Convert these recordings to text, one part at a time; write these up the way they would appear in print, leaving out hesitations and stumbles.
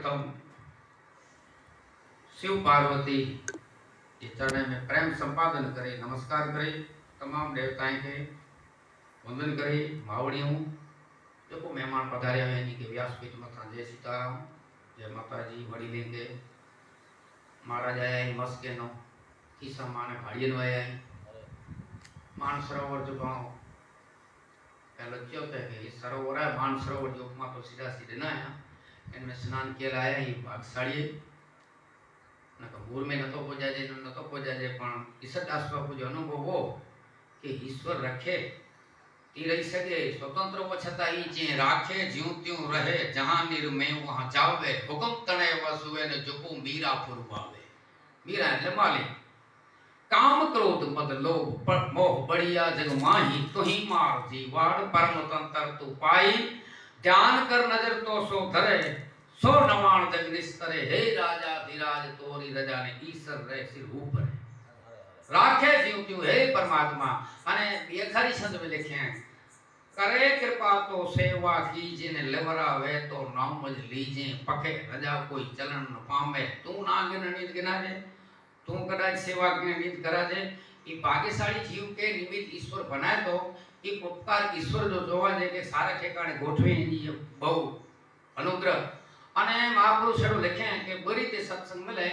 सर्वप्रथम शिव पार्वती के चरण में प्रेम संपादन करे, नमस्कार करे, तमाम देवताएं के वंदन करे। मावड़ियों जो को मेहमान पधारे हैं इनके व्यासपीठ मथा जय सीताराम, जय माता जी। वड़ी लेंगे महाराज आया है मस्त के नो किसा माने भाड़िए नो आया है मान सरोवर जो गाँव पहले क्यों थे कि इस सरोवर है मान सरोवर जो माँ तो सीधा सीधे ना है इनमें स्नान किया लाया ये भागशाली न तो भूर में न तो हो जाए न तो हो जाए पण ईश्वर दास बापू जो अनुभव हो कि ईश्वर रखे ती रही सके स्वतंत्र वो छता ही जे राखे ज्यों त्यों रहे जहां निर्मय वहां जावे हुक्म तणे वसुवे ने जुकू मीरा फुरवावे। मीरा એટલે માલી काम क्रोध मद लोभ मोह बढ़िया जग माही तुही मार जीवाड़ परम तंत्र तू पाई ध्यान कर नजर तो सो धरे सो नवाण जग निस्तरे हे राजा धीराज तोरी रजा ने ईश्वर रे सिर ऊपर राखे जीव क्यों हे परमात्मा अने ये खरी छंद में लिखे हैं करे कृपा तो सेवा कीजे ने लेवरावे तो नाम मज लीजे पखे रजा कोई चलन न पावे तू ना गिननीत गिनाजे तू कदाच सेवा के निमित्त करा दे ये भाग्यशाली जीव के निमित्त ईश्वर बनाए तो ये उपकार ईश्वर जो जोवा दे के सारे ठेकाणे गोठवे ये बहु अनुग्रह अने महापुरुषों लिखे हैं कि बड़ी ते सत्संग मिले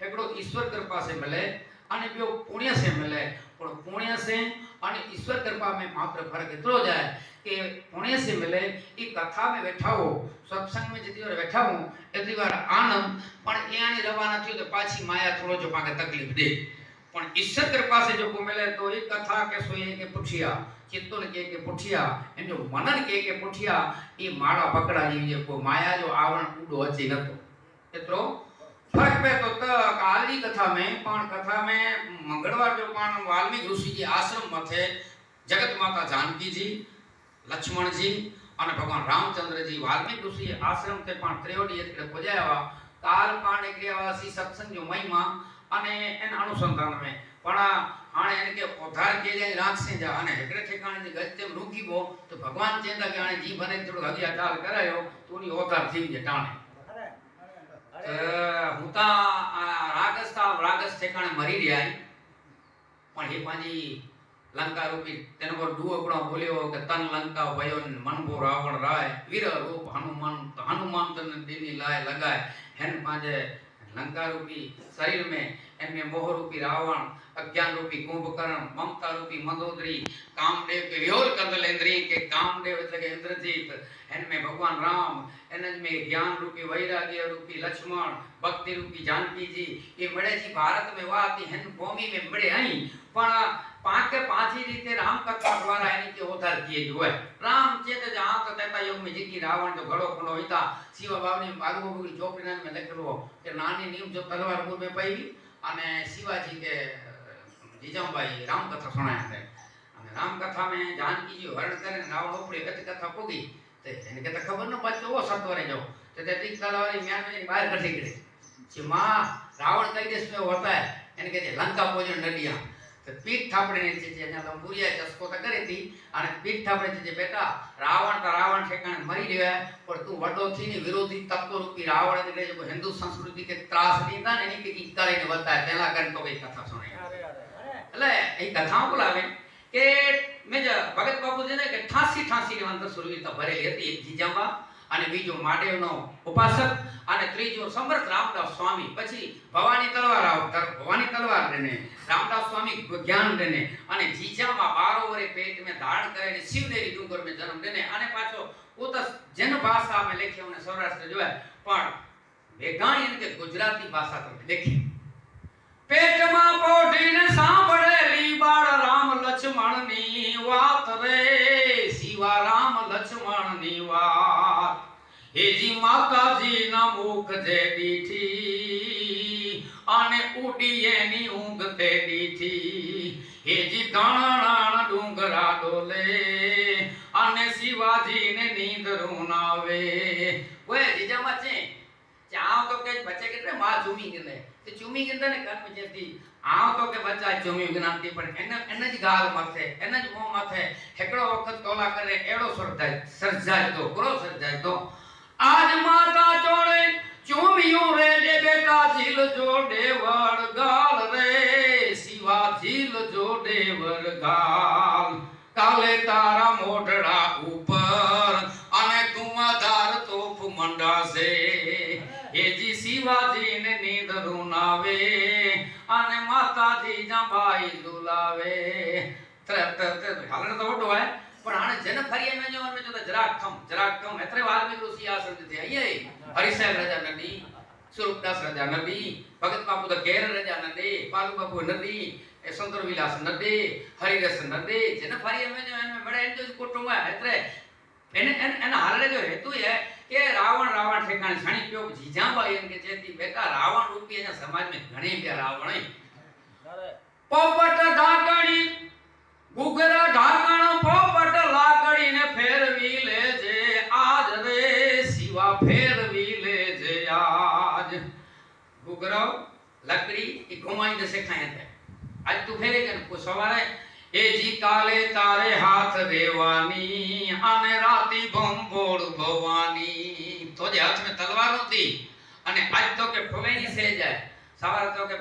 एकड़ो ईश्वर कृपा से मिले अने बियो पुण्य से मिले पण पुण्य से अने ईश्वर कृपा में मात्र फर्क इतनो जाए कि पुण्य से मिले ये कथा में बैठा हो सत्संग में जितनी बार बैठा हूं इतनी बार आनंद पण एनी रवाना थयो तो पाछी माया थोड़ो जो पाके तकलीफ दे पण ईश्वर कृपा से जो को मिले तो एक कथा के सोए के पुठिया चित्तन के पुठिया इन जो मनन के पुठिया ये माड़ा पकड़ा जी को माया जो आवरण उडो अची नतो एतरो फर्क पे तो काली कथा में पण कथा में मंगलवार जो पण वाल्मीकि ऋषि जी आश्रम मथे जगत माता जानकी जी लक्ष्मण जी અને ભગવાન રામચંદ્રજી વાલ્મીકि ઋષિ આશ્રમ તે પણ ત્રેવડી એટલે પહોંચ્યા કાલ પણ ક્રિયાવાસી સત્સંગ જો મહિમા અને એના અનુસંધાન में પણ આણે એને કે ઓધાર કે જાય રાખસે જા અને હેકડે ઠેકાણે જે ગજતેમ રૂકીબો તો ભગવાન ચેતા કે આણે જી બને થોડો હગિયા ચાલ કરાયો તોની ઓધાર થઈ જે ટાણે હુતા રાગસ ઠેકાણે મરી રહ્યા પણ એ પાજી लंका रूपी तेन पर दुओकड़ो बोलियो के तन लंका भयो मन भो रावण राय वीर रूप हनुमान तन दीनी लाए लगाए हेन पाजे लंका रूपी शरीर में एनमें मोह रूपी रावण अज्ञान रूपी कुंभकर्ण ममता रूपी मंदोदरी कामदेव के विहोर कंदलेंद्री के कामदेव એટલે કે इंद्रजीत एनमें भगवान राम एनज में ज्ञान रूपी वैराग्य रूपी लक्ष्मण भक्ति रूपी जानकी जी ये बड़े जी भारत में वाती हेन भूमि में बड़े आई पण पांच के पांच ही रीते राम कथा द्वारा यानी के उद्धार किए जो है राम चेत जहां तो तेता युग में जी रावण जो घड़ो खड़ो होता शिव बाबू ने बागो बगड़ी चौपड़ी में लिखेलो के नानी नीम जो तलवार मुंह में पई अने शिवाजी के जीजाबाई राम कथा सुनाया थे अने राम कथा में जानकी जी वर्णन करे रावण ऊपर एक कथा पोगी ते इनके तो खबर न पड़तो वो सत्वरे जो ते तेती तलवारी म्यान में बाहर कठी गई कि मां रावण कई देश में होता है इनके लंका भोजन नडिया तो पीठ थापड़े ने जे ना लंबुरिया चस्को तो करी थी अने पीठ थापड़े जे बेटा रावण ठेकाणे मरी गयो है पर तू वडो थी ने विरोधी तत्व रूपी रावण એટલે जो हिंदू संस्कृति के त्रास दीता ने के की करे बताया तेला कर तो कई कथा सुनाई એટલે એ કથાઓ બોલાવે કે મે ભગત બાપુજી ને કે 88 ની અંતર સુરવીરતા ભરેલી હતી એક જીજાંબા અને બીજો મહાદેવનો ઉપાસક અને ત્રીજો સમર્થ રામદાસ સ્વામી પછી ભવાની તલવાર દેને रामदास स्वामी ज्ञान देने અને જીજામાં 12 વરે પેટ में धारण करे शिवदेवी डूंगर में जन्म देने અને પાછો ઉતસ જન ભાષા में લખ્યો અને સૌરાષ્ટ્ર જોય પણ વેગાણી કે ગુજરાતી ભાષા તો લખી પેટમાં પોઢીને સાંભળેલી બાળ રામ લક્ષ્મણની વાત રે શિવા રામ લક્ષ્મણની વાત हेजी माताजी ना मुख जे दीठी आने उड़िए नी ऊंग ते दीठी हेजी दाणाण डूंगरा डोले आने शिवाजी ने नींद रोनावे ओए जीजा मचे चाव तो के बच्चे के मां चूमी गिने ते चूमी गिने ने कान में जेती आव तो के बच्चा चूमी गिनाती पण एनज गाल मथे एनज मुंह मथे हेकड़ो वक्त तोला करे एड़ो सरजाय तो करो सरजाय तो आज माता चोड़े चूम रे हे जी शिवाजी ने नींद रुनावे आने माता जी जबाई दुलावे हालण तो वडो है पण हाणे जन फरिये में जो जराक कम एतरे वाल्मीकि ऋषि आश्रम थे आइए हरिसाहेब राजा नदी स्वरूपदास राजा नदी भगत बापू द केर राजा नदी पालू बापू नदी संतर विलास नदी हरिरस नदी जन फरिये में जो बड़ा इन जो कुटुंब है एतरे एन हालने जो हेतु है के रावण ठेकाणे छणी पियो जीजाबाई इनके चेती बेटा रावण रूपी है समाज में घणे पे रावण है पोपट ढाकणी गुगरा ढाकण पोपट लाकड़ी ने फेरवी ले जे आज रे शिवा फेरवी ले जे आज गुगरा लकड़ी की घुमाई दे सिखाए थे आज तू फेरे के को सवारे ए जी काले तारे हाथ रेवानी आने राती बम्बोड़ भवानी तो जे हाथ में तलवार होती अने आज तो के फुलेनी से जाए सवार तो के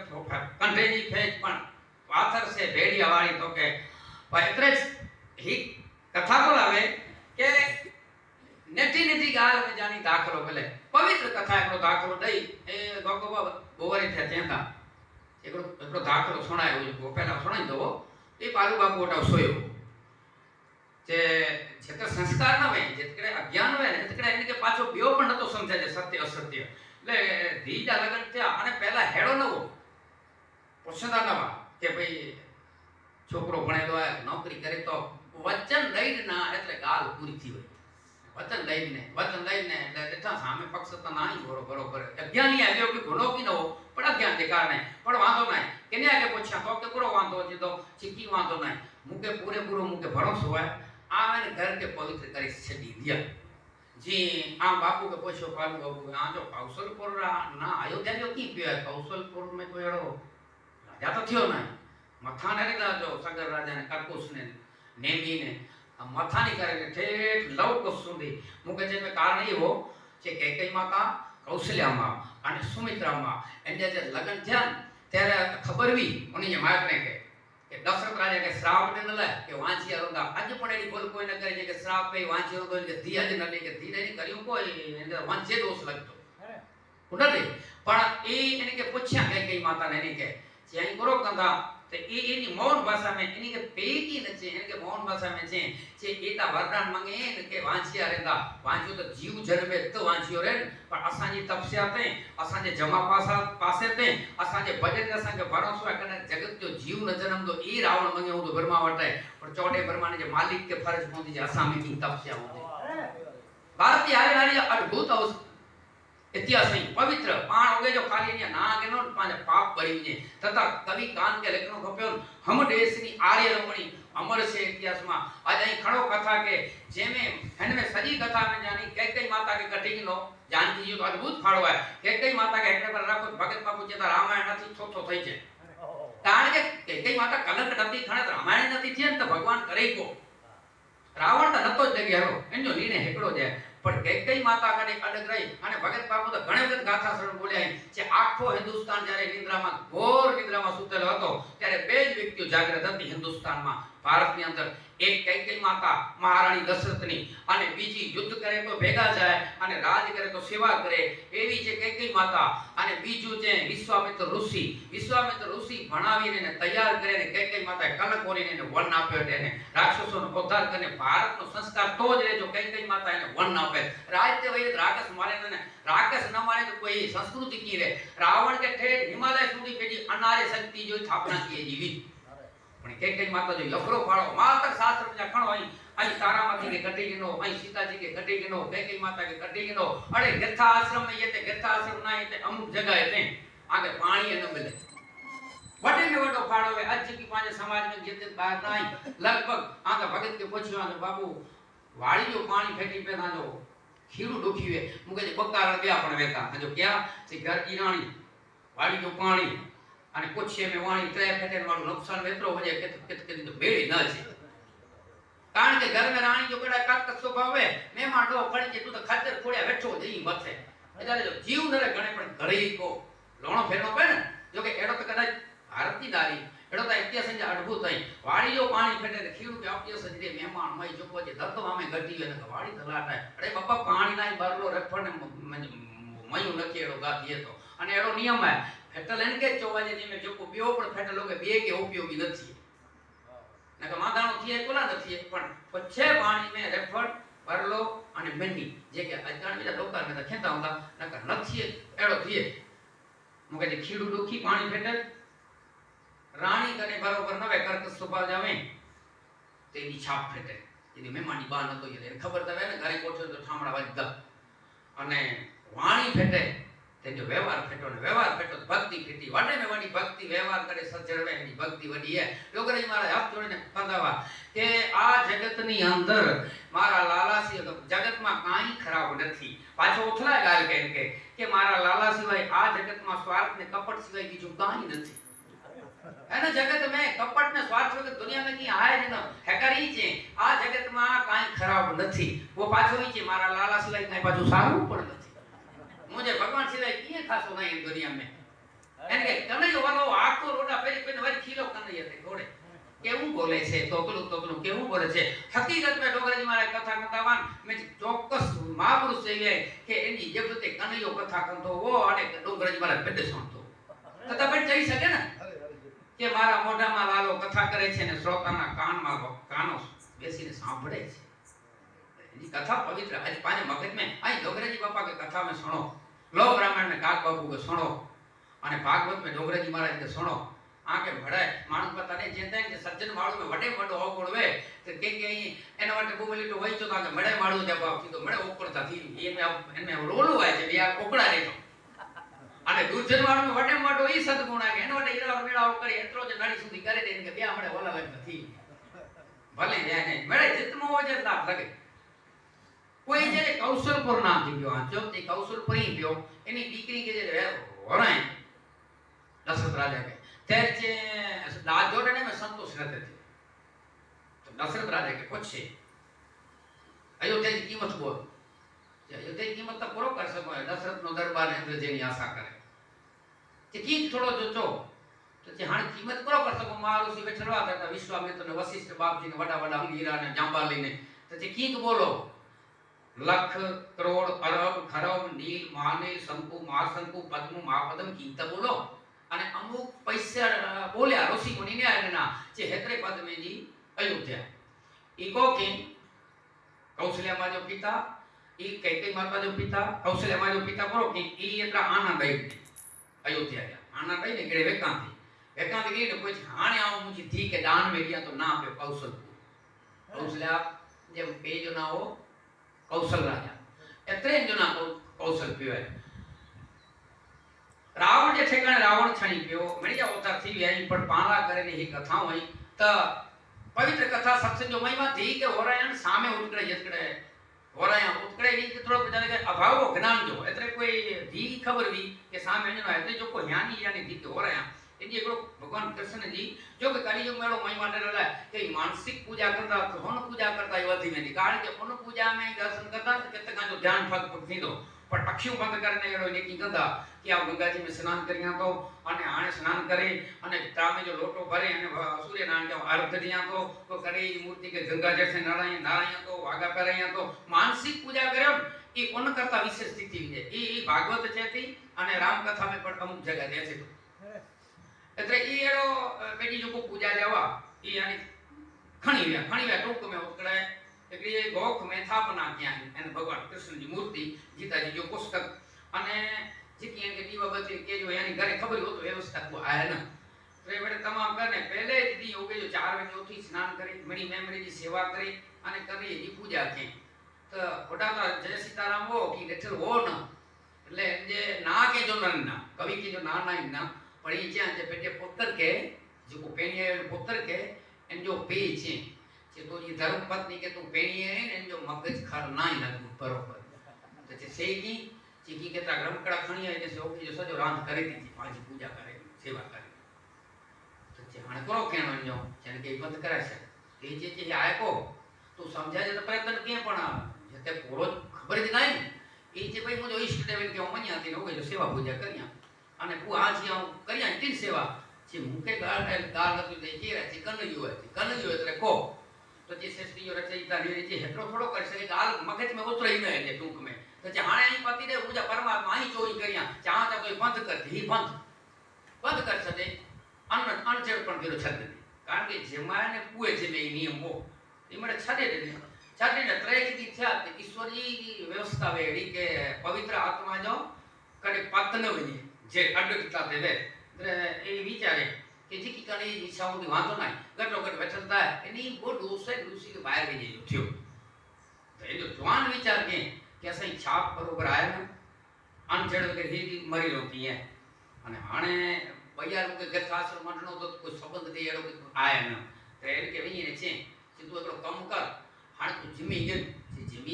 कंठेजी फेंच पण पाथर से भेड़िया वाली तो के पत्रे ही कथा बोलावे के नेटी गाल में जानी दाखलो भले पवित्र कथा एकड़ो दाखलो दई ए गोगोबा गोवरी थे था एकड़ो दाखलो सुनायो जो पहला सुनाई दो ए पालू बाबू ओटा सोयो जे जेकर संस्कार न वे जेकर अज्ञान वे ने जेकर इनके पाछो बियो पण नतो समझे जे सत्य असत्य ले धीजा लगन थया अने पहला हेडो नवो पोछदा नवा के भाई छोकरो भणेलो है नौकरी करे तो वचन दईने ना एतले गाल पूरी थी होय वचन दईने देठा सामे पक्ष तो नाही बरोबर अज्ञानी है जो कि गुनो की न हो पण अज्ञान के कारण पण वांधो नाही केने आगे पूछा तो के पूरो वांधो जे तो चिकी वांधो नाही मुके पूरो मुके भरोसो है आने घर के पवित्र करी छडी दिया जी आ बापू के पूछो पालू बापू आ जो कौशलपुर ना अयोध्या जो की पियो कौशलपुर में कोई एड़ो राजा तो थियो नहीं मथा ने रीता जो सगर राजा ने करकुश ने नेमी ने मथा नहीं करे ठेठ लव को सुधी मुके जे में कारण ये हो जे कैकेयी माता कौशल्या मां અને સુમિત્રા मां एने जे लगन थया त्यारे खबर हुई उनी मार्ग ने के दशरथ राजा के श्राप ने ले के वांची आरोगा आज पण एडी बोल कोई न करे जे के श्राप पे वांची आरोगा के दिया जे न ले के धीरे नहीं करियो कोई एने वांचे दोष लगतो उडे पण ए एने के पूछया कैकेयी माता ने ने के जे करो कंदा तो इनी मौन भाषा में इनी के पेकी न छे इनके मौन भाषा में छे एता वरदान मांगे न के वांचिया रेंदा वांचियो तो जीव जन्मे तो वांचियो रे पर असा जी तपस्या ते असा जे जमा पासे ते असा जे भजन असा के भरोसो है कने जगत जो जीव न जन्म तो ई रावण मांगे हो तो ब्रह्मा वटे पर चौटे ब्रह्मा ने जे मालिक के फर्ज होती जे असा में की तपस्या होती भारतीय आर्य अद्भुत इतिहास नहीं पवित्र पाण होगे जो खाली ने ना के नो पांच पाप भरी ने तथा कवि कान के लेखनो खप्यो हम देश नी आर्य रमणी अमर से इतिहास में आज અહીં खड़ो कथा के जेमे हन में सजी कथा में जानी कैकेयी माता के कटिंग नो जानकी जी तो अद्भुत फाड़ो है कैकेयी माता के हेकड़े पर रखो भगत बापू जेता रामायण नथी थो થઈ છે કારણ કે कैकेयी माता कलंक नथी खणे रामायण नथी थी तो भगवान करे को रावण तो नतो ज गयो एनो निर्णय हेकड़ो जे पर कैकेयी माता कने अडग रही અને ભગત બાપુ તો ઘણે વખત ગાથા શરણ બોલ્યા છે આખો હિન્દુસ્તાન જ્યારે નિદ્રામાં ઘોર નિદ્રામાં સૂતેલો હતો ત્યારે બે જ વ્યક્તિઓ જાગૃત હતી હિન્દુસ્તાનમાં ભારતની અંદર એક कैकेयी माता महारानी दशरथनी અને બીજી યુદ્ધ કરે તો ભેગા જાય અને રાજ કરે તો સેવા કરે એવી છે कैकेयी माता અને બીજું છે વિશ્વામિત્ર ઋષિ ભણાવીને એને તૈયાર કરીને कैकेयी માતાએ કલક ઓરીને એને વન આપ્યો એને રાક્ષસોનો ઉદ્ધાર કરીને ભારતનો સંસ્કાર તો જ રહે જો कैकेयी माता એને વન આપે રાજ્ય વૈદ રાક્ષસ મારે ને राक्षस न मारे तो कोई संस्कृति की रे रावण के ठेठ हिमालय सुधी पेटी अनार्य शक्ति जो स्थापना की जीवी पण कैकेयी माता जो लफरो फाड़ो मात्र शास्त्र में लखण होई आई तारामती के कटेगिनो आई सीताजी के कटेगिनो कैकेयी माता के कटेगिनो अरे गथा आश्रम में ये ते गथा आश्रम ना ये ते अमुक जगह है आगे पानी न मिले वटे ने वटो फाड़ो है आज की पांच समाज में जिते बात नहीं लगभग आगे भगत के पूछियो बाबू वाड़ी जो पानी फेटी पे ना जो खीरू दुखी है मुके जे बकार गया पण वेता जो क्या से घर की रानी वाड़ी जो पानी અને કોછે મે વાણી ત્રે ફેટેન વાળું નુકસાન વેતરો हो जाए કે તો બેડી ના છે કારણ કે ઘર મે રાણી જો કડા કાક સ્વભાવ है मेहमान डो पड़ी जे तू तो खातर खोड़िया बैठो जई मथे એટલે જો जीव नरे गणे पण घरे को लोणो फेरनो पे ने जो के एडो तो कदा भारत की नारी एडो तो इतिहास जे अद्भुत है वाड़ी जो पानी फेटे ने खीरू के आपके सजरे मेहमान मई जो को जे दत्त मामे गटी ने वाड़ी तलाट है अरे बापा पानी ना बरलो रखण मयूं नथी एड़ो गा थिए तो अने एड़ो नियम है फेटल एन के चोवाजे जी में जो बियो पण फेटल हो के बे के उपयोगी नथी नका मादाणो थिए कोला नथी पण पछे पानी में रेफर परलो अने मेंढी जे के अजाण बीजा डोका में खेता हुंदा नका नथी एड़ो थिए मुके जे खीड़ू डोखी पानी फेटल रानी कने बरोबर नवे करक सुबह जावे तेनी छाप फेटे एनी मेहमानी बा न तो ये खबर तवे ने घरे कोठो तो ठामड़ा वाजदा अने वाणी फेटे ते जो व्यवहार फेटो ने व्यवहार फेटो भक्ति फेटी वडे में वडी भक्ति व्यवहार करे सजड़वे एनी भक्ति वडी है डोगरे मारा हाथ जोड़ने कंदावा के आ जगत नी अंदर मारा लालासी जगत में काई खराब नथी पाछो उथला गाल के मारा लाला सिवाय आ जगत में स्वार्थ ने कपट सिवाय बीजू काई नथी है ना जगत में कपट ने स्वार्थ वगैरह दुनिया में की आए न हैकरी छे आ जगत में काई खराब नथी वो पाछो ही छे मारा लाला सिवाय काई पाछो सारू पण नथी मुझे भगवान सिवाय किए खासो नहीं दुनिया में एन के कने वालो आको रोडा पेरी पेन वरी खीलो कने ये घोड़े केवू बोले छे तोकलू केवू बोले छे हकीकत में डोगराजी मारे कथा करतावान में चौकस महापुरुष छे के एनी जबते कने यो कथा करतो वो अने डोगराजी मारे पेटे सुनतो तो तबे जई सके ना के मारा मोढा में लालो कथा करे छे ने श्रोताना कान में कानो बेसीने सांभळे छे एनी कथा पवित्र आज पाने मगज में आई डोगराजी बापा के कथा में सुनो लो ब्राह्मण में काक बाबू को सुनो अने भागवत में डोगराजी महाराज के सुनो आके भड़े मानू पता नहीं जेंदा के सज्जन माळू में वडे वडो ओगड़वे तो के एना वाटे बोली तो वही तो ताके मड़े माळू जब आप तो मड़े ओकड़ता थी ये में अब इनमें रोलू है जे या ओकड़ा रे तो अने दुर्जन माळू में वडे वडो ई सद्गुण है एना वाटे ईरा मेळा करे एतरो जे नाड़ी सुधी करे दे के ब्या मड़े ओला लगता थी भले जाय नहीं मड़े जितमो वजे लाभ लगे कोई जे कौशलपुर नाम थी गयो जो ते कौशलपुर ही गयो एनी दीकरी के जे होराय दशरथ राजा के तेरे जोड़ने में संतोष रहते थे तो दशरथ राजा के पूछे अयोध्या की कीमत बोल अयोध्या की कीमत तो पूरा कर सको दशरथ नो दरबार इंद्र जेनी आशा करे कि की थोड़ो जो चो तो जे हां कीमत पूरा कर सको मारो सी बैठलवा था विश्वामित्र ने वशिष्ठ बाप जी ने वडा वडा हीरा ने जांबाली ने तो जे की बोलो लख करोड़ अरब खरब नील माने शंकु महाशंकु पद्म महापद्म की तो बोलो અને અમુક પૈસા બોલ્યા ઋષિ મુનિ ને આના જે હેત્રે પદ में जी अयोध्या इको के कौशल्या मा जो पिता ई कैकेयी माता जो पिता कौशल्या मा जो पिता करो कि ई एतरा आना दई अयोध्या गया आना दई ने गड़े वेकांत गई ने कोई हाने आऊ मुझी थी के दान में गया तो ना पे कौशल्या जब पे जो ना हो कौशल राजा एतरे जो ना कौशल पीवे रावण जे ठेकाणे रावण छणी पियो मणिया अवतार थी आई पर पाला करे ने ही कथाओं आई त पवित्र कथा सत्संग जो महिमा थी के होरायन सामे उतरे जतकड़े होराया उतकड़े नी थोड़ो बजाने के अभाव ज्ञान जो एतरे कोई धी खबर भी के सामे ने एतरे जो को ज्ञानी यानी थी होराया इनी एकड़ो भगवान कृष्ण जी जो के कलियुग मेलो महिमा डरला के मानसिक पूजा करता होन पूजा करता ये वधी में कारण के होन पूजा में दर्शन करता के तका जो ध्यान फक थींदो पर अखियों बंद करने एड़ो नेकी कंदा कि आप गंगा जी में स्नान करिया तो अने आने स्नान करे अने तामे जो लोटो भरे अने सूर्य नारायण जो अर्घ दिया तो करे मूर्ति के गंगा जैसे नारायण नारायण तो वागा करया तो मानसिक पूजा करम ई उन करता विशेष स्थिति है ई भागवत चेती अने राम कथा में पण अमुक जगह दे छे तो एतरे ई एड़ो बेटी जो को पूजा लेवा ई यानी खणी वे टोक में उतरे एकड़ी गोख में स्थापना किया है भगवान कृष्ण जी मूर्ति गीता जी जो पुस्तक अने जिकी के दीवा बचे के जो यानी घरे खबर हो तो व्यवस्था को आया ना तो बड़े तमाम करने पहले दी हो गए जो 4 बजे उठी स्नान करे मणि मेमरी की सेवा करे अने करे जी पूजा के तो ओटाता जय सीताराम हो कि गठल हो ना એટલે જે ના કે જો ના કવિ કે जो ना ना પણ ઈ જ્યાં જે પેટે પુત્ર के जो पेणिये पुत्र के एन जो पे छे जे तो ये धर्म पत्नी के तू पेणिये है एन जो मगज खर ना ही लगू बरोबर तो जे सेगी चीकी के ता ग्रमकड़ा खणी है जैसे ओके जो सजो रांध करे थी पांच पूजा करे सेवा करे तो जे हाने करो केनो जो जन के बंद करे छे ए जे आए को तू समझा जे तो प्रयत्न के पण जते पूरो खबर ज नहीं ए जे भाई मुजो इष्ट देव के मनिया थी हो जो सेवा पूजा करिया अने पु आज या करिया तीन सेवा जे मुके गाल नतु दे जे रे कन्हैयो एतरे को तो जे श्रेष्ठी जो रचयिता रे जे हेतरो थोड़ो कर सके गाल मगज में उतरे ही नहीं जे टूक में तो जे हाने ही पति दे पूजा परमात्मा ही चोई ये बंद कर दी बंद कर छे अनचेड़पण करो छे कारण के जमाने पुए छे में नियम हो ई मने छाड़े त्रेक दी थया ईश्वरी व्यवस्था वेड़ी के पवित्र आत्मा जो कने पतन वने जे अडकता देवे ए विचारे कि जी की कने इच्छाओं की वांधो नहीं गटो गट बैठलता है एनी वो दूसरे दूसरी के बाहर वने थयो तो ए जो जवान विचार के असा छाप बरोबर आया न अनचेड़ के ही मरी होती है अने हाने बयार के गथाश्रम मंडनो तो कोई संबंध दे एड़ो आया न तो के वही ने छे कि तू एकड़ो कम कर हाण तू जिमी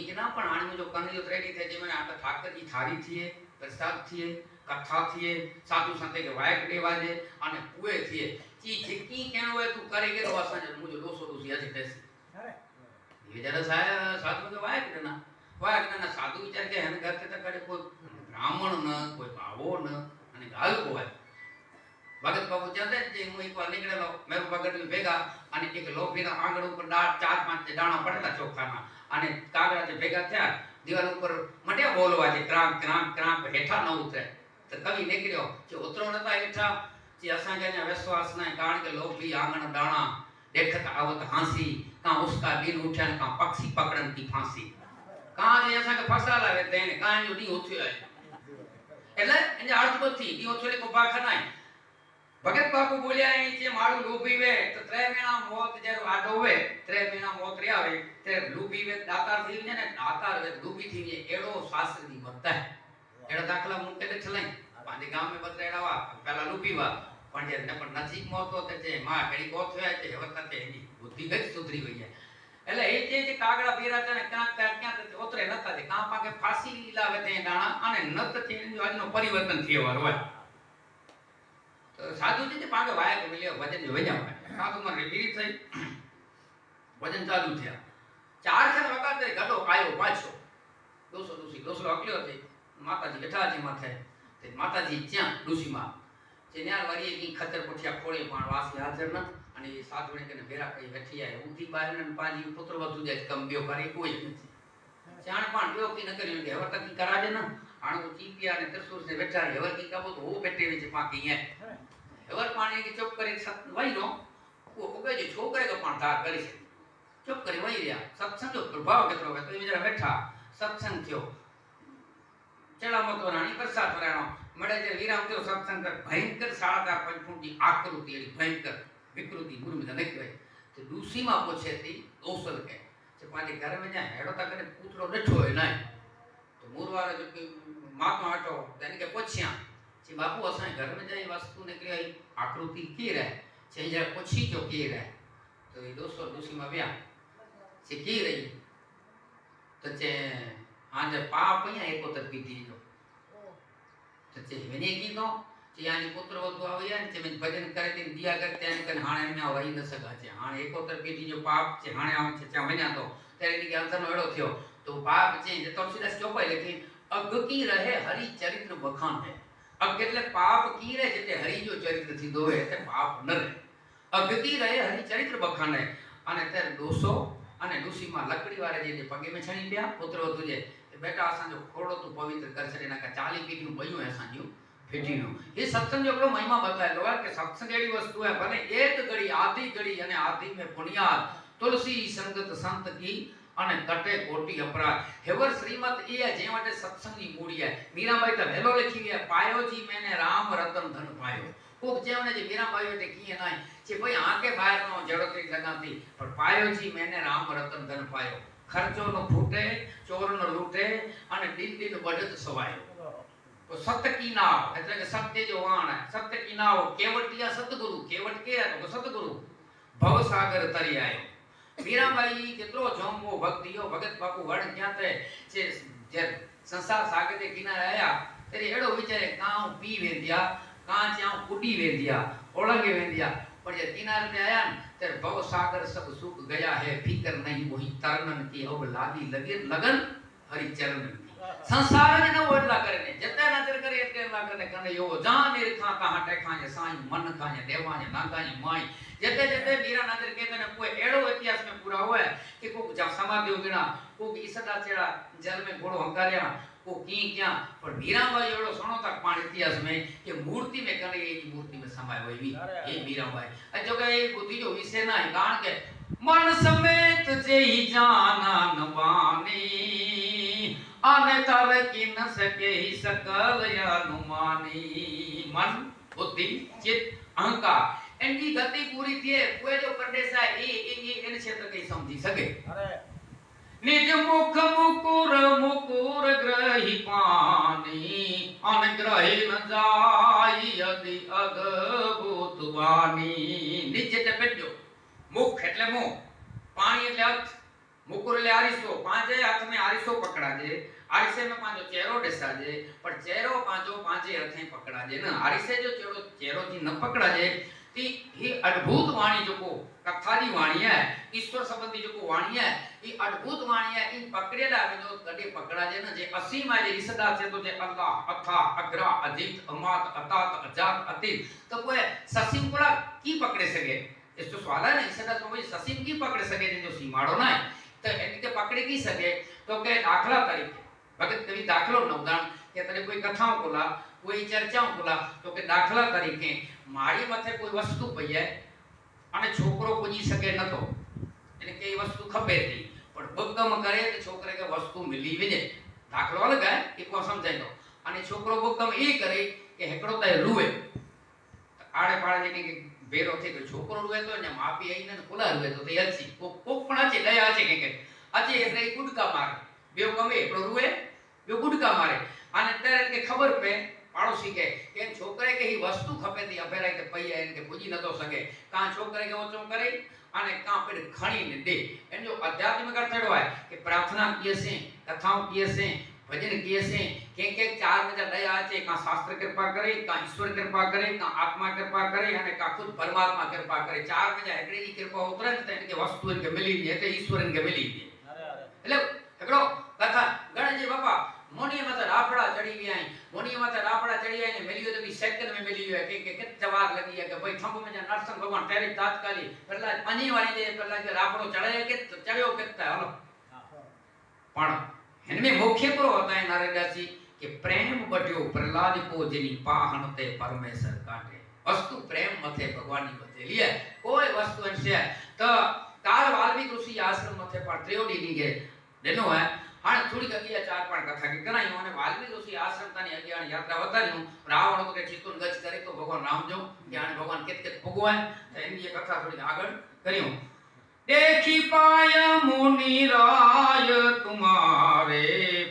के ना पण हाण जो कन जो रेडी थे जे मैंने आटा ठाकर की थारी थी प्रसाद थी कथा थी साधु संते के वायक देवाजे अने पुए थी ची जिकी केनो है तू करे के तो असा मुझे 200 दूसी आज कैसे ये जरा साधु के वायक देना साधु विचार के हन घर के त करे कोई ब्राह्मण न कोई भावो न अने गाल को है भगत बाबू चंदे जे હું એકવાર નીકળેલો મેરો ભગત ભેગા અને એક લોભીના આંગણ ઉપર ચાર પાંચ દાણા પડતા ચોખાના અને કાગડા જે ભેગા થયા દીવાલ ઉપર મટ્યા બોલવા છે ક્રામ ક્રામ ક્રામ હેઠા ન ઉતરે તો કવિ નીકળ્યો જે ઉતરો નતા હેઠા જે અસાંજે વિશ્વાસ ના કારણ કે લોભી આંગણ દાણા देखत आवत हांसी का उसका दिन उठन का पक्षी पकड़न की फांसी का जे असा के फसा लावे तेने का जो दी उठ्यो है એટલે એને અર્થ બથી દી ઉઠલે को पाखा नहीं भगत बापू बोलिया है जे मारू लोभी वे तो 3 महीना मौत जर वाडो वे 3 महीना मौत रे आवे ते लोभी वे दातार थी ने दातार वे लोभी थी ने एड़ो शास्त्र दी बता है एड़ा दाखला मुके दे छलाई पांडे गांव में बतरेड़ा वा पहला लोभी वा पण जे ने पण नजीक मौत होते जे मां कड़ी कोथ होया जे हवत ते एनी बुद्धि गत सुधरी गई है એટલે એ જે કાગડા પીરાતા ને ક્યાં ક્યાં ઓતરે નતા દે કાં પાકે ફાંસી લાવે તે દાણા અને નત તે આજનો પરિવર્તન થયો હોય तो साधु जी के पाके वाया के मिले वजन जो वजा साधु मन रेडी थई वजन चालू थया चार छन वकाते गडो आयो पाछो 200 दूसी 200 अकल्यो थई माताजी बेठा जी माथे ते माताजी क्या दूसी मां जेन्यार वरी की खतर पुठिया खोळे पण वासी हाजर न અને સાધુને કને ભેરા કરી બેઠી આય ઉઠી બારને પાજી પુત્ર વધુ જાય કમ બેઓ કરે કોઈ નથી ચાણ પણ બેઓ की न करियो के हवर तक की कराजे न आण को चीपिया ने त्रिशूल से बेठा हवर की कबो तो वो बेटे विच पाकी है हवर पानी की चुप करे सत वही नो वो ओके जो छोकरे का पण ता करी से चुप करे वही रिया सत्संग जो प्रभाव केतरो है तो जरा बैठा सत्संग थयो चला मतो रानी प्रसाद वराणो मडे जे विराम थयो सत्संग कर भयंकर साळाकार पंचफूटी आकृति एडी भयंकर विकृति गुरु में नहीं कहे तो दूसरी मां पूछे थी दोसल के जे पानी घर में जा हेड़ो तक ने पूतरो डठो है ना तो मूरवारे जो कि महात्मा हटो यानी के पूछिया जे बापू असा घर में जाई वस्तु निकली आई आकृति की रहे जे जरा पूछी जो की रहे तो ये दोस्तों दूसरी मां बिया जे की रही तो जे हां जे पाप या एकोतर पीती जो तो जे विने की तो यानी पुत्र वधु आवे ने जे भजन करे ते दिया करते हैं कन हाणे में वही न सका छे हाणे एकोतर पीटी जो पाप छे हाणे आव छे चा वन्या तो तेरे की अंतर नो एड़ो थयो तो पाप छे जे तुलसीदास चौपाई लिखी अग की रहे हरि चरित्र बखान है अग એટલે पाप की रहे जते हरि जो चरित्र थी दो है ते पाप न रहे अग की रहे हरि चरित्र बखान है अने तेरे 200 अने दूसी मां लकड़ी वाले जे पगे में छणी पिया पुत्र वधु जे बेटा असा जो खोड़ो तू पवित्र कर छे ना का 40 पीठी बयो है असा जो फेटीनो ये सत्संग जो बड़ो महिमा बताएलो है कि सत्संग एडी वस्तु है भले एक घड़ी आदि में बुनियाद तुलसी संगत संत की अने कटे कोटि अपराध हेवर श्रीमत ए है जे वाटे सत्संग की मूड़ी है मीराबाई तो वेलो लिखी है पायो जी मैंने राम रतन धन पायो को जेवने जे मीराबाई ते की ना जे भाई आके बाहर नो जड़ती लगाती पर पायो जी मैंने राम रतन धन पायो खर्चो न फूटे चोर न लूटे अने दिन दिन बढ़त सवायो तो सत्य की नाव એટલે કે સત્ય જો વાણ સત્ય की नाव केवटिया सतगुरु केवट के तो सतगुरु भव सागर तरी आयो मीराबाई केतरो जोमो भक्तियो भगत बापू वण क्याते जे संसार सागर के किनारे आया तेरे एड़ो विचारे काऊ पी वेंदिया का चाऊ कुडी वेंदिया ओळंगे वेंदिया पर ये किनारे पे आया तेरे भव सागर सब सूख गया है फिकर नहीं वही तरनन की अब लागी लगे लगन हरि चरण संसार ने न ओडला करने जते नजर करे एते ला करने कने यो जान निरखा कहां टेखा जे साईं मन का जे देवा जे नागा जे माई जते जते मीरा नजर के तने कोई एड़ो इतिहास में पूरा हुआ है कि को जा समाधि बिना को ईसदा चेड़ा जल में घोड़ो हंकारिया वो की क्या पर मीराबाई एवढो सणो तक पाण इतिहास में कि मूर्ति में कन्हैया की मूर्ति में समाय होई ये मीराबाई जो के बुद्धि जो विषय ना है कारण के मन समेत जे ही जाना न बानी आने तर की न सके ही सकल अनुमानी मन बुद्धि चित्त अहंकार इनकी गति पूरी थी कोई जो प्रदेश है ये इन क्षेत्र के समझी सके निज मुख मुकुर मुकुर ग्रही पानी अनग्रही न जाई यदि अद्भुत वाणी निज ते पेट्यो मुख એટલે मुंह पानी એટલે अर्थ मुकुर એટલે આરીસો પાંજે હાથ में આરીસો પકડાજે આરીસે में પાંજો ચહેરો બેસાજે પણ ચહેરો પાંજો પાંજે હાથે પકડાજે ને આરીસે जो चेहरो थी न पकड़ाजे ती ही अद्भुत वाणी जो को कथारी वाणी है ईश्वर संबंधी जो को वाणी है ये अद्भुत वाणी है इन पकड़ेला जो कदे पकड़ाजे ने जे असीम है जे ईसदा से तो जे अल्लाह अथा अग्रा अजीत अमात अतात अजात अतीत तो कोई ससीम कोला की पकड़े सके इस तो सवाल है ना ईसदा तो कोई ससीम की पकड़ सके जो सीमाड़ो ना तो एनी पकड़ी की सके तो के दाखला तरीके भगत कवि दाखलो नवदान के तरे कोई कथाओं कोला कोई चर्चाओं कोला तो के दाखला तरीके मारी मथे कोई वस्तु पई है અને છોકરો પૂજી શકે નતો એને કે વસ્તુ ખપે હતી પણ બગમ કરે તો છોકરે કે વસ્તુ મિલી વેજે દાખલો અલગ હે એક કો સમજાય તો અને છોકરો બગમ એ કરે કે હેકડો તાય રૂવે આડે પાડે કે બેરો થી કે છોકરો રૂવે તો ને માપી આઈને કોલા રૂવે તો તે હલસી કોક પણ છે ગયા છે કે આજે એટલે કુડકા મારે બેવ ગમે એકડો રૂવે બેવ કુડકા મારે અને ત્યારે કે ખબર પે पाड़ोसी के छोकरे के ही वस्तु खपे थी अभेरा के पई है इनके पूजी न तो सके का छोकरे के ओचो करे अने का फिर खणी ने दे एन जो आध्यात्मिक अर्थ एडो है कि प्रार्थना किए से कथाओं किए से भजन किए से के चार बजे दया आचे का शास्त्र कृपा करे का ईश्वर कृपा करे का आत्मा कृपा करे अने का खुद परमात्मा कृपा करे चार बजे हेकड़ी की कृपा उतरे तो इनके वस्तु इनके मिली नहीं है तो ईश्वर इनके मिली नहीं એટલે हेकड़ो कथा गणजी बापा मोनी मत राफड़ा चढ़ी गई आई मोनी मत राफड़ा चढ़ी आई ने मिलियो तो भी सेकंड में मिली है कि कितने बार लगी है कि भाई थंब में नरसिंह भगवान तेरे तात्कालिक पहला पानी वाली दे पहला के राफड़ो चढ़े के चढ़ियो कितना हलो पण इनमें मुख्य को होता है नारदासी कि प्रेम बढ़ियो प्रहलाद को जिनी पाहन ते परमेश्वर काटे वस्तु प्रेम मथे भगवान ની બતેલી है कोई वस्तु इनसे तो काल वाल्मीकि ऋषि आश्रम मथे पर त्रियोडी नी के देनो है हां थोड़ी अगिया चार पांच कथा की कराई और वाल्मीकि ऋषि आश्रम तानी अगिया यात्रा वतारियो रावण तो के चितुन गच करे तो भगवान राम जो ज्ञान भगवान कित भगवान तो इन ये कथा थोड़ी आगे करियो देखी पाय मुनि राय तुम्हारे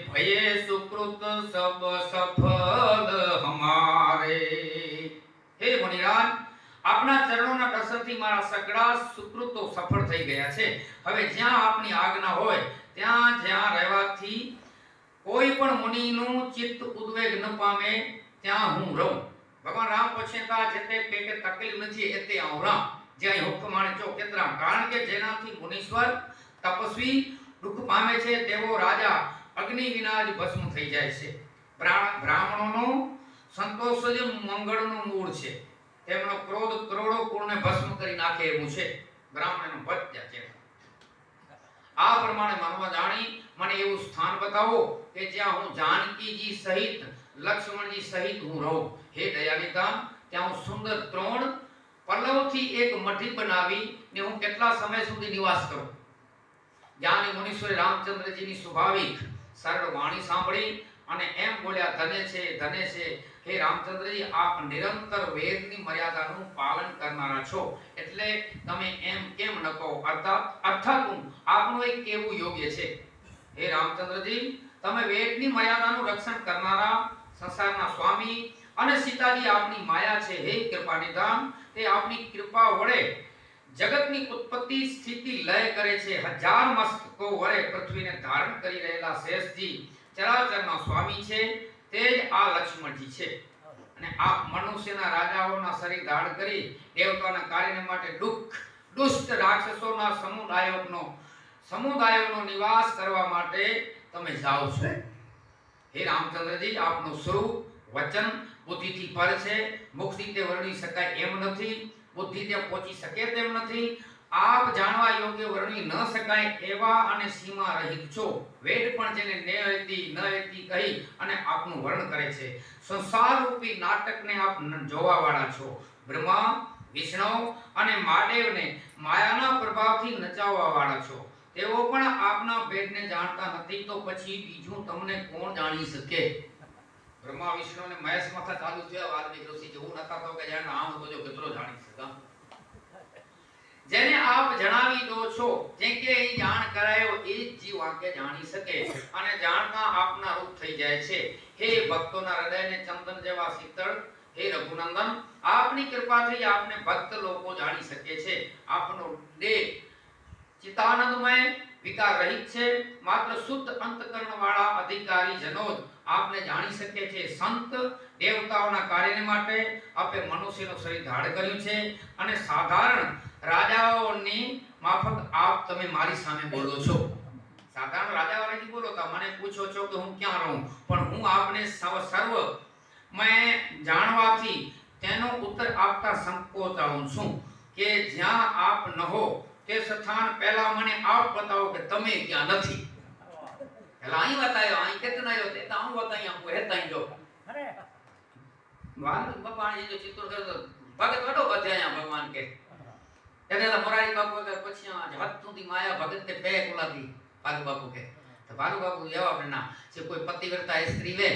भये सुकृत सब सफल हमारे हे मुनिराज આપના ચરણોના દર્શનથી મારા સગડા સુકૃતો સફળ થઈ ગયા છે હવે જ્યાં આપની આજ્ઞા હોય ત્યાં જ્યાં રહેવાથી કોઈ પણ મુનિનું ચિત્ત ઉદ્વેગ ન પામે ત્યાં હું રહું ભગવાન રામ પૂછેતા જેતે પેકે તકલીફ નથી એતે આવું રામ જ્યાં હુકમ માણે ચો કેતરા કારણ કે જેનાથી મુનીશ્વર તપસ્વી દુઃખ પામે છે તેવો રાજા અગ્નિ વિના જ ભસ્મ થઈ જાય છે બ્રાહ્મણોનો સંતોષ જ મંગળનું મૂળ છે તેમનો ક્રોધ કરોડો કુળને ભસ્મ કરી નાખે એવું છે બ્રાહ્મણનો ભટ્ટ છે આ પ્રમાણે માનવા જાણી મને એવું સ્થાન બતાવો કે જ્યાં હું જાનકીજી સહિત લક્ષ્મણજી સહિત હું રહું હે દયાનિતા ત્યાં હું સુંદર ત્રણ પલ્લવથી એક મઢી બનાવી ને હું કેટલા સમય સુધી નિવાસ કરું જ્ઞાની મુનીશ્વર રામચંદ્રજીની સ્વાભાવિક સરળ વાણી સાંભળી અને એમ બોલ્યા ધને છે हे रामचंद्रजी आप निरंतर वेदनी मर्यादाનું પાલન કરનારા છો એટલે તમે એમ કેમ ન કહો અર્થાત આપનું એક કેવું યોગ્ય છે हे रामचंद्रजी તમે વેદની મર્યાદાનું રક્ષણ કરનારા સંસારના સ્વામી અને સીતાજી આપની માયા છે हे કૃપાનિધાન તે આપની કૃપા વડે જગતની ઉત્પત્તિ સ્થિતિ લય કરે છે હજાર મસ્તકો વડે પૃથ્વીને ધારણ કરી રહેલા શેષજી ચરાચરના સ્વામી છે तेज आ लक्ष्मणजी छे અને આ મનુષ્યના રાજાઓના શરીર ધારણ કરી દેવતાના કાર્યને માટે દુષ્ટ રાક્ષસોના સમુદાયોનો નિવાસ કરવા માટે તમે જાઓ છો હે રામચંદ્રજી આપનું સ્વરૂપ વચન બુદ્ધિથી પર છે મુખથી તે વર્ણવી શકાય એમ નથી બુદ્ધિથી પહોંચી શકે તેમ નથી આપ જાણવા યોગ્ય વર્ણી ન શકાય એવા અને સીમા રહિત છો. વેદ પણ જેને નેયતિ નયતિ કહી અને આપનું વર્ણન કરે છે. સંસાર રૂપી નાટકને આપ જોવા વાળા છો. બ્રહ્મા, વિષ્ણુ અને મહાદેવને માયાના પ્રભાવથી નચાવવા વાળા છો. તેઓ પણ આપના ભેદને જાણતા નથી તો પછી બીજું તમને કોણ જાણી શકે? બ્રહ્મા, વિષ્ણુ અને મહેશ માથા ચાલુ થયા. વાલ્મીકી ઋષિ જેવું નતા તો કે જાણે આમ તો જો કેટલો જાણી શકા. જેને આપ જણાવી દો છો જે કે એ જાણ કરાયો એ જ જીવ વાક્ય જાણી શકે અને જાણતા આપના રૂપ થઈ જાય છે. હે ભક્તોના હૃદયને ચંદન જેવા શીતળ, હે રઘુનંદન, આપની કૃપાથી આપને ભક્ત લોકો જાણી શકે છે. આપનો દેહ ચિતાનંદમય, વિકાર રહિત છે. માત્ર શુદ્ધ અંતકરણ વાળા અધિકારી જનો જ આપને જાણી શકે છે. સંત દેવતાઓના કાર્ય માટે આપે મનુષ્યનું શરીર ધારણ કર્યું છે અને સાધારણ રાજાઓની માફક આપ તમે મારી સામે બોલો છો. સાધારણ રાજાઓ નથી બોલતા. મને પૂછો છો કે હું ક્યાં રહું, પણ હું આપને સર્વ મેં જાણવાથી તેનો ઉત્તર આપતા સંકોચાઉં છું કે જ્યાં આપ ન હો તે સ્થાન પહેલા મને આપ બતાવો કે તમે ક્યાં નથી. પહેલા અહીં બતાયો, અહીં કેટલા આવ્યો તે તો હું બતાઈ આપું હેતા જો વાલ બાપા એ જો ચિત્ર કરતો ભગત વડો અધ્યાય ભગવાન કે એટલે તો મોરારી બાપુ કે પછી આ હદ સુધી માયા ભગત તે બે કોલાથી પાલુ બાપુ કે તો પાલુ બાપુ જવાબ ના જે કોઈ પતિવ્રતા સ્ત્રી વે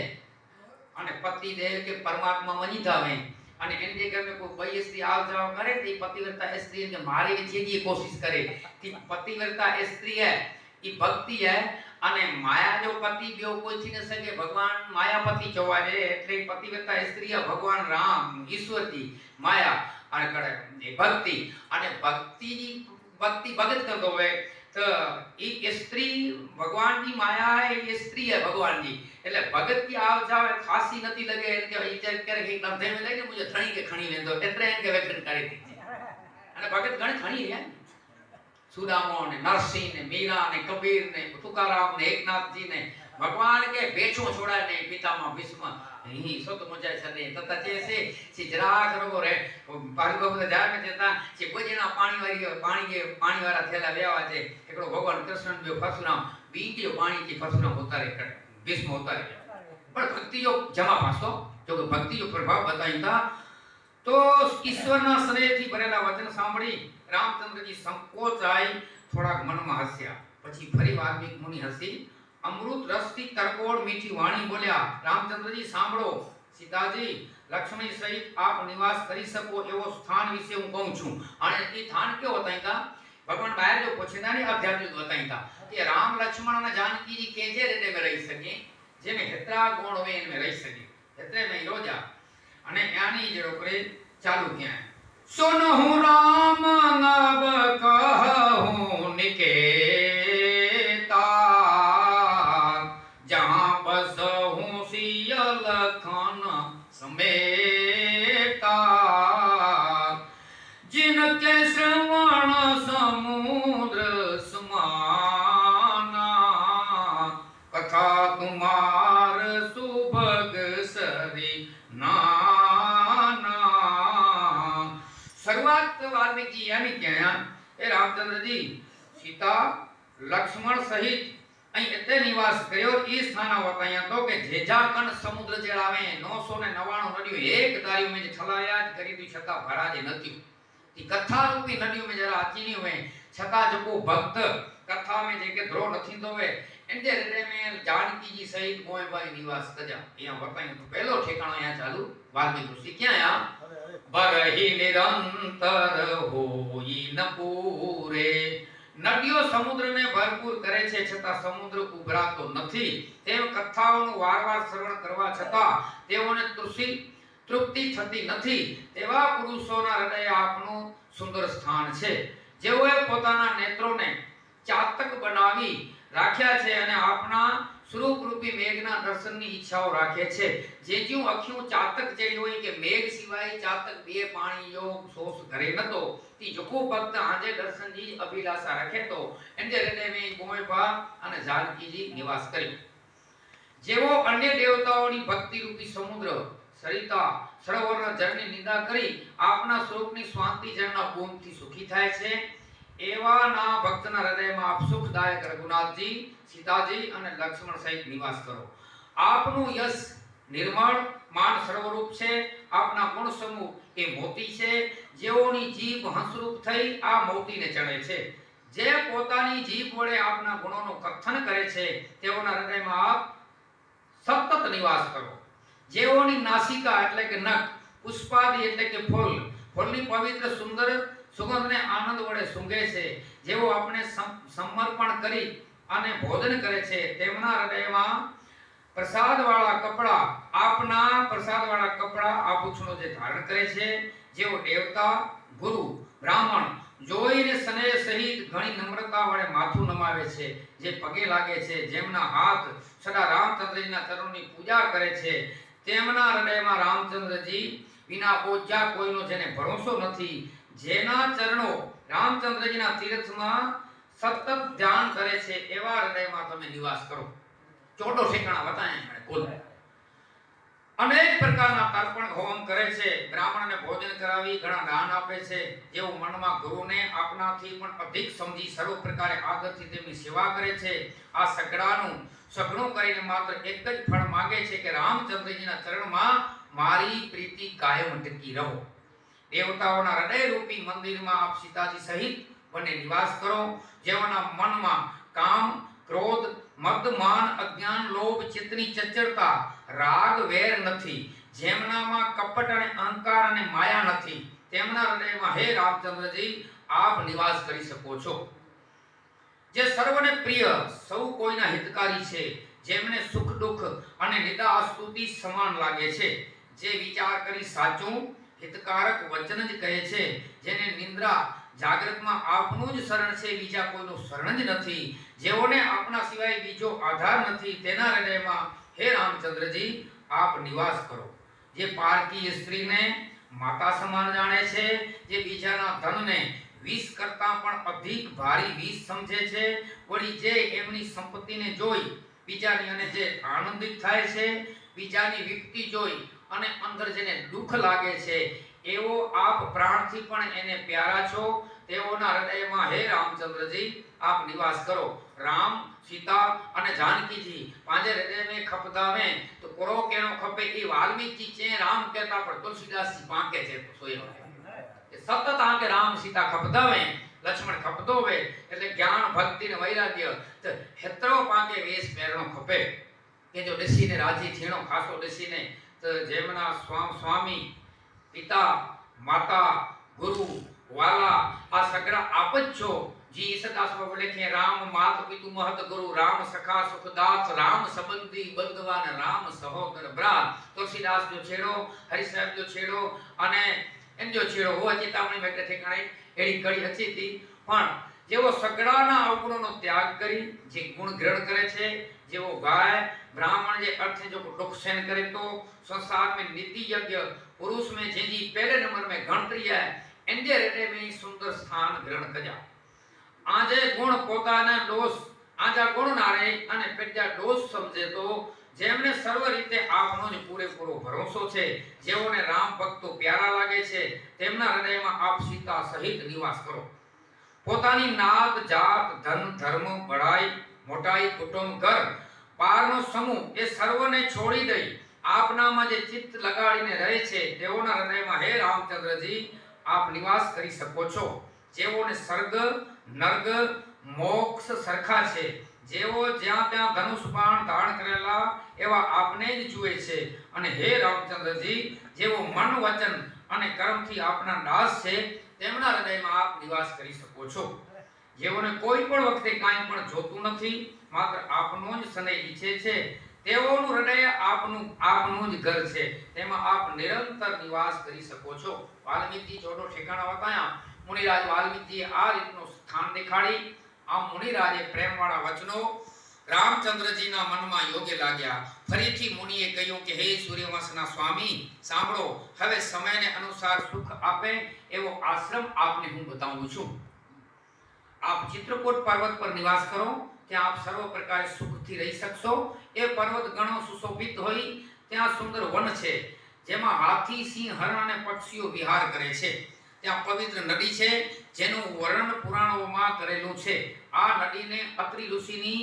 અને પતિ દેવ કે પરમાત્મા મની જાવે અને એની જગ્યાએ કોઈ બઈ સ્ત્રી આવ જાવ કરે તો પતિવ્રતા સ્ત્રી ને મારી વિચેની કોશિશ કરે કે પતિવ્રતા સ્ત્રી હે એ ભક્તિ હે અને માયા જો પતિ બેવ કોઈ થી ન સકે ભગવાન માયાપતિ જોવાય એટલે પતિવ્રતા સ્ત્રી ભગવાન રામ ઈશ્વરજી માયા અને કરે ભક્તિ અને ભક્તિની ભક્તિ ભગત કરતો હોય તો એ સ્ત્રી ભગવાનની માયા એ સ્ત્રી હે ભગવાનજી એટલે ભગત की આવ જાવ ખાસી નથી લગે કે વિચાર કરે કે એકદમ ધેમે લઈને મુજે થણી કે ખણી વેંદો એટલે એમ કે વેકન કરી દીધી અને ભગત ઘણી ખણી હે સુદામો ને નરસિંહ ને મીરા ને કબીર ને તુકારામ ને એકનાથજી ने भगवान के बेचो छोड़ा ने पितामह भीष्म ही सो तो मुझे छने तता जैसे सी जरा करो रे पारू बाबू जार में जता सी कोई जना पानी वाला थेला लेवा छे एकड़ो भगवान कृष्ण जो परशुराम बीजो पानी की परशुराम होता रे भीष्म होता रे पर भक्ति जो जमा पासो जो भक्ति जो प्रभाव बताईंदा तो ईश्वरना स्नेहથી ભરેલા વચન સાંભળી રામચંદ્રજી સંકોચાઈ થોડાક મનમાં હસ્યા. પછી ફરી વાલ્મીક મુનિ હસી અમૃત રસથી તરકોડ મીઠી વાણી બોલ્યા. રામચંદ્રજી સાંભળો, સીતાજી લક્ષ્મણ સહિત આપ નિવાસ કરી શકો એવો સ્થાન વિશે હું કહું છું. અને એ સ્થાન કેવો બતાઈતા ભગવાન બહાર જો પૂછેના ને આધ્યાત્મિક બતાઈતા કે રામ લક્ષ્મણ અને जानकी जी કેજે રેતે में રહી સકે જેને હેતરા ગુણ હોય એમાં રહી સકે એટલે મેં રોજા અને આની જરો કરે ચાલુ ક્યાં सुनहु राम नब कहूं निकेता जहां बसहूं सिय लखन समेता जिनके श्रवण समुद्र समाना कथा तुम्हार सुभग सरी ना वाल्मीकि जी यानी क्या ए रामचंद्र जी सीता लक्ष्मण सहित अई एते निवास कर्यो ई स्थान बताया तो के जेजाकन समुद्र जेड़ावे 999 नदियों एक दारियो में छलाया करी दी छता भराजे नथी ई कथा रूपी नदियों में जरा अचीनी हुए छता जको भक्त कथा में जेके द्रो नथी दोवे एंदे हृदय में जानकी जी सहित मोय भाई निवास कजा यहां बताया तो पहलो ठिकाणो यहां चालू वाल्मीकि ऋषि क्या या बरही निरंतर होई न पूरे नदियों समुद्र ने भरपूर करे छे छता समुद्र उभरातो નથી તેમ કથાઓનું વારવાર શ્રવણ કરવા છતાં તેઓને તૃપ્તિ થતી નથી તેવા પુરુષોના હૃદય આપનું સુંદર સ્થાન છે જેઓએ પોતાના નેત્રોને ચાતક બનાવી રાખ્યા છે અને આપના स्वरूप रूपी मेघना दर्शननी इच्छाओ राखे छे जेज्यू अखियों चातक जेडी होय के मेघ सिवाय चातक बे पाणी योग सोस करे नतो ती जको भक्त आजे दर्शन जी अभिलाषा रखे तो एंदे हृदय में गोयबा अने जानकी जी निवास करी जेवो अन्य देवताओनी भक्ति रूपी समुद्र सरिता सरोवरना जळनी निंदा करी आपना स्वरूपनी स्वांति जळना गुणथी सुखी थाय छे એવાના ભક્તના હૃદયમાં આપ સુખદાયક રઘુનાથજી, સીતાજી અને લક્ષ્મણ સહિત નિવાસ કરો. આપનું યશ નિર્મળ માન સર્વરૂપ છે. આપના ગુણ સમૂહ એ મોતી છે. જેઓની જીભ હંસરૂપ થઈ આ મોતીને ચડે છે. જે પોતાની જીભ વડે આપના ગુણોનું કથન કરે છે તેઓના હૃદયમાં આપ સતત નિવાસ કરો. જેઓની નાસિકા એટલે કે નખ, પુષ્પાદિ એટલે કે ફૂલ, ફૂલની પવિત્ર સુંદર સુગંધને આનંદ વડે સૂંઘે છે. જેઓ આપણે સમર્પણ કરી અને ભોજન કરે છે તેમના હૃદયમાં પ્રસાદવાળા કપડા, આપના પ્રસાદવાળા કપડા આભૂષણો જે ધારણ કરે છે. જેઓ દેવતા, ગુરુ, બ્રાહ્મણ જોઈને સ્નેહ સહિત ઘણી નમ્રતા વડે માથું નમાવે છે, જે પગે લાગે છે, જેમના હાથ સદા રામચંદ્રજીના ચરણોની પૂજા કરે છે, તેમના હૃદયમાં રામચંદ્રજી વિના ઓજા કોઈનો જેને ભરોસો નથી, જેના ચરણો રામચંદ્રજીના તીર્થમાં સતત ધ્યાન કરે છે એવા હૃદયમાં તમે નિવાસ કરો. ચોટો ઠેકાણા બતાયા એમણે કુલ. અનેક પ્રકારના તર્પણ હોમ કરે છે, બ્રાહ્મણને ભોજન કરાવી ઘણા દાન આપે છે. જેઓ મનમાં ગુરુને આપનાથી પણ અધિક સમજી સર્વ પ્રકારે આદરથી તેમની સેવા કરે છે. આ સગડું કરીને માત્ર એક જ ફળ માંગે છે કે રામચંદ્રજીના ચરણમાં મારી પ્રીતિ કાયમ ટકી રહો. દેવતાઓના હૃદય રૂપી મંદિરમાં આપ સીતાજી સહિત બને નિવાસ કરો. જેઓના મનમાં કામ, ક્રોધ, મદ, માન, અજ્ઞાન, લોભ, ચિત્તની ચંચળતા, રાગ, વેર નથી, જેમનામાં કપટ અને અહંકાર અને માયા નથી, તેમના હૃદયમાં હે રામચંદ્રજી આપ નિવાસ કરી શકો છો. જે સર્વને પ્રિય, સૌ કોઈના હિતકારી છે, જેમને સુખ દુઃખ અને નિદા સ્તુતિ સમાન લાગે છે, જે વિચાર કરી સાચું હિતકારક વચન જ કહે છે, જેને નિંદ્રા જાગૃતમાં આપનું જ શરણ છે, બીજા કોઈનું શરણ જ નથી, જેઓને આપના સિવાય બીજો આધાર નથી, તેના હૃદયમાં હે રામચંદ્રજી આપ નિવાસ કરો. જે પારકી સ્ત્રીને માતા સમાન જાણે છે, જે બીજાના ધનને વિષ કરતા પણ અધિક ભારી વિષ સમજે છે, વળી જે એમની સંપત્તિને જોઈ બીજાની અને જે આનંદિત થાય છે, બીજાની વિપત્તિ જોઈ અને અંદર જેને દુઃખ લાગે છે, એવો આપ પ્રાણથી પણ એને પ્યારા છો, તેઓના હૃદયમાં હે રામચંદ્રજી આપ નિવાસ કરો. રામ, સીતા અને જાનकीજી પાંજે હૃદય में खपदावे तो करो केनो खपे ई वाल्मीकि चे राम कहता पर तुलसीदास जी पाके छे तो सोयो है सतत आके राम सीता खपदावे लक्ष्मण खपदो वे એટલે જ્ઞાન ભક્તિ ને વૈરાગ્ય તો હેતરો પાકે વેશ પહેરણો ખપે કે જો દેશીને રાજી થીણો ખાસો દેશીને તો જેમના સ્વામી, પિતા, માતા, ગુરુ, વાલા આ સગડા આપ જ છો. जी ईसदास बाबू लिखे राम मात पितु महत गुरु, राम सखा सुखदास, राम संबंधी बंधवान, राम सहोदर भ्रात. तुलसीदास जो छेड़ो, हरि साहब जो छेड़ो અને એમ જો છેડો હોવા ચેતાવણી માટે ઠેકાણે એડી કડી હતી હતી. પણ જેવો સગડાના અવગુણોનો ત્યાગ કરી જે ગુણ ગ્રહણ કરે છે, જેવો ગાય ब्राह्मण जे अर्थ जो दुख सहन करे तो संसार में नीति यज्ञ पुरुष में जी पहले नंबर में गणतरी है, इंजे हृदय में सुंदर स्थान ग्रहण कजा. आजे गुण पोताना दोष आजा गुण नारे અને પેજા દોષ સમજે તો જેમને સર્વ રીતે આપનો જ પૂરેપૂરો ભરોસો છે, જેઓને રામ ભક્તો પ્યારા લાગે છે, તેમના હૃદયમાં આપ સીતા સહિત નિવાસ કરો. પોતાની નાત, જાત, ધન, ધર્મ, બળાઈ, મોટાઈ, કુટુંબ, ઘર, પારનો સમૂહ એ સર્વને છોડી દઈ આપનામાં જે ચિત્ત લગાડીને રહે છે, તેઓના હૃદયમાં હે રામચંદ્રજી આપ નિવાસ કરી શકો છો. જેઓને સ્વર્ગ, નર્ગ, મોક્ષ સરખા છે, જેઓ જ્યાં ત્યાં ધનુષ બાણ ધારણ કરેલા એવા આપને જ જુએ છે. અને હે રામચંદ્રજી જેઓ મન, વચન અને કર્મથી આપના દાસ છે, તેમના હૃદયમાં આપ નિવાસ કરી શકો છો. જેઓને કોઈ પણ વખતે કાંઈ પણ જોતું નથી, માત્ર આપનો જ સ્નેહ ઈચ્છે છે, તેઓનું હૃદય આપનું જ ઘર છે, તેમાં આપ નિરંતર નિવાસ કરી શકો છો. વાલ્મીકી ચોટો ઠેકાણા બતાયા. મુનિરાજ વાલ્મીકીએ આ રીતનું સ્થાન દેખાડી. આ મુનિરાજે પ્રેમવાળા વચનો રામચંદ્રજીના મનમાં યોગ્ય લાગ્યા. ફરીથી મુનિએ કહ્યું કે હે સૂર્યવંશના સ્વામી સાંભળો, હવે સમયને અનુસાર સુખ આપે એવો આશ્રમ આપને હું બતાવું છું. આપ ચિત્રકૂટ પર્વત પર નિવાસ કરો, ત્યાં આપ સર્વ પ્રકારે સુખથી રહી શકશો. એ પર્વત ઘણો સુશોભિત હોય, ત્યાં સુંદર વન છે, જેમાં હાથી, સિંહ, હરણ અને પક્ષીઓ વિહાર કરે છે. ત્યાં પવિત્ર નદી છે, જેનું વર્ણન પુરાણોમાં કરેલું છે। આ નદીને અત્રિ ઋષિની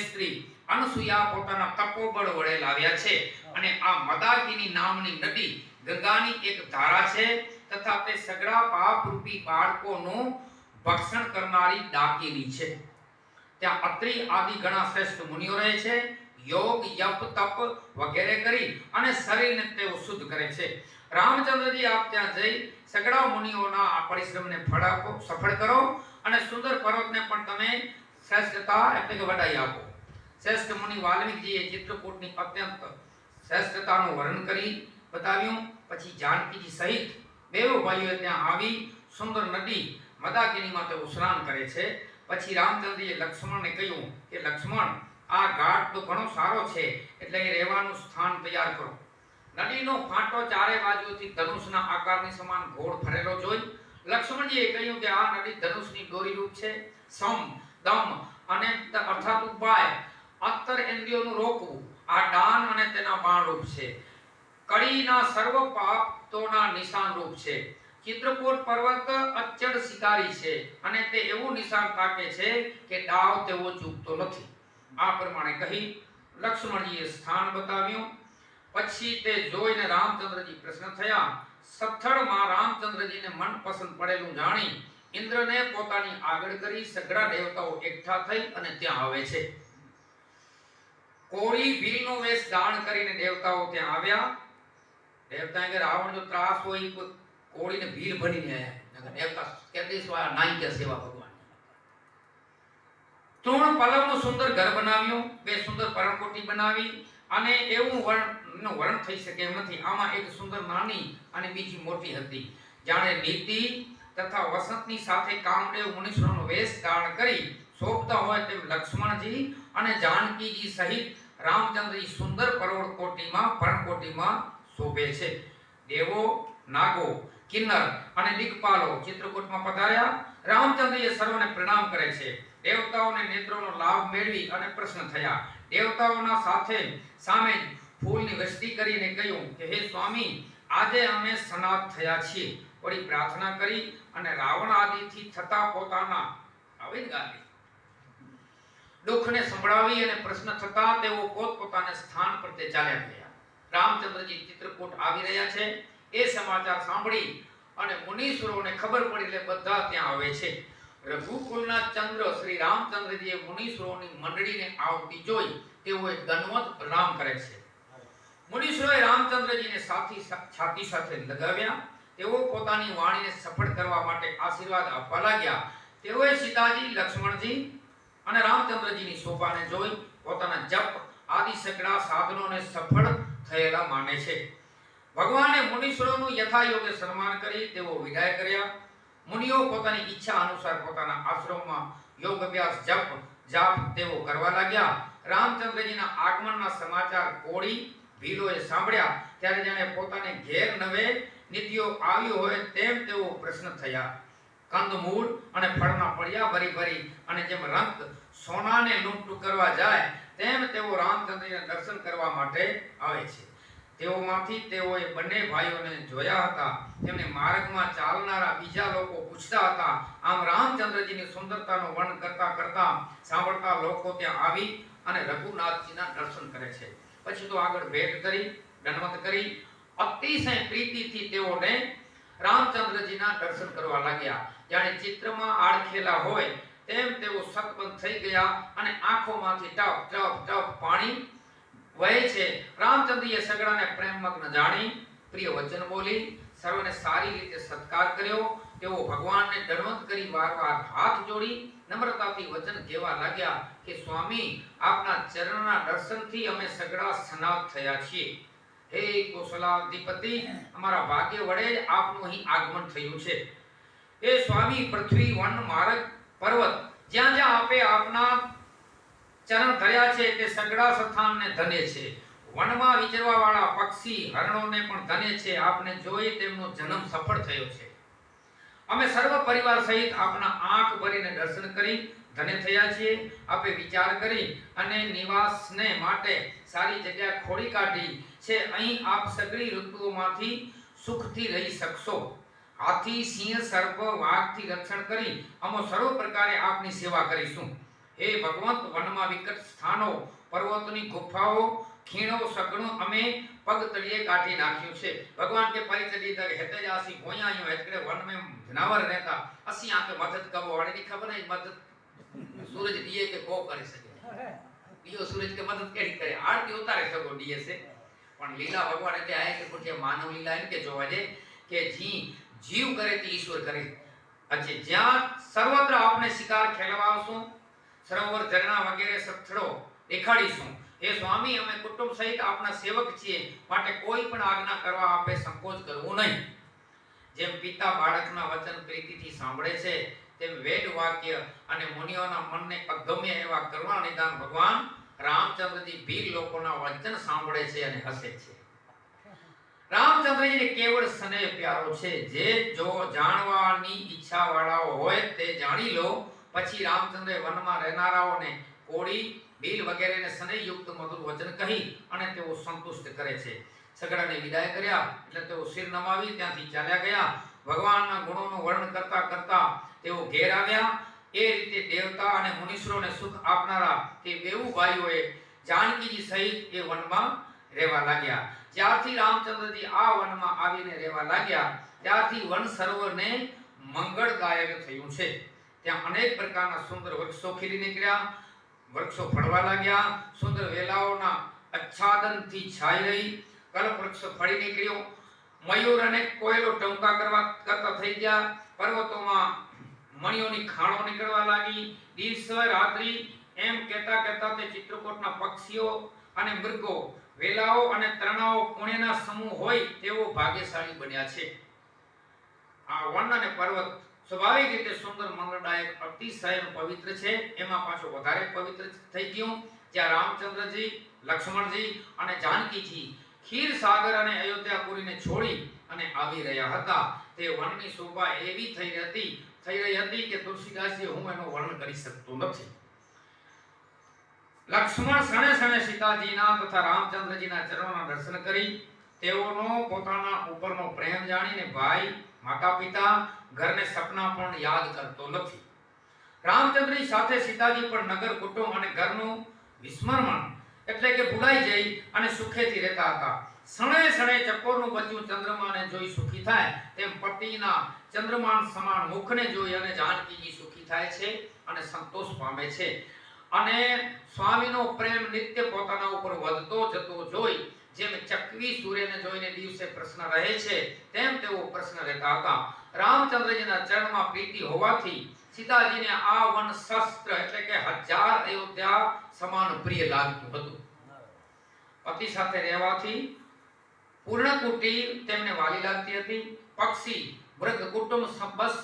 સ્ત્રી અનસુયા પોતાના તપોબળ વડે લાવ્યા છે અને આ મદાકિની નામની નદી ગંગાની એક ધારા છે તથા તે સગળા પાપરૂપી બાળકોનું ભક્ષણ કરનારી ડાકીની છે। ત્યાં અત્રિ આદિ ઘણા શ્રેષ્ઠ મુનિઓ રહે છે। યોગ યપ તપ વગેરે કરી અને શરીરને તેઓ શુદ્ધ કરે છે। રામચંદ્રજી આપ ત્યાં જઈ સગળા મુનિઓના આ પરિશ્રમને ફળ આપો, સફળ કરો અને સુંદર પર્વતને પણ તમે શ્રેષ્ઠતા એટલે કે વડાઈ આપો। શ્રેષ્ઠ મુનિ વાલ્મીકીજીએ ચિત્રકૂટની અત્યંત શ્રેષ્ઠતાનું વર્ણન કરી બતાવ્યું। પછી જાનકીજી સહિત બેવ ભાઈઓ ત્યાં આવી સુંદર નદી મદાકિનીમાં તેઓ સ્નાન કરે છે। પછી રામચંદ્રજીએ લક્ષ્મણને કહ્યું કે લક્ષ્મણ, આ ઘાટ તો ઘણો સારો છે, એટલે એ રહેવાનું સ્થાન તૈયાર કરો। નદીનો ફાંટો ચારે બાજુથી ધનુષના આકારની સમાન ગોળ ફરેલો જોઈ લક્ષ્મણજીએ કહ્યું કે આ નદી ધનુષની દોરી રૂપ છે। સમ દમ અને અર્થાત ઉપાય અંતર ઇન્દ્રિયોનું રોકવું આ દાન અને તેના બાણ રૂપ છે। કડીના સર્વ પાપોના નિશાન રૂપ છે। ચિત્રકૂટ પર્વત અચળ શિકારી છે અને તે એવું નિશાન તાકે છે કે દાવ તેવો ચૂકતો નથી। આ પ્રમાણે કહી લક્ષ્મણજીએ સ્થાન બતાવ્યું। પછી તે જોઈને રામચંદ્રજી પ્રસન્ન થયા। સથળમાં રામચંદ્રજીને મનપસંદ પડેલું જાણી ઇન્દ્રને પોતાની આગળ કરી સગળા દેવતાઓ એકઠા થઈ અને ત્યાં આવે છે। કોળી ભીલનો વેશ ધારણ કરીને દેવતાઓ ત્યાં આવ્યા। દેવતાએ કે રાવણ જો ત્રાસ હોય કોળીને ભીલ બનીને આયા, દેવતા કેદેશવાળા નાઈ કે સેવા ભગવાન। તૃણ પલવનું સુંદર ઘર બનાવ્યું, બે સુંદર પરણકોટી બનાવી અને એવું વર્ણન થઈ શકે એમ નથી। આમાં એક સુંદર નાની અને બીજી મોટી હતી। જાણે નીતિ તથા વસંતની સાથે કામદેવ મુનીશ્વરનો વેશ ધારણ કરી શોભતા હોય તેમ લક્ષ્મણજી અને જાનકીજી સહિત રામચંદ્રજી સુંદર પરણકોટીમાં શોભે છે। દેવો, નાગો, કિન્નર અને દિગ્પાલો ચિત્રકૂટમાં પધાર્યા। રામચંદ્રજીએ સર્વને પ્રણામ કરે છે। દેવતાઓને નેત્રોનો લાભ મેળવી અને પ્રસન્ન થયા। દેવતાઓના સામે ફૂલની વૃષ્ટિ કરીને કહ્યું કે હે સ્વામી, આજે અમે સનાત થયા છીએ। વળી પ્રાર્થના કરી અને રાવણ આદિથી થતા પોતાના દુઃખને સંભળાવી અને પ્રશ્ન થતા તેઓ પોતપોતાના સ્થાન પર તે ચાલ્યા ગયા। રામચંદ્રજી ચિત્રકૂટ આવી રહ્યા છે એ સમાચાર સાંભળી અને મુનીશ્વરોને ખબર પડી એટલે બધા ત્યાં આવે છે। રઘુકુલના ચંદ્ર શ્રી રામચંદ્રજીએ મુનીશ્વરોની મંડળીને આવતી જોઈ તેઓએ દંડવત પ્રણામ કરે છે। મુનીશ્વરોએ રામચંદ્રજીને છાતી સાથે લગાવ્યા। તેઓ પોતાની વાણીને સફળ કરવા માટે આશીર્વાદ આપવા લાગ્યા। તેઓએ સીતાજી, લક્ષ્મણજી અને રામચંદ્રજીની શોભાને જોઈ પોતાના જપ આદિ સગળા સાધનોને સફળ થયેલા માને છે। ભગવાને મુનીશ્વરોનું યથાયોગ્ય સન્માન કરી તેઓ વિદાય કર્યા। મુનિઓ પોતાની ઈચ્છા અનુસાર પોતાના આશ્રમમાં યોગ અભ્યાસ જાપ તેઓ કરવા લાગ્યા। રામચંદ્રજીના આગમનના સમાચાર કોળી ભીલોએ સાંભળ્યા ત્યારે જાણે પોતાને ઘેર નવે નિત્યો આવ્યો હોય તેમ તેઓ પ્રસન્ન થયા। કંદમૂળ અને ફળના પડિયા ભરી અને જેમ રંગ સોનાને લૂંટતું કરવા જાય તેમ તેઓ રામચંદ્રજીના દર્શન કરવા માટે આવે છે। તેઓમાંથી તેઓએ બંને ભાઈઓને જોયા હતા। તેમને માર્ગમાં ચાલનારા બીજા લોકો પૂછતા હતા। આમ રામચંદ્રજીની સુંદરતાનું વર્ણન કરતા સાંભળતા લોકો ત્યાં આવી અને રઘુનાથજીના દર્શન કરે છે। પછી તો આગળ ભેટ કરી દંડવત કરી અતિશય પ્રીતિથી તેઓને રામચંદ્રજીના દર્શન કરવા લાગ્યા। જાણે ચિત્રમાં આળખેલા હોય તેમ તેઓ સતબંધ થઈ ગયા અને આંખોમાંથી ટપ ટપ ટપ પાણી વહે છે। રામચંદ્રજીએ સગડાને પ્રેમમગ્ન જાણી પ્રિય વચન બોલી સર્વને સારી રીતે સત્કાર કર્યો। તેઓ ભગવાનને દંડવત કરી વારવાર હાથ જોડી નમ્રતાથી વચન કહેવા લાગ્યા કે સ્વામી, આપના ચરણના દર્શનથી અમે સગડા સનાત થયા છીએ। હે કૌશલાધિપતિ, અમારા ભાગ્ય વડે આપનું અહીં આગમન થયું છે। એ સ્વામી, પૃથ્વી, વન, માર્ગ, પર્વત જ્યાં જ્યાં આપે આપના ચરણ ધર્યા છે તે સગડા સ્થાનને ધન્ય છે। વનમાં વિચરવા વાળા પક્ષી હરણોને પણ ધન્ય છે। આપને જોઈ તેમનો જન્મ સફળ થયો છે। અમે સર્વ પરિવાર સહિત આપના આંખ ભરીને દર્શન કરી ધન્ય થયા છીએ। આપે વિચાર કરી અને નિવાસને માટે સારી જગ્યા ખોડી કાઢી છે। અહીં આપ સગળી ઋતુઓમાંથી સુખથી રહી શકશો। हाथी सिंह सर्प वाघ थी रक्षण करी अमो सर्व प्रकारे आपनी सेवा करीशुं। हे भगवंत वनमा विकट स्थानो पर्वतनी गुफाओ खीणो सगणो अमे पग तलिए काटी नाख्યું છે। भगवान के परिचय तक हेते जासी भोयायो हेतरे वन में जनावर रहता असी आके मदद कबो वाली नहीं खबर नहीं मदद सूरज दिए के को करे सके दियो सूरज के मदद केड़ी करे आरती उतारे सको दिए से पण लीला भगवान એટલે આય કે કુછ માનવ लीला એમ કે જોવા જે કે जी जीव करे तो ईश्वर करे। अच्छे ज्યાં सर्वत्र आपने शिकार खेलवावशुं सरोवर झरना वगैरह स्थळो देखाडीशुं। हे स्वामी અમે કુટુંબ સહિત આપના સેવક છીએ માટે કોઈ પણ આજ્ઞા કરવા આપે સંકોચ કરવો નહીં। જેમ પિતા બાળકના વચન પ્રીતિથી સાંભળે છે તેમ વેદ વાક્ય અને મુનિઓના મનને અગમ્ય એવા કરુણા નિદાન ભગવાન રામચંદ્રજી વીર લોકોના વચન સાંભળે છે અને હસે છે। રામચંદ્રજીને કેવળ સ્નેહ પ્યારો છે। જે જો જાણવાની ઈચ્છા વાળાઓ હોય તે જાણી લો। પછી રામચંદ્રે વનમાં રહેનારાઓને કોળી બીલ વગેરેને સ્નેહયુક્ત મધુર વચન કહી અને તેઓ સંતુષ્ટ કરે છે। સગડાને વિદાય કર્યા એટલે તેઓ સિર નમાવી ત્યાંથી ચાલ્યા ગયા। ભગવાનના ગુણોનું વર્ણન કરતા કરતા તેઓ ઘેર આવ્યા। એ રીતે દેવતા અને મુનીશ્વરોને સુખ આપનારા તે બેઉ ભાઈઓએ જાનકીજી સહિત એ વનમાં રહેવા લાગ્યા। જ્યારથી રામચંદ્રજી આ વનમાં આવીને રહેવા લાગ્યા ત્યારથી વન સરોવરને મંગળદાયક થયું છે। ત્યાં અનેક પ્રકારના સુંદર વૃક્ષો ખીલી નીકળ્યા। વૃક્ષો ફળવા લાગ્યા। સુંદર વેલાઓના આચ્છાદનથી છાઈ રહી। કલ્પવૃક્ષ ફળી નીકળ્યો। મયુર અને કોયલો ટંકા કરતા થઈ ગયા। પર્વતોમાં મણિઓની ખાણો નીકળવા લાગી। દિવસ રાત્રિ એમ કહેતા કહેતા તે ચિત્રકૂટના પક્ષીઓ અને મૃગો વેલાઓ અને તરણાઓ પુણ્યના સમૂહ હોય તેવો ભાગ્યશાળી બન્યા છે। આ વન અને પર્વત સ્વાભાવિક રીતે સુંદર મંગળદાયક અતિશય પવિત્ર છે। એમાં પાછો વધારે પવિત્ર થઈ ગયું જ્યાં રામચંદ્રજી લક્ષ્મણજી અને જાનકીજી ખીર સાગર અને અયોધ્યાપુરીને છોડી અને આવી રહ્યા હતા। તે વનની શોભા એવી થઈ રહી હતી કે તુલસીદાસજી હું એનો વર્ણન કરી શકતો નથી। લક્ષ્મણ સણે સણે સીતાજીના તથા રામચંદ્રજીના ચરણોના દર્શન કરી તેઓનો પોતાના ઉપરનો પ્રેમ જાણીને ભાઈ માતા પિતા ઘરને સપના પણ યાદ કરતો નથી। રામચંદ્રજી સાથે સીતાજી પણ નગર કુટુંબ અને ઘરનું વિસ્મરણ એટલે કે ભૂલાઈ જઈ અને સુખેથી રહેતા હતા। સણે સણે ચકોરનું બચ્ચું ચંદ્રમાને જોઈ સુખી થાય તેમ પતિના ચંદ્રમાન સમાન મુખને જોઈ અને જાનકીજી સુખી થાય છે અને સંતોષ પામે છે। અને સ્વામીનો પ્રેમ નિત્ય પોતાના ઉપર વધતો જતો જોઈ જેમ ચકવી સૂર્યને જોઈને દિવસે પ્રશ્ન રહે છે તેમ તેઓ પ્રશ્ન રહેતા હતા। રામચંદ્રજીના ચરણમાં પ્રીતિ હોવાથી સીતાજીને આ વન શસ્ત્ર એટલે કે 1000 અયોધ્યા સમાન પ્રિય લાગતું હતું। પતિ સાથે રહેવાથી પૂર્ણકુટી તેમને વાલી લાગતી હતી। પક્ષી મૃગ કુટુંબ બસ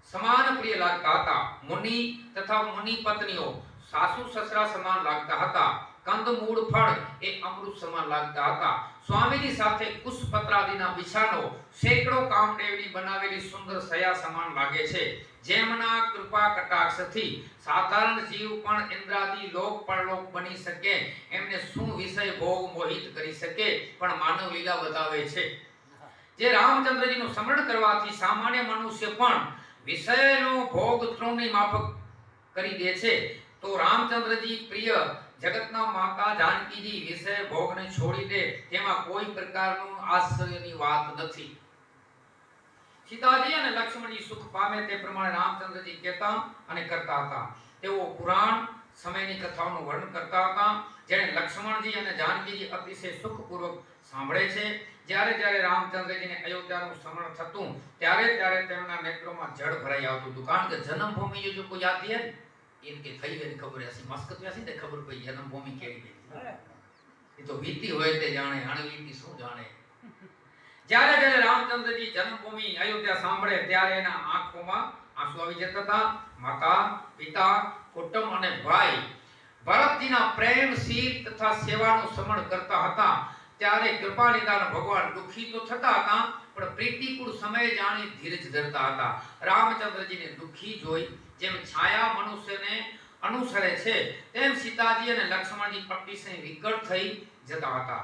समान प्रिय लागता था। मुनि तथा मुनि पत्नियों सासू ससरा समान लागता था। कंद मूળ फळ એ અમૃત સમાન लागता હતા। સ્વામીની સાથે કુશપત્રાદિના બિછાનો સેંકડો કામદેવની બનાવેલી સુંદર સયા સમાન લાગે છે। જેમના કૃપા કટાક્ષથી સાધારણ જીવ પણ ઇન્દ્રાદી લોક પરલોક બની શકે એમને શું વિષય ભોગ મોહિત કરી શકે પણ માનવ લીલા બતાવે છે। જે રામચંદ્રજીનું સ્મરણ કરવાથી સામાન્ય મનુષ્ય પણ વિષયનો ભોગ તૃણની માફક કરી દે છે તો રામચંદ્રજી પ્રિય જગતના માતા જાનકીજી વિષય ભોગને છોડી દે તેમાં કોઈ પ્રકારનું આશ્ચર્યની વાત નથી। સીતાજી અને લક્ષ્મણજી સુખ પામે તે પ્રમાણે રામચંદ્રજી કહેતા અને કરતા હતા। તેઓ પુરાણ સમયની કથાઓનું વર્ણન કરતા હતા જેને લક્ષ્મણજી અને જાનકીજી અતિશય સુખપૂર્વક સાંભળે છે। જ્યારે જ્યારે રામચંદ્રજીને અયોધ્યાનું સ્મરણ થતું ત્યારે ત્યારે તેમના નેત્રોમાં જળ ભરાઈ આવતું હતું। કારણ કે જન્મભૂમિ જો કોઈ આતી હે इनके થઈ વેની ખબર હશે મસ્કત હશે તે ખબર પડી જન્મભૂમિ કેવી છે એ તો વીતી હોય તે જાણે અણવીતી શું જાણે। જ્યારે જ્યારે રામચંદ્રજી જન્મભૂમિ અયોધ્યા સાંભળે ત્યારે એના આંખોમાં આંસુ આવી જતા હતા। માતા પિતા કુટુંબ અને ભાઈ ભરતજીના પ્રેમશીલ તથા સેવાનું સ્મરણ કરતા હતા ત્યારે કૃપા નિદાન ભગવાન દુખી તો થતા હતા પણ પ્રીતિકુળ સમય જાણી ધીરજ ધરતા હતા। રામચંદ્રજીને દુખી જોઈ જેમ છાયા મનુષ્યને અનુસરે છે તેમ સીતાજી અને લક્ષ્મણજી અતિશય વિકળ થઈ જતા હતા।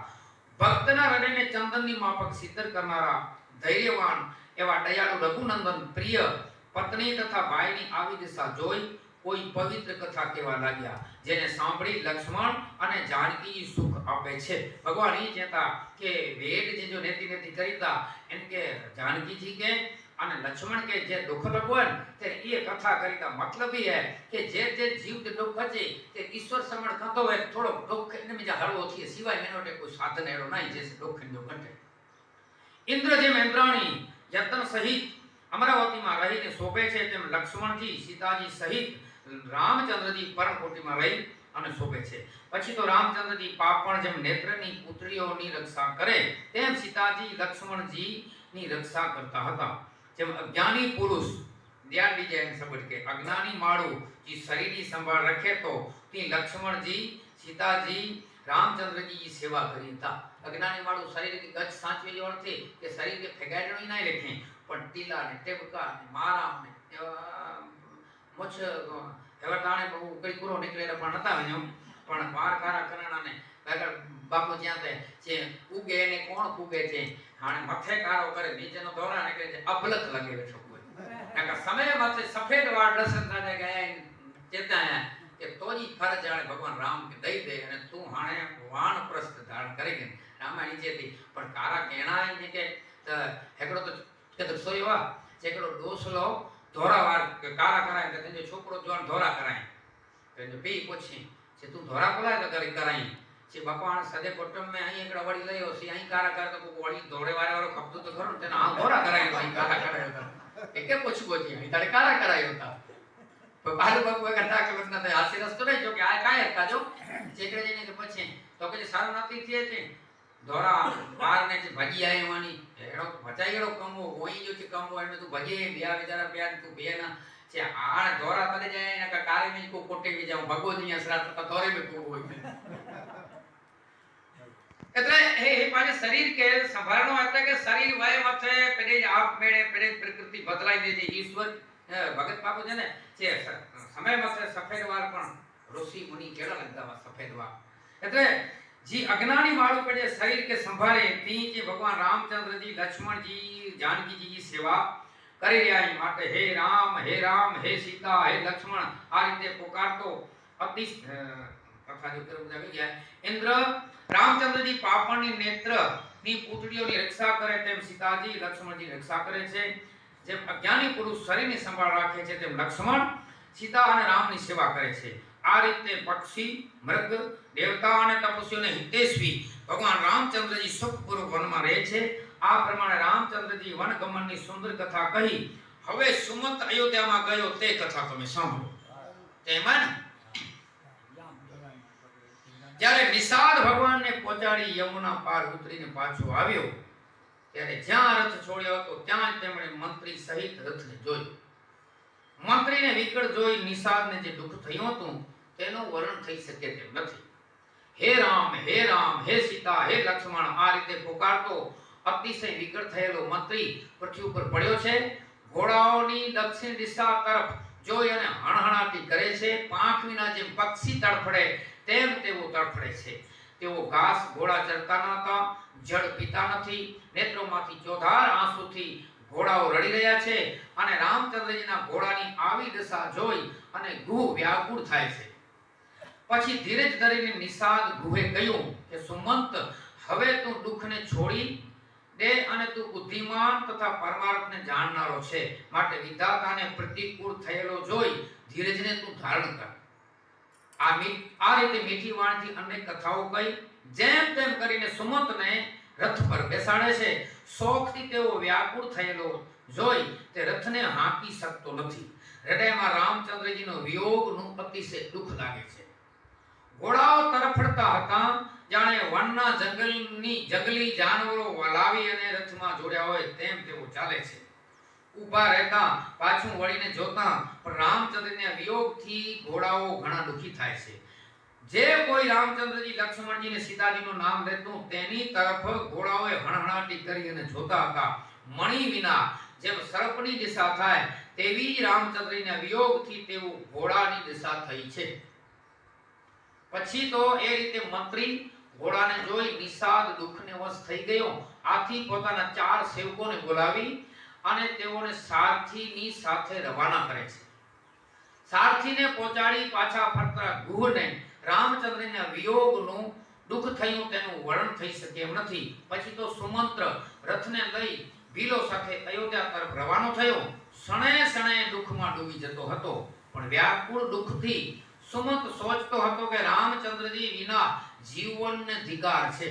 ભક્તના હૃદયને ચંદનની માફક શીતળ કરનારા ધૈર્યવાન એવા દયાળુ રઘુનંદન પ્રિય પત્ની તથા ભાઈની આવી દિશા જોઈ કોઈ પવિત્ર કથા કહેવા લાગ્યા, જેને સાંભળી લક્ષ્મણ અને જાનકી સુખ આપે છે. ભગવાન એ કહેતા કે વેદ જે જો નેતિ નેતિ કરીતા એમ કે જાનકીજી કે અને લક્ષ્મણ કે જે દુઃખ લગવન તે એ કથા કરીતા મતલબ એ હે કે જે જીવ તે દુઃખ છે તે ઈશ્વર સમણ કતો હોય થોડો દુઃખ એને બીજા હળવો થઈએ સિવાય એનો કોઈ સાધન એનો નહીં જે દુઃખ નો ઘટે. ઇન્દ્ર જેમ ઇન્દ્રાણી યત્ન સહિત અમરાવતીમાં રહીને શોભે છે તેમ લક્ષ્મણજી સીતાજી સહિત રામચંદ્રજી પરમકોટીમાં રહી અને શોભે છે. પછી તો રામચંદ્રજી પાપણ જેમ નેત્રની પુત્રીઓની રક્ષા કરે તેમ સીતાજી લક્ષ્મણજીની રક્ષા કરતા હતા. જેમ અજ્ઞાની પુરુષ ધ્યાન દીજે એમ સમજ કે અજ્ઞાની માળું જે શરીરની સંભાળ રાખે તો તે લક્ષ્મણજી સીતાજી રામચંદ્રજી સેવા કરી હતા. અજ્ઞાની માળું શરીરની ગજ સાચવી લેવાથી કે શરીરને ફેગાડણી ના રાખે પણ ટીલા ને ટેબકા ને મારા ને મુછ હેવટાણે બહુ કઈ પૂરો નીકળેલા પણ નતા વેણ્યો પણ વાર કારા કરણા ને બાપુ જ્યાં તે જે ઉગે એને કોણ કુગે છે હાણે મથે કારો કરે નીચેનો દોરા નીકળે છે અબલત લાગે બેઠો કોઈ કે સમય માથે સફેદ વાળ દર્શન થાય ગયા ચેતાયા કે તોજી ફરજ જાણે ભગવાન રામ કે દઈ દે અને તું હાણે વાણ પ્રસ્થ ધારણ કરી ગઈ રામા નીચેથી પણ કારા કેણા ને કે હેકડો તો કે તો સોયવા જેકડો ડોસલો ધોરા વાર કારા કરાય કે તેનો છોકરો જોન ધોરા કરાય કે બે પૂછી છે તું ધોરા કોલા તો કરી કરાઈ છે ભગવાન સદે કુટુંબ મે અહીં એકડા વળી લયો છે અહીં કારા કર તો કો વળી ધોરે વારે વાળો ખપતો તો ખરો તેના આ ધોરા કરાય તો અહીં કારા કરાય તો એકે પૂછવો છે અહીં તારે કારા કરાય હતા તો બાલુ બાપુ કથા કે વતના તે હાસી રસ્તો નહીં જો કે આ કાય હતા જો ચેકડે જઈને કે પછી તો કે સારું નથી થયે છે ધોરા બાર ને જે ભજી આય માની એડો બચાઈ એડો કમવો હોઈ જો છે કમવો એને તું ભજી બેયા બિચારા બેન તું બે ના છે આ ધોરા તને જાય ને કે કારે મે કો કોટે કે જાઉં ભગવતી અસરાત તો ધોરે મે કો હોય એટલે એ પાછે શરીર કે સંભાળનો હતા કે શરીર વાય માથે પેડે આપ મેળે પેડે પ્રકૃતિ બદલાઈ દે છે ઈશ્વર ભગત બાપુ છે ને જે સમય માથે સફેદ વાર પણ ઋષિ મુનિ કેળા લગતા સફેદ વાર એટલે जी अज्ञानी मालूम पड़े शरीर के संभाले ती के भगवान रामचंद्र जी लक्ष्मण जी जानकी जी की सेवा કરી રહ્યા છે માટે હે રામ હે સીતા હે લક્ષ્મણ આ રીતે પુકારતો અતિ કથા જો કરું જાવી ગયા ઇન્દ્ર રામચંદ્રજી પાપણની નેત્રની પુતળીઓની રક્ષા કરે તેમ સીતાજી લક્ષ્મણજી રક્ષા કરે છે. જેમ અજ્ઞાની પુરુષ શરીરની સંભાળ રાખે છે તેમ લક્ષ્મણ સીતા અને રામની સેવા કરે છે. આ રીતે પક્ષી મૃગ દેવતા અને તપસ્વીઓને હિતેશવી ભગવાન રામચંદ્રજી સુખપૂર્વક વનમાં રહે છે. આ પ્રમાણે રામચંદ્રજી વનગમનની સુંદર કથા કહી. હવે સુમંત અયોધ્યામાં ગયો તે કથા તમે સાંભળો. તેમાં જ્યારે નિષાદ ભગવાનને પહોંચાડી યમુના પાર ઉતરીને પાછો આવ્યો ત્યારે જ્યાં રથ છોડ્યો હતો ત્યાં તેમણે મંત્રી સહિત રથને જોયો. મંત્રીને વિકળ જોઈ નિષાદને જે દુઃખ થયું હતું તેનું વર્ણન થઈ શકે તેમ નથી. હે રામ હે સીતા હે લક્ષ્મણ આ રીતે પુકારતો અતિશય વિકળ થયેલો મંત્રી પૃથ્વી ઉપર પડ્યો છે. ઘોડાઓની દક્ષિણ દિશા તરફ જોઈ અને હણહણાટી કરે છે. પાંખ વિના જેમ પક્ષી તડફડે તેમ તેઓ તડફડે છે. તેઓ ઘાસ ઘોડા ચરતા ન હતા, જળ પીતા નથી, નેત્રોમાંથી ચોધાર આંસુથી ઘોડાઓ રડી રહ્યા છે અને રામચંદ્રજીના ઘોડાની આવી દશા જોઈ અને ગુહ વ્યાકુળ થાય છે. પછી ધીરજ ધરીને નિષાદ ગુહે કહ્યું કે સુમંત હવે તું દુઃખને છોડી દે અને તું બુદ્ધિમાન તથા પરમાર્થને જાણનારો છે માટે વિધાતાને પ્રતિકૂળ થયેલો જોઈ ધીરજને તું ધારણ કર. આ રીતે મીઠી વાણીથી અનેક કથાઓ કહી. જેમ તેમ કરીને સુમંતને રથ પર બેસાડે છે. શોકથી તેઓ વ્યાકુળ થયેલો જોઈ તે રથને હાંકી શકતો નથી. હૃદયમાં રામચંદ્રજીનો વિયોગનું અતિશય દુઃખ લાગે છે. ઘોડાઓ તરફડતા હતા જાણે વનના જંગલી જાનવરો વલાવી અને રથમાં જોડ્યા હોય તેમ તેઓ ચાલે છે. ઊભા રહેતા પાછું વળીને જોતા પણ રામચંદ્રના વિયોગથી ઘોડાઓ ઘણા દુઃખી થાય છે. જે કોઈ રામચંદ્રજી લક્ષ્મણજી ને સીતાજીનું નામ લેતું તેની તરફ ઘોડાઓએ હણહણાટી કરી અને જોતા હતા. મણી વિના જેમ સર્પની દિશા થાય તેવી જ રામચંદ્રના વિયોગથી તેઓ ઘોડાની દિશા થઈ છે. પછી તો એ રીતે મંત્રી ઘોડાને જોઈ નિષાદ દુઃખને વશ થઈ ગયો. આથી પોતાના 4 સેવકોને બોલાવી અને તેઓને સારથીની સાથે રવાના કરે છે. સારથીને પહોંચાડી પાછા ફરતા ગુહને રામચંદ્રના વિયોગનું દુઃખ થયું તેનું વર્ણન થઈ શકે એમ નથી. પછી તો સુમંત્ર રથને લઈ ભીલો સાથે અયોધ્યા તરફ રવાનો થયો. શણે શણે દુઃખમાં ડૂબી જતો હતો, પણ વ્યાકુળ દુઃખથી સુમંત સોચતો હતો કે રામચંદ્રજી વિના જીવનને ધિકાર છે.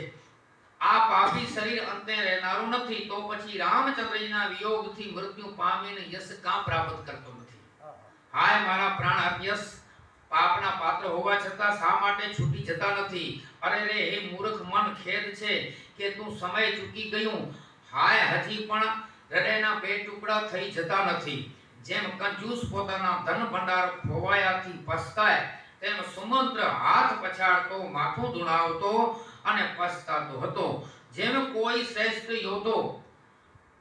આ પાપી શરીર અંતે રહેનારું નથી, તો પછી રામચંદ્રજીના વિયોગથી મૃત્યુ પામીને યશ કાં પ્રાપ્ત કરતો નથી? હાય મારા પ્રાણ અભ્યસ, પાપના પાત્ર હોવા છતાં શા માટે છૂટી જતા નથી? અરે રે હે મૂર્ખ મન, ખેદ છે કે તું સમય ચૂકી ગયું. હાય હજી પણ હૃદયના બે ટુકડા થઈ જતા નથી. જેમ કંજૂસ પોતાના ધન ભંડાર ખોવાયાથી પસ્તાય, તેમ સુમંત્ર હાથ પછાડતો, માથું ધુણાવતો અને પસ્તાતો હતો. જેમ કોઈ શ્રેષ્ઠ યોદ્ધો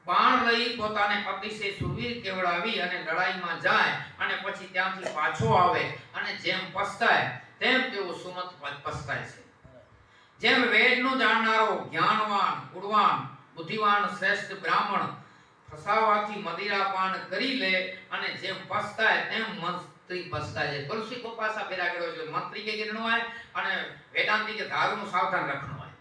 બાણ લઈ પોતાને અતિશય સુરવીર કેવડાવી અને લડાઈમાં જાય અને પછી ત્યાંથી પાછો આવે અને જેમ પસ્તાય, તેમ તેઓ સુમંત પસ્તાય છે. જેમ વેદનું જાણનારો, જ્ઞાનવાન, ગુણવાન, બુદ્ધિવાન શ્રેષ્ઠ બ્રાહ્મણ ફસાવાથી મદિરાપાન કરી લે અને જેમ પસ્તાય તેમ મંત્રી પસ્તાય છે. તુલસી કો પાસા ફેરા કર્યો છે. મંત્રી કે ગિરણો હોય અને વેદાંતી કે ધારુનું સાવધાન રાખવાનું હોય.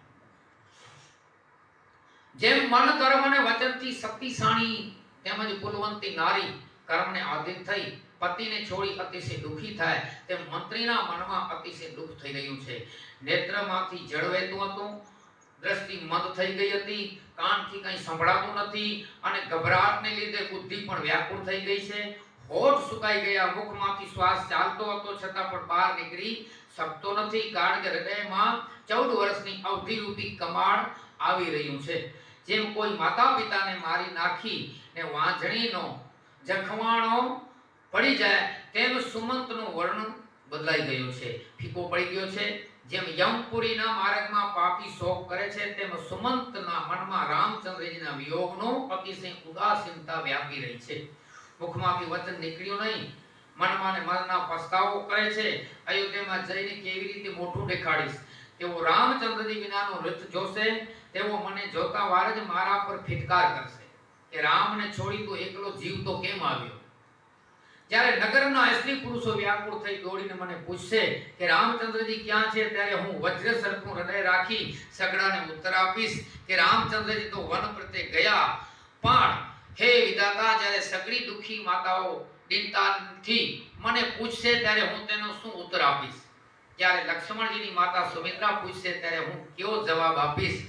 જેમ મન કર્મ અને વચનથી શક્તિશાળી તેમજ કુલવંતી નારી કર્મને આધીન થઈ પતિને છોડી અતિશય દુઃખી થાય, તેમ મંત્રીના મનમાં અતિશય દુઃખ થઈ રહ્યું છે. નેત્રમાંથી જળ વહેતું હતું, દ્રષ્ટિ મંદ થઈ ગઈ હતી, કાનથી કંઈ સંભળાતું નથી અને ગભરાટને લીધે બુદ્ધિ પણ વ્યાકુળ થઈ ગઈ છે. હોઠ સુકાઈ ગયા, મુખમાંથી શ્વાસ ચાલતો હતો છતાં પણ બહાર નીકળી શકતો નથી, કારણ કે હૃદયમાં 14 વર્ષની અવધિરૂપી કમાડ આવી રહ્યું છે. જેમ કોઈ માતા પિતાને મારી નાખી ને વાંઝણીનો જખવાણો પડી જાય, તેમ સુમંતનું વર્ણન બદલાઈ ગયું છે, ફીકો પડી ગયો છે. જેમ યમપુરીના માર્ગમાં પાપી શોક કરે છે, તેમ સુમંતના મનમાં રામચંદ્રજીના વિયોગનો અતિશય ઉદાસીનતા વ્યાપી રહી છે. મુખમાંથી વચન નીકળ્યું નહીં, મનમાં ને મનના પસ્તાવો કરે છે. અયોધ્યામાં જઈને કેવી રીતે મોઢું દેખાડીશ? તેઓ રામચંદ્રજી વિનાનો રથ જોશે, તેઓ મને જોતા વાર જ મારા પર ફિટકાર કરશે કે રામને છોડી તું એકલો જીવતો કેમ આવ્યો? જ્યારે નગરના સ્ત્રી પુરુષો વ્યાકુળ થઈ દોડીને મને પૂછશે કે રામચંદ્રજી ક્યાં છે, ત્યારે હું વજ્ર સરખું હૃદય રાખી સગડાને ઉત્તર આપીશ કે રામચંદ્રજી તો વન પ્રત્યે ગયા. પણ હે વિધાતા, જ્યારે સગડી દુખી માતાઓ દિનતાથી મને પૂછશે ત્યારે હું તેનો શું ઉત્તર આપીશ? જ્યારે લક્ષ્મણજીની માતા સુમિત્રા પૂછશે ત્યારે હું કેવો જવાબ આપીશ?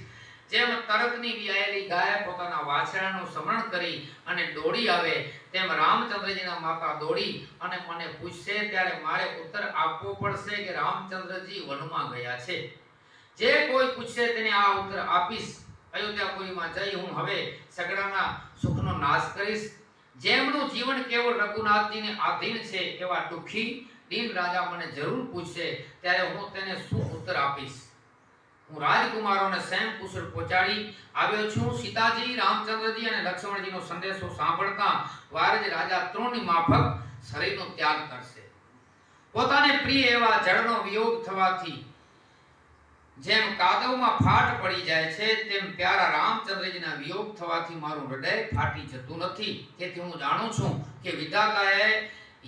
જેમ તરતની વિયાયેલી ગાય પોતાના વાછરડાનું સ્મરણ કરી અને દોડી આવે, તેમ રામચંદ્રજીના માતા દોડી અને મને પૂછશે ત્યારે મારે ઉત્તર આપવો પડશે કે રામચંદ્રજી વનમાં ગયા છે. જે કોઈ પૂછશે તેને આ ઉત્તર આપીશ. અયોધ્યાપુરીમાં જઈ હું હવે સગડાના સુખનો નાશ કરીશ. જેમનું જીવન કેવળ રઘુનાથજીને આધીન છે એવા દુઃખી દીન રાજા મને જરૂર પૂછશે ત્યારે હું તેને શું ઉત્તર આપીશ? હું રાજકુમારોને સેમ કુશળ પહોંચાડી આવ્યો છું. સીતાજી, રામચંદ્રજી અને લક્ષ્મણજીનો સંદેશો સાંભળતા વાર જ રાજા ત્રણની માફક શરીરનો ત્યાગ કરશે. પોતાને પ્રિય એવા જળનો વિયોગ થવાથી જેમ કાદવમાં ફાટ પડી જાય છે, તેમ પ્યારા રામચંદ્રજીના વિયોગ થવાથી મારું હૃદય ફાટી જતું નથી. તેથી હું જાણું છું કે વિધાતાએ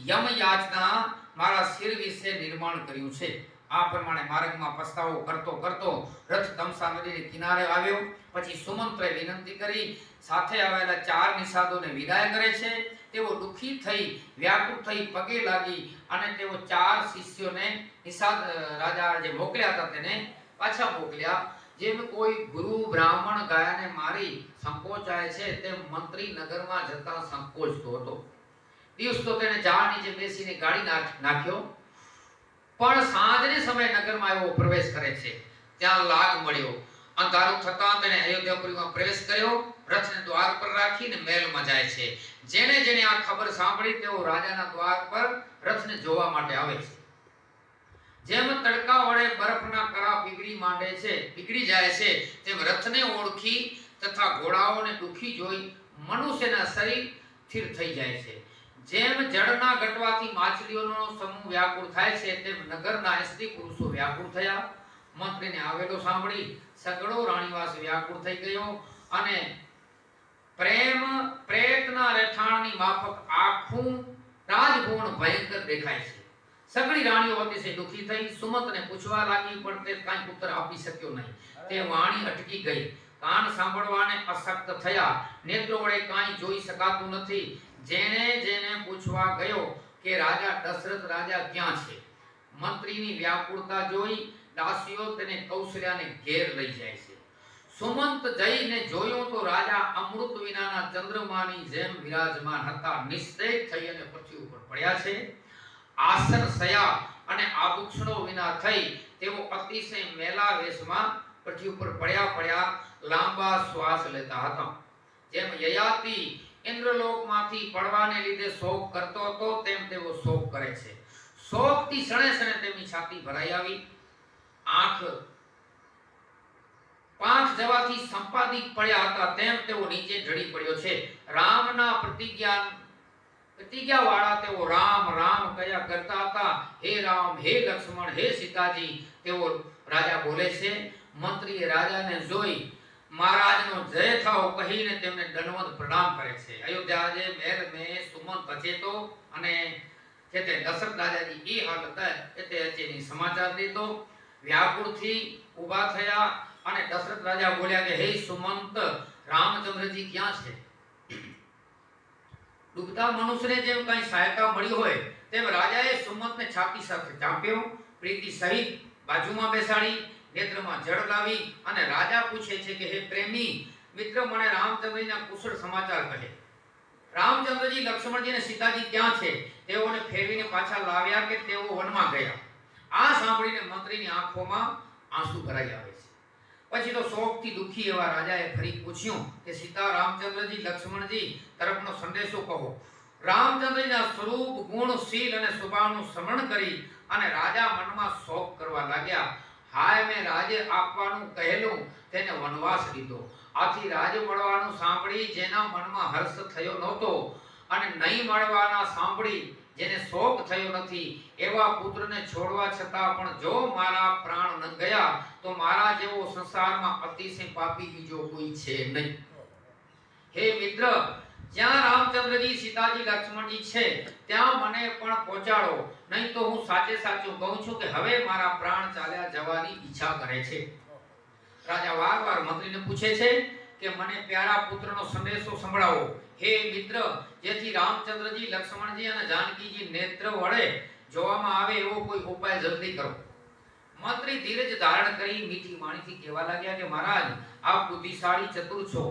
યમ યાચના મારા શિર વિશે નિર્માણ કર્યું છે. આ પ્રમાણે માર્ગમાં પસ્તાવો કરતો કરતો રથ તમસા નદીને કિનારે આવ્યો. પછી સુમંત્રે વિનંતી કરી સાથે આવેલા 4 નિષાદોને વિદાય કરે છે. તેઓ દુઃખી થઈ વ્યાકુળ થઈ પગે લાગી અને તેઓ 4 શિષ્યોને નિષાદ રાજા જે મોકલ્યા હતા તેને પાછા મોકલ્યા. જેમ કોઈ ગુરુ બ્રાહ્મણ ગાયને મારી સંકોચાય છે, તેમ મંત્રી નગરમાં જતા સંકોચતો હતો. દિવસ તો તેને ઝાડ નીચે બેસીને ગાડી નાખ્યો, પણ સાંજને સમયે નગરમાં એવો પ્રવેશ કરે છે. ત્યાં લાગ મળ્યો. અંધારું થતાં તેને અયોધ્યાપુરીમાં પ્રવેશ કર્યો. રથને દ્વાર પર રાખીને મહેલમાં જાય છે. જેણે જેણે આ ખબર સાંભળી તેઓ રાજાના દ્વાર પર રથને જોવા માટે આવે છે. જેમ તડકા વડે બરફના કરા પીગળી જાય છે, તેમ રથને ઓળખી તથા ઘોડાઓને દુખી જોઈ મનુષ્યના શરીર સ્થિર થઈ જાય છે. જેમ જળના ગટવાથી માછલીઓનો સમૂહ વ્યાકુળ થાય છે, તેમ નગરના સ્ત્રી પુરુષો વ્યાકુળ થયા. મંત્રીને આવેલો સાંભળી સગડો રાણીવાસ વ્યાકુળ થઈ ગયો અને પ્રેત माफक आखू राजभवन भयंकर देखाय छे। सगड़ी राणीओ अतिशय दुखी थई, सुमंत ने पूछवा लागी पण ते काई उत्तर आपी शक्यो नहीं। ते वाणी अटकी गई, कान सांभळवाने अशक्त थया, नेत्रो वडे काई जोई शकातुं नथी। जेने जेने पूछवा गयो के राजा दशरथ राजा क्यां छे। मंत्रीनी व्याकुलता जोई दासीओ तेने कौशल्याने घेर लई जाय छे। सुमंत जईने जोयो तो राजा अमृत विनाना चंद्रमानी जेम विराजमान हता, निस्तेज थई अने पृथ्वी उपर પડ્યા છે। आसन सया अने आभूषणों विना थई तेओ अतिशय मेला वेशमां पृथ्वी पर પડ્યા लांबा श्वास लेता हता। जेम ययाति इंद्रलोकमांथी પડવાને લીધે શોક કરતો હતો તેમ તેઓ શોક કરે છે। શોકથી સણે સણે તેમની છાતી ભરાઈ આવી। આંખ પાંચ જવાથી સંપાદિત પડ્યા હતા તેમ તેઓ નીચે ઢળી પડ્યો છે। રામના प्रतिज्ञा वाला तेओ राम राम कया करता था। हे राम, हे लक्ष्मण, हे सीताजी तेओ राजा बोले छे। मंत्री राजा ने जोई महाराज नो जय थाओ कहीने तेमने दंडवत प्रणाम करे छे। अयोध्या जे महल में सुमंत अचे तो अने केते दशरथ राजा जी ई हालत एते अचेनी समाचार दीधो। व्याकुल थी उभा थया अने दशरथ राजा बोल्या के हे सुमंत, रामचंद्र जी क्यां छे। डूबता मनुष्य ने जेम कई सहायता मळी होय तेम राजाए सुमंत ने छाती साथे चांप्यो, प्रीति सहित बाजुमां बेसाड़ी, नेत्रमां जळ लावी अने राजा पूछे छे के हे प्रेमी मित्र, मने रामचंद्रजीना कुशल समाचार कहे। रामचंद्रजी, लक्ष्मणजी ने सीताजी क्यां छे? तेओने फेरवीने पाछा लाव्या के तेओ वનમાં ગયા। आ सांभळीने मंत्रीनी आंखोमां आंसू भराई आवे छे। પછી તો શોકથી દુખી એવા રાજાએ ફરી પૂછ્યું કે સીતા, રામચંદ્રજી, લક્ષ્મણજી તરફનો સંદેશો કહો। રામચંદ્રજીના સ્વરૂપ, ગુણ, શીલ અને સ્વભાવનું સ્મરણ કરી અને રાજા મનમાં શોક કરવા लाग्યા। હાય, મેં રાજે આપવાનું કહેલું તેને વનવાસ દીધો। આથી રાજ મળવાનું સાંભળી જેના મનમાં હર્ષ થયો નહોતો અને નહીં મળવાના સાંભળી જેને શોક થયો નથી, એવા પુત્રને છોડવા છતાં પણ જો મારા પ્રાણ ન ગયા તો મારા જેવો સંસારમાં અતિશય પાપી બીજો કોઈ છે નહીં। હે મિત્ર, જ્યાં રામચંદ્રજી, सीताजी, लक्ष्मणजी छे ત્યાં મને પણ પહોંચાડો, નહીં તો હું સાચે સાચું કહું છું કે હવે મારા પ્રાણ ચાલ્યા જવાની ઈચ્છા કરે છે। રાજા વારવાર મંત્રીને પૂછે છે કે મને પ્યારા પુત્રનો સંદેશો સંભળાવો। हे मित्र, जेथी रामचंद्रजी, लक्ष्मणजी અને जानकीजी नेत्र वडे જોવામાં આવે એવો કોઈ ઉપાય જલ્દી કરો। મંત્રી ધીરજ ધારણ કરી મીઠી વાણીથી કહેવા लाग्या કે महाराज, आप बुद्धिशाળી चतुर છો,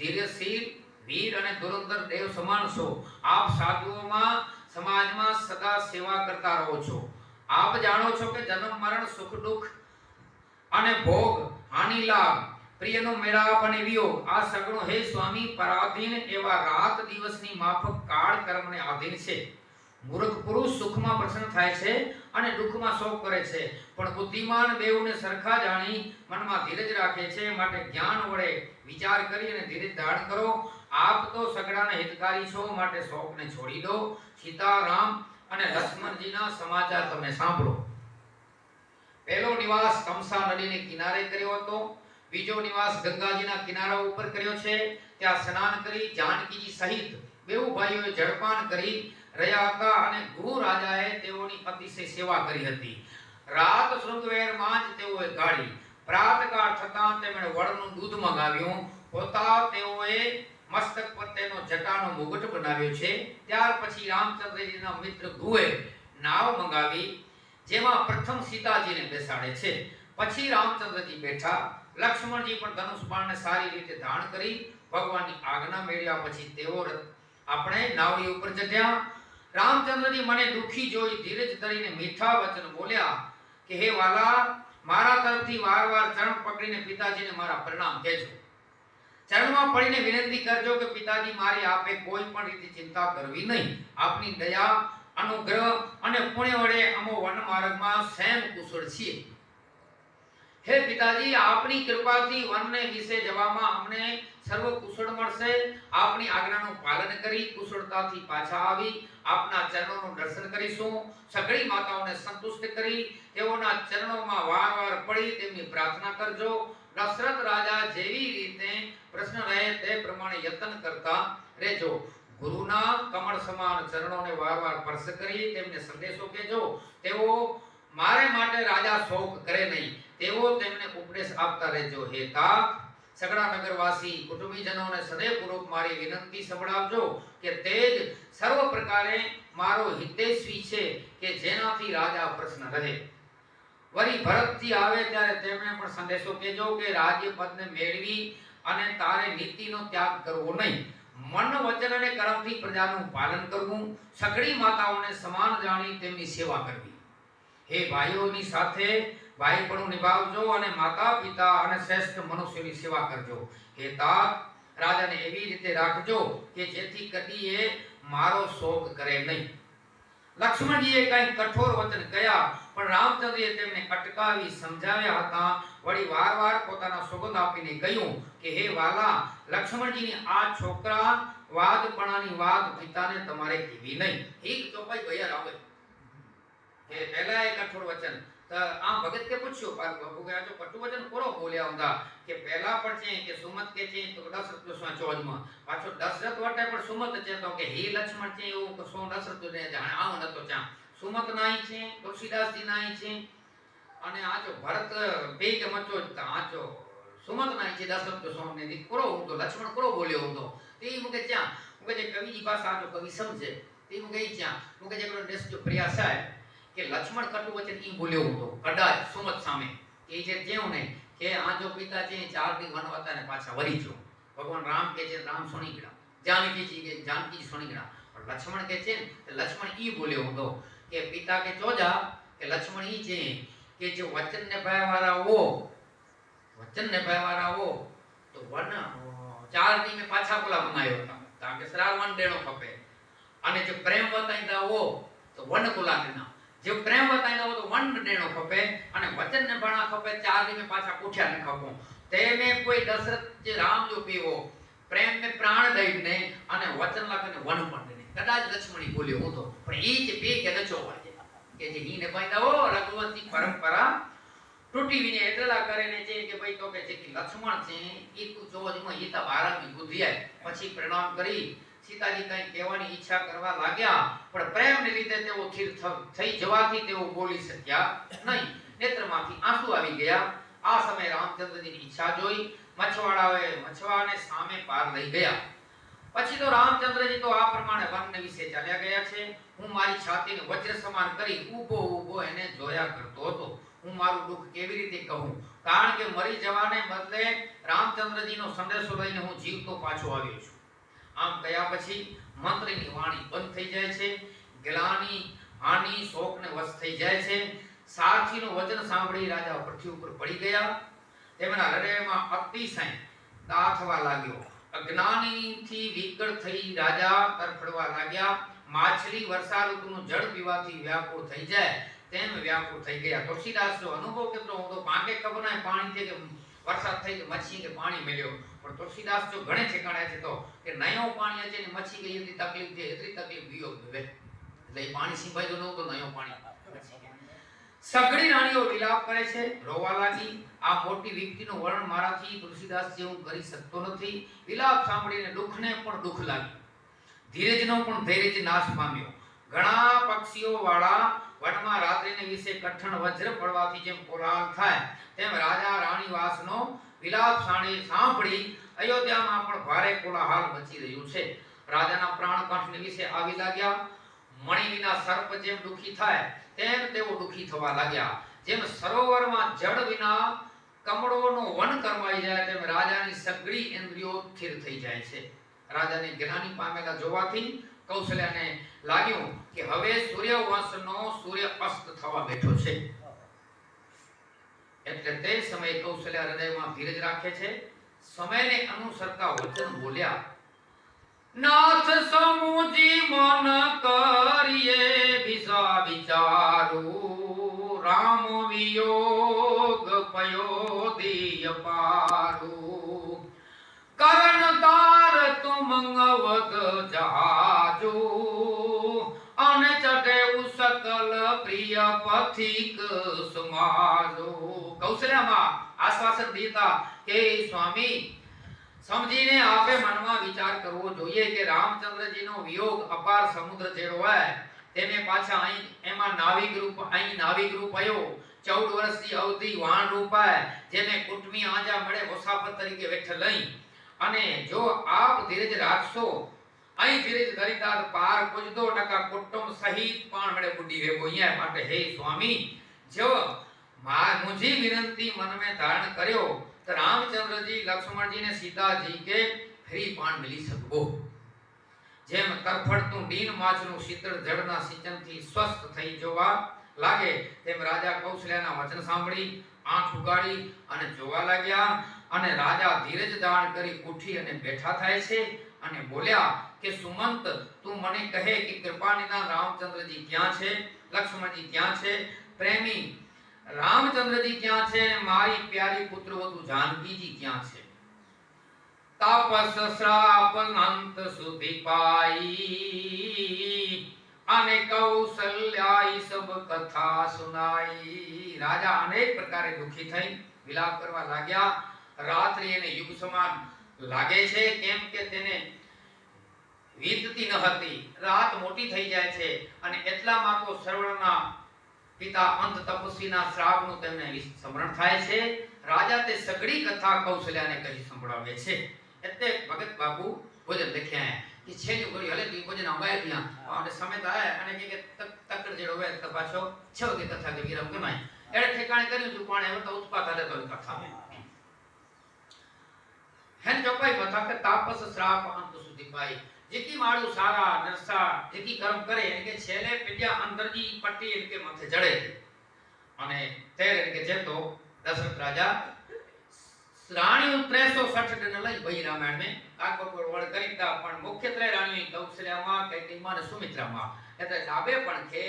धीरशील, वीर અને ધુરંધર દેવ સમાન છો। आप સાધુઓમાં સમાજમાં સદા સેવા કરતા રહો છો। आप જાણો છો કે જન્મ મરણ, સુખ દુઃખ અને ભોગ, હાનિ લાભ, प्रियनो मेळाप अने वियोग आ सगळो हे स्वामी पराधीन एवा रात दिवसनी माफक काळ कर्मने अधीन छे। मूर्ख पुरुष सुखमां प्रसन्न थाय छे अने दुःखमां शोक करे छे, पण बुद्धिमान बेवने सरखा जाणी मनमा धीरज राखे छे। माटे ज्ञान वडे विचार करी अने धीरज धारण करो। आप तो सगळाने हितकारी छो, माटे शोकने छोड़ी दो। सीता, राम अने लक्ष्मणजीना समाचार तमे सांभळो। पहेलो निवास तमसा नदीने किनारे कर्यो हतो। बीजो निवास गंगाजीना किनारा उपर कर्यो छे। त्या स्नान करी जानकीजी सहित बेउ भाईओए जळपान करी रह्या हता अने गुरु राजाए तेओनी अतिशय सेवा करी हती। रात शृंगवेરમાં જ તેઓએ ગાળી। પ્રાતકાળ થતાં તેમણે વડનું દૂધ મંગાવ્યું। પોતા તેઓએ મસ્તક પર તેનો જટાનો મુગટ બનાવ્યો છે। ત્યાર પછી રામચંદ્રજીના મિત્ર ગુએ નાવ મંગાવી જેમાં પ્રથમ સીતાજીને બેસાડે છે। પછી રામચંદ્રજી બેઠા। लक्ष्मणजी पण धनुष बाण ने सारी रीते धारण करी भगवाननी आज्ञा मेळव्या पछी तेओ आपणे नावड़ी उपर चढ़्या। रामचंद्रजी मने दुखी जोई धीरज धरीने मीठा वचन बोल्या के हे वाला, मारा तरफथी वारवार चरण पकड़ीने पिताजीने मारा प्रणाम कहेजो। चरणमां पड़ीने विनंती करजो के पिताजी मारी आपे कोई पण रीते चिंता करवी नहीं। आपनी दया, अनुग्रह अने पुण्य वडे अमो वन मार्गमां सेम कुशल छीए। हे पिताजी, आपनी कृपाथी वनने विશે જવામાં અમને સર્વ કુશળ મળશે। આપની આજ્ઞાનું પાલન કરી કુશળતાથી પાછા આવી આપના ચરણોનું દર્શન કરીશું। સગળી માતાઓને સંતુષ્ટ કરી તેઓના ચરણોમાં વારવાર પડી તેમની પ્રાર્થના કરજો। દશરથ રાજા જેવી રીતે પ્રશ્ન રહે તે પ્રમાણે યત્ન કરતા રહેજો। ગુરુના કમળ સમાન ચરણોને વારવાર સ્પર્શ કરી તેમને સંદેશો કહેજો, તેઓ મારે માટે રાજા શોક કરે નહીં, તેઓ તેમને ઉપદેશ આપતા રહેજો. હે તા સગડા નગરવાસી કુટુંબીજનોને સદયપૂર્વક મારી વિનંતી સંભળાવજો કે તે જ સર્વ પ્રકારે મારો હિતેશવી છે કે જેનાથી રાજા પ્રસન્ન રહે. વળી ભરતજી આવે ત્યારે તેમને પણ સંદેશો કહેજો કે રાજ્ય પદને મેળવી અને તારે નીતિનો ત્યાગ કરવો નહીં, મન વચન અને કર્મથી પ્રજાનું પાલન કરવું, સગડી માતાઓને સમાન જાણી તેમની સેવા કરવી. હે ભાઈઓની સાથે ભાઈપણું નિભાવજો અને માતા પિતા અને શ્રેષ્ઠ મનુષ્યોની સેવા કરજો. હે તાત રાજાને એવી રીતે રાખજો કે જેથી કદી એ મારો શોક કરે નહીં. લક્ષ્મણજીએ કંઈ કઠોર વચન કહ્યા પણ રામચંદ્રએ તેમને અટકાવી સમજાવ્યા હતા. વળી વારવાર પોતાના સોગંદ આપીને કહ્યું કે હે વાલા લક્ષ્મણજીની આ છોકરા વાદપણાની વાત પિતાને તમારે કહેવી નહીં. એક ચોપાઈ ગયા આવે કે પહેલા એક કઠોર વચન તો આમ ભગત કે પૂછ્યું બાપુ કે જો કટુ વચન કોરો બોલ્યા હતા કે પહેલા પણ છે કે સુમત કે છે તો દશરથ નો ચોજમાં પાછો દશરથ વટે પણ સુમત છે તો કે હે લક્ષ્મણ છે એવું સો દશરથ ને જાણે આવ નતો ચા સુમત નાઈ છે તુલસીદાસજી નાઈ છે અને આ જો ભરત બે કે મચો આ જો સુમત નાઈ છે દશરથ તો સો ને દી કોરો હું તો લક્ષ્મણ કોરો બોલ્યો હતો તે મુકે ચા મુકે જે કવિની ભાષા જો કવિ સમજે તે મુકે ચા મુકે જે નેસ જો પ્રયાસ છે કે લક્ષ્મણ કટુ વચન ઈ બોલ્યો હતો કદાચ સુમત સામે એ જે જેવું ને કે આ જો પિતા છે 4 દી વનવાતા ને પાછા વરી જો ભગવાન રામ કે છે રામ સુણી ગયા, જાનકી કે જાનકી સુણી ગયા, પણ લક્ષ્મણ કે છે ને લક્ષ્મણ ઈ બોલ્યો હતો કે પિતા કે જોજા કે લક્ષ્મણ ઈ છે કે જો વચન ને ભાઈવાળા હો તો વન 4 દી મે પાછા બોલા બનાયો હતા કારણ કે સરાર વન દેણો ખપે અને જો પ્રેમ બતાઈદા હો તો વન કોલા દેના जो प्रेम बताइना हो तो वन देनो खपे અને વચન ને ભણા ખપે 4 દી મે પાછા પૂઠ્યા ને ખપો તેને કોઈ દશરથ જે રામ જો પીવો પ્રેમ ને પ્રાણ દઈને અને વચન લાગને વન પણ દઈને કદાચ લક્ષ્મણી બોલ્યો હું તો પણ ઈ જે બે કે નચો વાજે કે જે હીને પાઈદા હો રઘુવંશી પરંપરા તૂટી વિને એટલા કરીને છે કે ભાઈ તો કે જે લક્ષ્મણ છે ઈ તું જોજમાં ઈ તા બારામી બુદ્ધિ આય પછી પ્રણામ કરી સીતાજી કઈ કહેવાની ઈચ્છા કરવા લાગ્યા પણ પ્રેમને લીધે તેઓ સ્થિર થઈ જવાથી તેઓ બોલી શક્યા નહીં. નેત્રમાંથી આંસુ આવી ગયા. આ સમયે રામચંદ્રજીની ઈચ્છા જોઈ મછવાડાઓએ મછવાને સામે પાર લઈ ગયા. પછી તો રામચંદ્રજી તો આ પ્રમાણે વન વિશે ચાલ્યા ગયા છે. હું મારી છાતીને વજ્ર સમાન કરી ઊભો એને જોયા કરતો હતો. હું મારું દુઃખ કેવી રીતે કહું કારણ કે મરી જવાને બદલે રામચંદ્રજીનો સંદેશો લઈને હું જીવતો પાછો આવ્યો છું. આમ કયા પછી મંત્રીની વાણી બંધ થઈ જાય છે. ગ્લાની હાની શોકને વશ થઈ જાય છે. સારથીનું વચન સાંભળી રાજા પૃથ્વી ઉપર પડી ગયા. તેમના હૃદયમાં અતિશય દાહ થવા લાગ્યો. અજ્ઞાનીથી વિકળ થઈ રાજા તરફડવા લાગ્યા. માછલી વર્ષા ઋતુનું જળ પીવાથી વ્યાકુળ થઈ જાય તેમ વ્યાકુળ થઈ ગયા. તુલસીદાસનો અનુભવ કેટલો હતો પાંકે ખબર ના પાણી થી કે વરસાદ થઈ કે મચ્છી કે પાણી મળ્યો પણ તુલસીદાસ જો ઘણે ઠેકાણે છે તો કે નયો પાણી છે ને મચ્છી ગઈ એટલી તકલીફ છે એટલી તકલીફ ગયો હવે એટલે પાણી સિંભાઈ જો ન તો નયો પાણી. સગડી રાણીઓ વિલાપ કરે છે, રોવા લાગી. આ મોટી વ્યક્તિનું વર્ણન મારાથી તુલસીદાસ જેવું કરી શકતો નથી. વિલાપ સાંભળીને દુઃખને પણ દુઃખ લાગ્યું. ધીરજનો પણ ધૈર્ય નાશ પામ્યો. ઘણા પક્ષીઓ વાળા વનમાં રાત્રિને વિશે કઠણ વજ્ર પડવાથી જેમ કોલાહલ થાય તેમ રાજા રાણી વાસનો વિલાપ સાંભળી અયોધ્યામાં પણ ભારે કોલાહલ મચી રહ્યું છે. રાજાના પ્રાણ કંઠને વિશે આવી લાગ્યા. મણી વિના સર્પ જેમ દુખી થાય તેમ તેઓ દુખી થવા લાગ્યા. જેમ સરોવરમાં જળ વિના કમળોનો વન કરવાઈ જાય તેમ રાજાની સગળી ઇન્દ્રિયો સ્થિર થઈ જાય છે. રાજાને જ્ઞાની પામેલા જોવાથી કૌશલ્યાને લાગ્યું કે હવે સૂર્યવંશનો સૂર્ય અસ્ત થવા બેઠો છે. એટલે તે સમયે કૌશલ્યા હૃદયમાં ધીરજ રાખે છે. સમયને અનુસરતા વચન બોલ્યા. નાથ સમુજી મન કરીએ વિસા વિચારું રામ વિયોગ પયો દિય પારું કરણ તાર તુમ અવધ જહાજો અને ચઢે સકલ પ્રિય પથિક સમાજો. કૌશલ્યામાં આશ્વાસન દીધા કે સ્વામી સમજીને આપે મનમાં વિચાર કરવો જોઈએ કે રામચંદ્રજીનો વિયોગ અપાર સમુદ્ર જેવો હોય તેને પાછા અહીં એમાં નાવિક રૂપ આયો 14 વર્ષની અવધિ વાણ રૂપાય જેને કુટમી આજા મળે મુસાફર તરીકે વેઠ લઈ અને જો આપ ધીરજ રાખશો અહીં ધીરજ ધરીદાર પાર પૂજદો ટકા કુટુંબ સહિત પણ મળે બુડી વેગો અહીંયા માટે હે સ્વામી જો मुझी विनंती मन में धारण करियो तो रामचंद्र जी लक्ष्मण जी ने सीता जी के फ्री पान मिली सकबो जेम तरफड़तु डीन माछनु शीतल जड़ना सिंचन थी स्वस्थ थई जोवा लागे तेम राजा कौशल्याना वचन सांभળી आंख उगाड़ी અને જોવા લાગ્યા અને રાજા ધીરજ ધારણ કરી ઉઠી અને બેઠા થાય છે અને બોલ્યા કે સુમંત તું મને કહે કે કૃપાનિધા રામચંદ્રજી ક્યાં છે લક્ષ્મણજી ક્યાં છે પ્રેમી रामचंद्र जी क्या छे मारी प्यारी पुत्रवधु जानकी जी क्या छे तापस श्राप अंत सुधि पाई अने कौशल्याई सब कथा सुनाई राजा अनेक प्रकारे दुखी थई विलाप करवा लाग्या रात्रि एने युग समान लागे छे केम के तेने વીતતી ન હતી રાત મોટી થઈ જાય છે અને એટલામાં તો સરવણના पिता अंत तपस्वीना श्रापनु तेमने स्मरण थाय छे राजा ते सगड़ी कथा कौशल्याने कही संभळावे छे એટલે ભગત બાપુ ભોજન દેખ્યા કે છેલ્લી ઘડી હલે તી ભોજન અંબાય ત્યાં અને સમય થાય અને કે તકર જેડો હોય તો પાછો છ કે કથા કે વિરામ કમાય એડે ઠેકાણે કર્યું તું પણ હવે તો ઉત્પાત હલે તો કથા હેન ચોપાઈ બતા કે તાપસ શ્રાપ અંત સુધી પાઈ જેકી માળું સારા નરસા જેકી કર્મ કરે એટલે છેલે પેડિયા અંદરજી પટ્ટી એટલે માથે જડે અને તેર એટલે જેતો દશરથ રાજા રાણી 360 દિન લઈ બઈ રામાયણ में આખો વળ કરીતા પણ મુખ્યત્વે રાણી કૌશલ્યામાં કૈકેયીમાં અને સુમિત્રામાં એટલે ડાબે પણ કે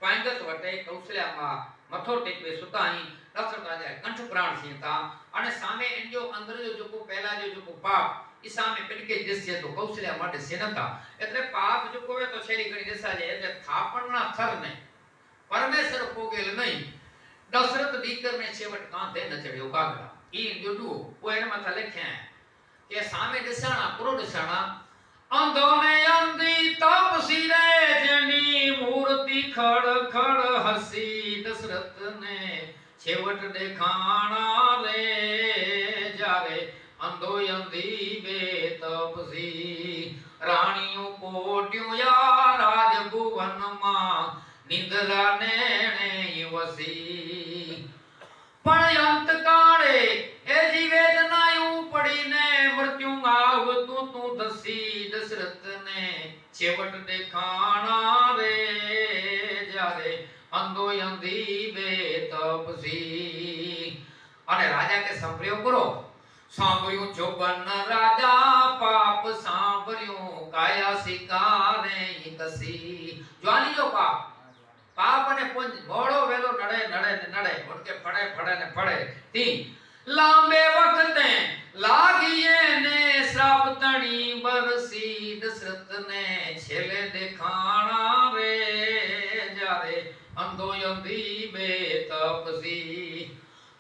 પાંગત વટે કૌશલ્યામાં મથો ટેકવે સુતાઈ દશરથ રાજા કંઠ પ્રાણ सीता અને સામે એન્જો અંદર જો પહેલા જો પાપ ઈસામે પેડકે દૃશ્ય તો કૌશલ્યા માટે સેનતા એટલે પાપ જો કોવે તો છેલી ઘણી દશા જાય એટલે થાપણના થર ને પરમેશ્વર પોગેલ નહીં દશરથ દીકર ને છેવટ કાંધે ન ચડ્યો કાગડા ઈ જોડું ઓ એને માથા લખ્યા કે સામે દશાણા પૂરો દશાણા અંધો ને અંધી તપસી રે જેની મૂર્તિ ખડ ખડ હસી દશરથ ને છેવટ દેખાણા રે જારે अंधो अंधी बेतपसी रानियों कोट्यों या राजभुवन मा निंद्रा नेणे वसी पण अंत काळे ए जीवेदनायु पड़ी ने मृत्यु आव तू दसी दशरथ ने छेवट देखाणा रे जारे अंधो अंधी बेतपसी अने राजा के संप्रयोग करो सांभळ्યું જોબન રાજા પાપ सांभळ્યું કાયા શિકારે કસી જોવાની જો પાપ અને પુંજ મોળો વેલો નડે નડે ને નડે ઓડકે ફડે ફડે ને ફડે તી લાંબે વખતે લાગીએ ને શ્રાપ તણી બરસી દશરથ ને છેલે દેખાણા રે જારે અંધો અંધી બેતપસી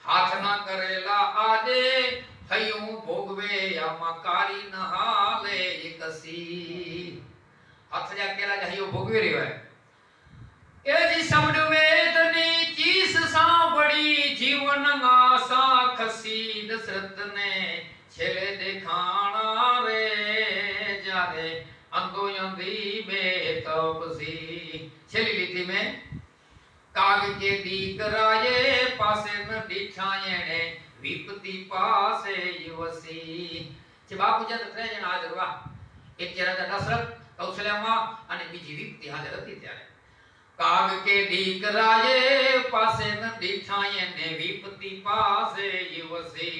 હાથ ના કરેલા આજે થયું ભોગવે આમાં કારી ન હાલે કસી હાથ જા કેલા જહયો ભોગવી રહ્યો હે એ જી શબ્દ વેદની ચીસ સાંભળી જીવન આશા ખસી દશરથ ને છેલે દેખાણા રે જારે અંધો અંધી બેતપસી છેલી લીટી में काग के दीकराये पासे न दीठायेने विपत्ति पासे युवसी जे बापू जत 3 जण हाजर वा एक जरा दशरथ कौशल्यामा અને બીજી વિપત્તિ હાજર હતી ત્યારે काग के दीकराये पासे न दीठायेने विपत्ति पासे युवसी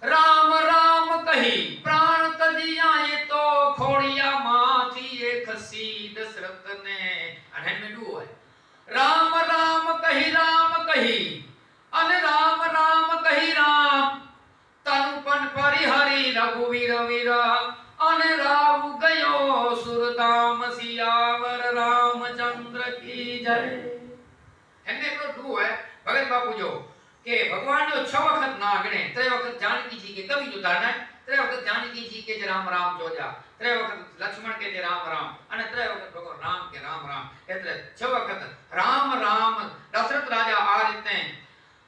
राम राम कही प्राण तजी आए तो खोड़िया माथी एक खसी दशरथ ने अने में डू है राम राम कही अन राम राम कही राम तनुपन परिहरी रघुवीर वीर अन राव गयो सुरधाम सियावर रामचंद्र की जय एने को डू है भगत बापू जो के भगवान जो 6 वखत ना गणे 3 वखत जानकी जी के कवि जो दाना ત્રે વખત જાનકી કે રામ રામ જોજા, ત્રે વખત લક્ષ્મણ કે રામ રામ, અને ત્રે વખત ભગવાન રામ કે રામ રામ, એટલે 6 વખત રામ રામ. દશરથ રાજા આ રીતે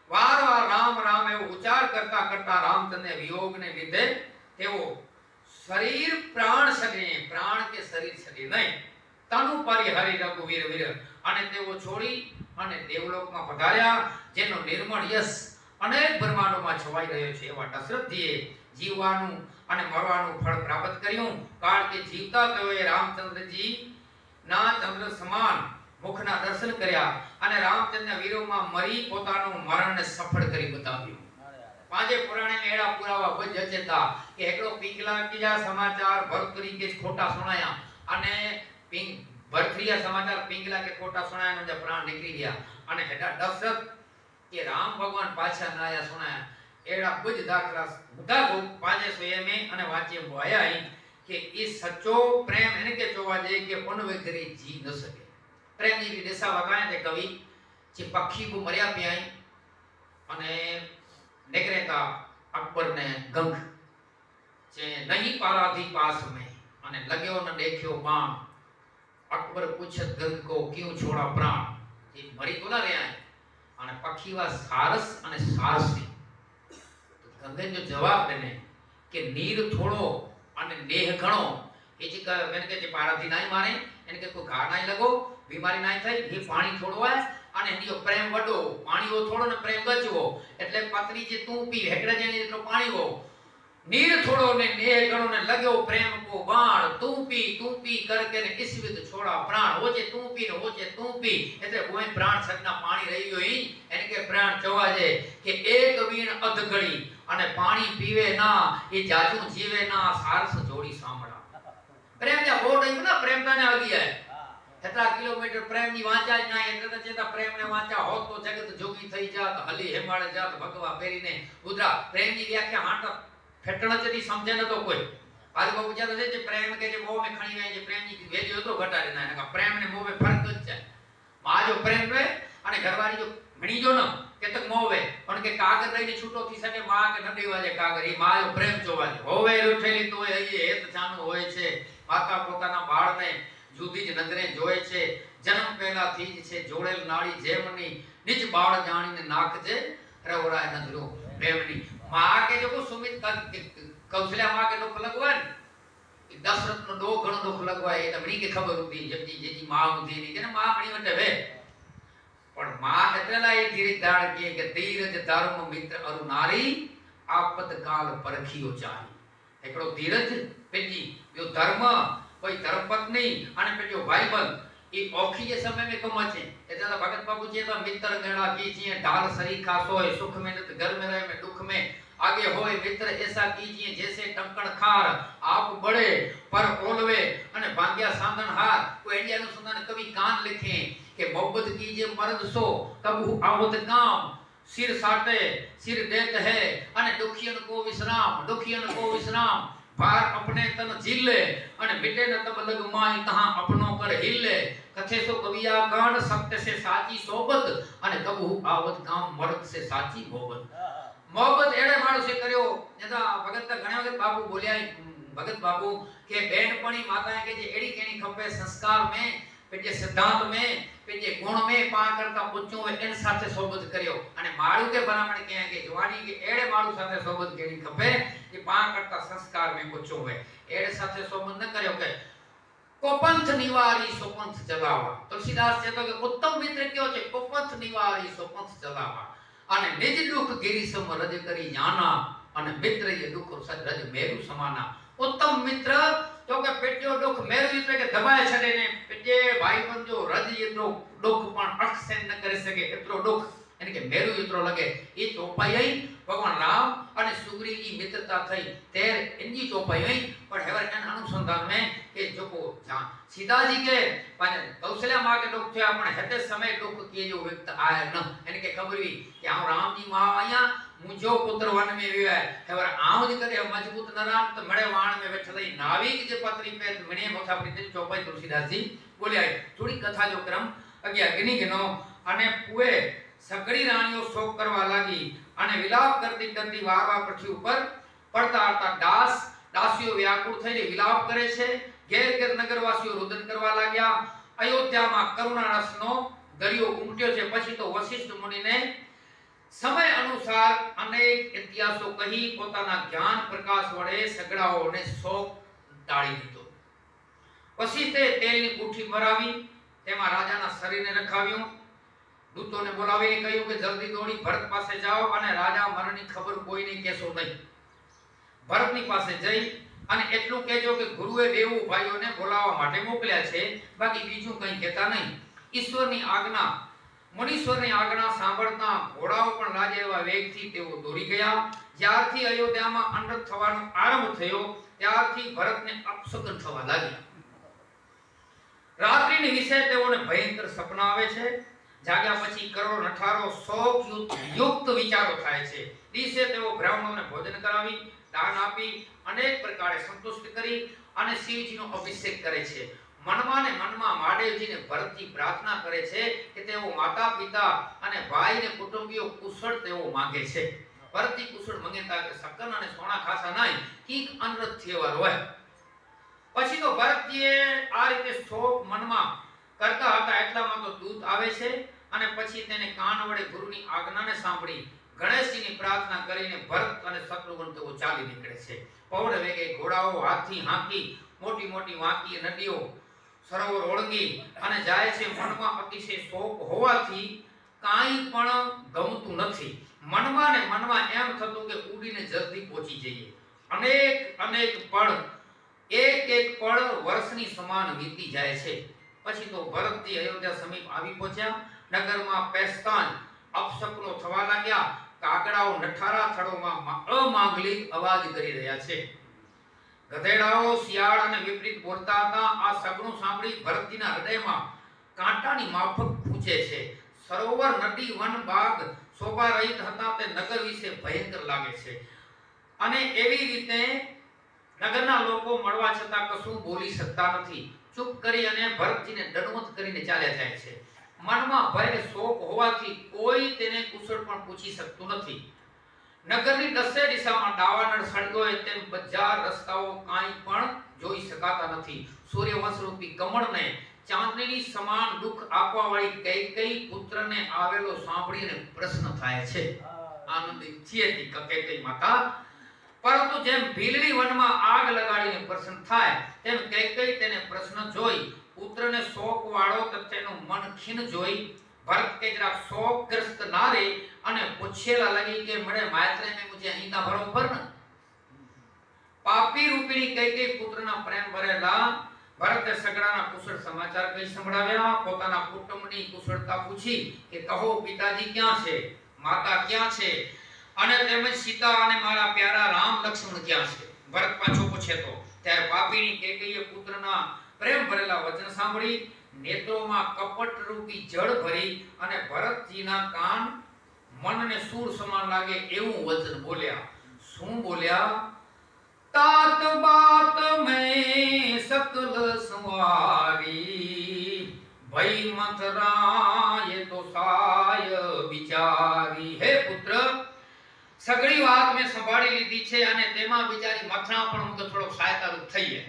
વારવાર રામ રામ એવો ઉચ્ચાર કરતા કરતા રામચંદ્રને વિયોગને લીધે તેઓ શરીર પ્રાણ સગે, પ્રાણ કે શરીર સગે નહીં, તનુ પરિહરી રઘુવીર વીર, અને તેઓ છોડી અને દેવલોકમાં પધાર્યા, જેનો નિર્મળ યશ અનેક બ્રહ્માંડોમાં છવાઈ રહ્યો છે. એવા દશરથજીએ જીવવાનું અને મરવાનું ફળ પ્રાપ્ત કર્યું, કારણ કે જીવતા તેઓએ રામચંદ્રજી ના ચંદ્ર સમાન મુખના દર્શન કર્યા, અને રામચંદ્રના વીરોમાં મરી પોતાનું મરણને સફળ કરી બતાવ્યું. પાંચે પુરાણે એડા પુરાવા બજ જચેતા કે એકડો પિંગલા કીજા સમાચાર ભરતરી કે ખોટા સુણાયા, અને ભરતરીયા સમાચાર પિંગલા કે ખોટા સુણાયા ને પ્રાણ નીકળી ગયા, અને હેડા દશરથ કે રામ ભગવાન પાછા ના આયા સુણાયા. એડા બજ દાખલા બધા ગો પાંચે સોયમે અને વાંચે બોયા કે એ સચ્ચો પ્રેમ એને કે જોવા દે કે પનવે કરી જી ન શકે. પ્રેમની की दिशा वकाए थे कवि जे पक्षी को मरिया पे आई અને निकले का अकबर ने गंग जे नहीं पारा थी पास में અને लग्यो न देखियो बाण. अकबर पूछत गंग को क्यों छोड़ा प्राण, ये मरी तो ना रहा है, અને पक्षी वा सारस અને सारसी. तो गंगे जो जवाब देने કે નીર થોડો અને દેહ ઘણો, એ જે મેને કે જે પારાથી નાઈ મારે એને કે કોઈ ઘા નાઈ લગો, બીમારી નાઈ થાય, એ પાણી થોડો હોય અને એનો પ્રેમ વડો, પાણીઓ થોડો ને પ્રેમ ગચવો, એટલે પત્રી જે તું પી હેકડા જેને જેટલો પાણી હો, નીર થોડો ને દેહ ઘણો ને લગ્યો પ્રેમ કો બાણ, તું પી કરકે ને ઇસવિદ છોડા પ્રાણ. હોજે તું પી ને હોજે તું પી, એટલે કોઈ પ્રાણ સગના પાણી રહી ગયો એને કે પ્રાણ જોવા દે કે એક વીણ અધગળી અને પાણી પીવે ના એ જાજુ જીવે ના, સારસ જોડી સાંભળા. પ્રેમ ને બોર્ડ આવ્યું ના, પ્રેમતા ને આવી જાય એટલા કિલોમીટર પ્રેમ ની વાંચા જ ના, એટલે ચેતા પ્રેમ ને વાંચા હોત તો જગત જોગી થઈ જાત, હલી હેમાળે જાત ભગવા પહેરીને ઉદરા. પ્રેમ ની વ્યાખ્યા હાટ ફેટણ જતી સમજે ન તો કોઈ. आज बाबू ज्यादा से जे प्रेम के जे मोह में खणी गए जे प्रेम की वैल्यू तो घटा देना है, प्रेम ने मोह में फर्क ज है. मां जो प्रेम रे અને ઘરવાળી જો ઘણી જો ન કેતક મોહ વે પણ કે કાગર રહીને છૂટો થઈ શકે, માં કે નડી વાજે કાગર, ઈ માં જો પ્રેમ જોવા દે હોવે ઉઠેલી તો એ હેત જાનું હોય છે. માતા પોતાના બાળને જુદી જ નજરે જોય છે, જન્મ પહેલાથી જ છે જોડેલ નાળી જેમની, નિજ બાળ જાણીને નાખજે રવરાય નજરો પ્રેમની. मां के जो सुमित कौशल्या मां के दुख लगवा दशरथ नो दो घणो दुख लगवा ए तमणी के खबर होती जबकि जेजी मां होती नहीं के मां मणी वटे वे पण मां एतला ए धीरे दाड़ के धीरज धर्म मित्र अरु नारी आपत काल परखियो चाही. एकड़ो धीरज पेजी यो धर्म कोई धर्म पत्नी अने पेजो भाईबंध ई औखी जे समय में कम छे. एतला भगत बाबू जी तो मित्र गणा कीजिए, ढाल सरीखा सोए, सुख में न घर में रहे में दुख में आगे होए, मित्र ऐसा कीजिए जैसे टंकण खार, आप बड़े पर ओलवे अने भांग्या सांदन हार. कोई इंडिया नु सुंदर कवि कान लिखे कि मोहब्बत कीजिए मर्द सो तब आवत काम, सिर साटे सिर देत है अने दुखियन को विश्राम, भार अपने तन झीले अने मिटे न तब लग माई तहां अपनो कर हिले. कथे सो कविया गान सत्य से साची सोबत अने कबू आवत काम मर्द से साची मोहब्बत. मोहब्बत एड़े माणो से कर्यो जदा भगत घणे वखत बाबू बोल्या, भगत बाबू के बेनपणी माताए के जे एड़ी केणी खपे संस्कार में पेजे सिद्धांत में पेजे गुण में पा करता पूछो एन साथे सोबत कर्यो. अने माळू के बनावण के के जवानी के एड़े माळू साथे सोबत केणी खपे कि पा करता संस्कार में पूछो है. एड़े साथे सोबत न कर्यो के कोपंथ निवारी सोपंथ चलावा. तुलसीदास जे तो के उत्तम मित्र क्यो छे, कोपंथ निवारी सोपंथ चलावा. અને નિજ દુખ ગિરી સમ રજ કરી જાના અને મિત્ર એ દુખ સજ રજ મેરુ સમાના. उत्तम मित्र तो के पेट्यो दुख मेरु એટલે કે દબાય છડે ને પેટે ભાઈ બંધો રજ એતરો દુખ પણ અખ સહન ન કરી શકે એતરો દુખ એટલે કે મેરુ એતરો લગે. એ ચોપાઈ आई भगवान राम અને સુગ્રીવ की मित्रता થઈ તેર એની ચોપાઈ आई. पर हेवर एन अनुसंधान में के जो को सीता जी के पाने कौशल्या मां के दुख थे पण हेते समय दुख के जो व्यक्त आया न एने के खबर हुई कि आ राम जी मां आया मुझो पुत्र वन में विया हेवर आव जी करे मजबूत नराम तो मड़े वाण में बैठलई नाविक जे पत्री पे मणे मोथा प्रीति चौपाई तुलसीदास जी बोले थोड़ी कथा जो क्रम अगे अग्नि गिनो अने पुए सगड़ी राणियों शोक करवा लागी अने विलाप करती करती वार वार पृथ्वी ऊपर પડતા હતા દાસીઓ વ્યાકુળ થઈને વિલાપ કરે છે. ઘેર ઘેર નગરવાસીઓ રુદન કરવા લાગ્યા. અયોધ્યામાં કરુણા રસનો દરિયો ઉમટ્યો છે. પછી તો વશિષ્ઠ મુનિને સમય અનુસાર અનેક ઇતિહાસો કહી પોતાના જ્ઞાન પ્રકાશ વડે સગડાઓને શોક ટાળી દીધો. વશિષ્ઠે તેલની કોઠી ભરાવી, તેમાં રાજાના શરીરને રખાવ્યું. દૂતોને બોલાવીને કહ્યું કે જલ્દી દોડી ભરત પાસે જાઓ અને રાજા મરણની ખબર કોઈને કહેશો નહીં. ભરતની પાસે જઈ અને એટલું કહેજો કે ગુરુએ દેવ ભાઈઓને બોલાવવા માટે મોકલ્યા છે, બાકી બીજું કંઈ કહેતા નહીં. ઈશ્વરની આજ્ઞા, મુનીશ્વરની આજ્ઞા સાંભળતા ઘોડાઓ પણ લાગે એવા વેગથી તેઓ દોડી ગયા. જ્યારથી અયોધ્યામાં અનર્થ થવાનો આરંભ થયો ત્યારથી ભરતને અપશકન થવા લાગ્યા. રાત્રિની વિશે તેઓને ભયંકર સપના આવે છે. જાગ્યા પછી કરોડો નઠારો શોક યુક્ત વિચારો થાય છે. દિવસે તેઓ બ્રાહ્મણોને ભોજન કરાવી, દાન આપી, અનેક પ્રકારે સંતુષ્ટ કરી અને શિવજીનો અભિષેક કરે છે. મનમાં ને મનમાં મહાદેવજીને ભરતજી પ્રાર્થના કરે છે કે તેઓ માતા પિતા અને ભાઈ ને કુટુંબીઓ કુશળ તેઓ માંગે છે. ભરતજી કુશળ મંગેતા કે સકન અને સોના ખાસા નહીં, કીક અનરથ થેવા રોય. પછી તો ભરતજીએ આ રીતે શોક મનમાં કરતા હતા એટલામાં તો દૂત આવે છે અને પછી તેને કાન વડે ગુરુની આજ્ઞાને સાંભળી ગણેશજીની પ્રાર્થના કરીને ભરત અને શત્રુઘ્ન તેઓ ચાલી નીકળે છે. પવન વેગે ઘોડાઓ હાથી હાંકી મોટી મોટી વાંકી નદીઓ સરોવર ઓળંગી અને જાય છે. મનમાં અતિશય શોક હોવાથી કાંઈ પણ ગમતું નથી. મનમાં ને મનમાં એમ થતું કે ઉડીને જલ્દી પહોંચી જઈએ. અનેક પળ, એક પળ વર્ષની સમાન વીતી જાય છે. પછી તો ભરતજી અયોધ્યા સમીપ આવી પહોંચ્યા. નગરમાં પેસ્તાન અપશકનો થવા લાગ્યા. કાગડાઓ નઠારા થડોમાં અમાંગલિક અવાજ કરી રહ્યા છે. ગધેડાઓ શિયાળ અને વિપરીત બોલતા હતા. આ સગણું સાંભળી ભરતજીના હૃદયમાં કાંટાની માફક ખૂંચે છે. સરોવર, નદી, વન, બાગ શોભા રહિત હતા. તે નગર વિશે ભયંકર લાગે છે. અને એવી રીતે નગરના લોકો મળવા છતાં કશું બોલી શકતા નથી. ચૂપ કરી અને ભરતજીને દંડવત કરીને ચાલ્યા જાય છે. મનમાં ભય અને શોક હોવાથી કોઈ તેને કુશળ પણ પૂછી શકતું નથી. નગરની દસે દિશામાં દાવાનળ સળગોય તેમ બજાર રસ્તાઓ કાંઈ પણ જોઈ શકાતા નથી. સૂર્યવંશ રૂપી કમળને ચાંદની સમાન દુઃખ આપવા વાળી કૈકેયી પુત્રને આવેલો સાંભળીને પ્રશ્ન થાય છે. આનંદિત છે કૈકેયી માતા. પરંતુ જેમ ભીલડી વનમાં આગ લગાડીને પ્રશ્ન થાય તેમ કૈકેયી તેને પ્રશ્ન જોઈ પુત્રને શોક વાળો તેનું મન ખીન જોઈ ભરત કે જરાક શોકગ્રસ્ત ના રહે અને પૂછેલા લગી કે મરે માત્રે મે મુજે અહીંના બરોબર ન પાપી રૂપિણી કૈકેયી પુત્રના પ્રેમ ભરેલા ભરતે સગડાના કુશળ સમાચાર કઈ સંભળાવ્યા. પોતાના કુટુંબની કુશળતા પૂછી કે કહો પિતાજી ક્યાં છે, માતા ક્યાં છે અને તેમજ સીતા અને મારા પ્યારા રામ લક્ષ્મણ ક્યાં છે. ભરત પાછો પૂછે તો ત્યારે પાપીની કૈકેયીએ પુત્રના પ્રેમ ભરેલા વચન સાંભળી નેત્રોમાં કપટ રૂપી જળ ભરી અને ભરતજીના કાન મનને સૂર સમાન લાગે એવું વચન બોલ્યા. શું બોલ્યા? तात बात में सकल संवारी भई मथरा ये तो साय बिचारी. હે પુત્ર, સગળી વાત મેં સંભાળી લીધી છે અને તેમાં બિચારી મથરા પણ હું તો થોડો સહાયતારૂપ થઈએ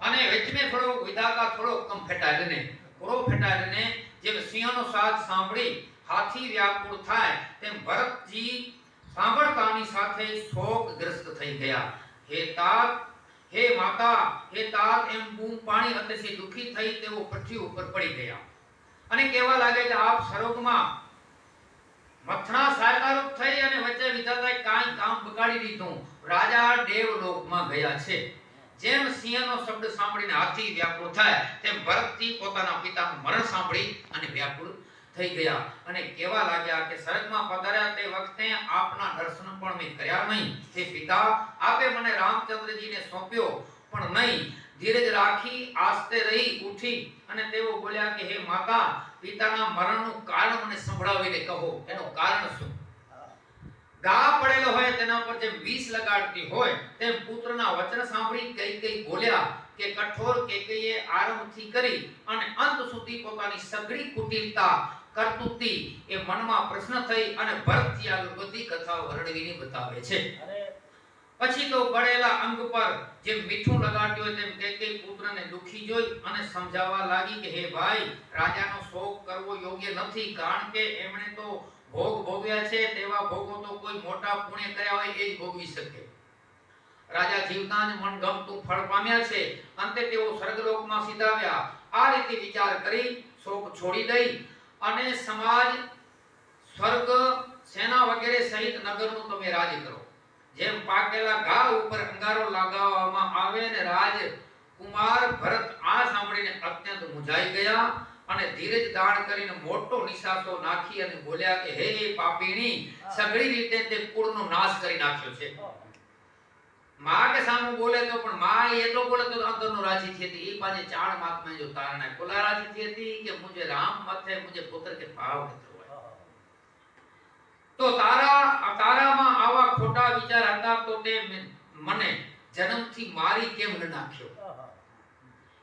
અને વચમે થોડો વિધાતા થોડો કમ ફેટાડને પૂરો ફેટાડને જેમ સિંહનો સાથ સાંભળી હાથી વ્યાકુળ થાય તેમ ભરતજી સાંભળતાની સાથે શોકગ્રસ્ત થઈ ગયા. હે તાત, હે માતા, હે તાત એમ બૂમ પાણી અતિશય દુખી થઈ તેઓ પૃથ્વી ઉપર પડી ગયા અને કહેવા લાગે કે આપ સરોગમાં મથણા સાયકારૂપ થઈ અને વચ્ચે વિધાતાએ કાંઈ કામ બગાડી દીધું. રાજા દેવલોકમાં ગયા છે. જેમ સિંહનો શબ્દ સાંભળીને હાથી વ્યાકુળ થાય તેમ ભરતજી પોતાના પિતાનું મરણ સાંભળી અને વ્યાકુળ થઈ ગયા અને કહેવા લાગ્યા કે સ્વર્ગમાં પધાર્યા તે વખતે આપના દર્શન પણ મેં કર્યા નહીં. હે પિતા, આપે મને રામચંદ્રજીને સોંપ્યો પણ નહીં. ધીરજ રાખી આસ્તે રહી ઉઠી અને તેઓ બોલ્યા કે હે માતા, પિતાના મરણનું કારણ મને સંભળાવીને કહો. એનું કારણ શું? ઘા પડેલો હોય તેના પર જેમ વિષ લગાડતી હોય તેમ પુત્રના વચન સાંભળી કૈકેયી બોલ્યા કે કઠોર કૈકેયીએ આરંભથી કરી અને અંત સુધી પોતાની સઘળી કુટિલતા કરતુતી એ મનમાં પ્રશ્ન થઈ અને ભરતજી આગળ બધી કથા વર્ણવીને બતાવે છે. પછી તો બળેલા અંગ પર જે મીઠું લગાડ્યું હોય તેમ કૈકેયી પુત્રને દુખી જોઈ અને સમજાવવા લાગી કે હે ભાઈ, રાજાનો શોક કરવો યોગ્ય નથી, કારણ કે એમણે તો ભોગ ભોગ્યા છે, તેવા ભોગો તો કોઈ મોટા પુણ્ય કર્યા હોય એ જ ભોગવી શકે. રાજા જીવતા જ મનગમતું ફળ પામ્યા છે, અંતે તેઓ સ્વર્ગલોકમાં સીધાવ્યા. આ રીતે વિચાર કરી શોક છોડી દઈ અને સમાજ, સ્વર્ગ, સેના વગેરે સહિત નગરનું તમે રાજ કરો. જેમ પાકેલા ઘા ઉપર અંગારો લગાવવામાં આવે ને રાજકુમાર ભરત આ સાંભળીને અત્યંત મૂંઝાઈ ગયા અને ધીરજ દાણ કરીને મોટો નિશાસો નાખી અને બોલ્યા કે હે પાપીણી, સઘળી રીતે તે કુળનો નાશ કરી નાખ્યો છે. માં કે સામું બોલે તો પણ માં એટલો બોલે તો અંદરનો રાજી થઈ હતી. એ પાછે ચાણ માત में जो तारण है कोला राजी थी थी कि मुझे राम मत है, मुझे पुत्र के भाव है. તો તારામાં આવા ખોટા વિચાર હતા તો તે મને જન્મથી મારી કેમ ન નાખ્યો?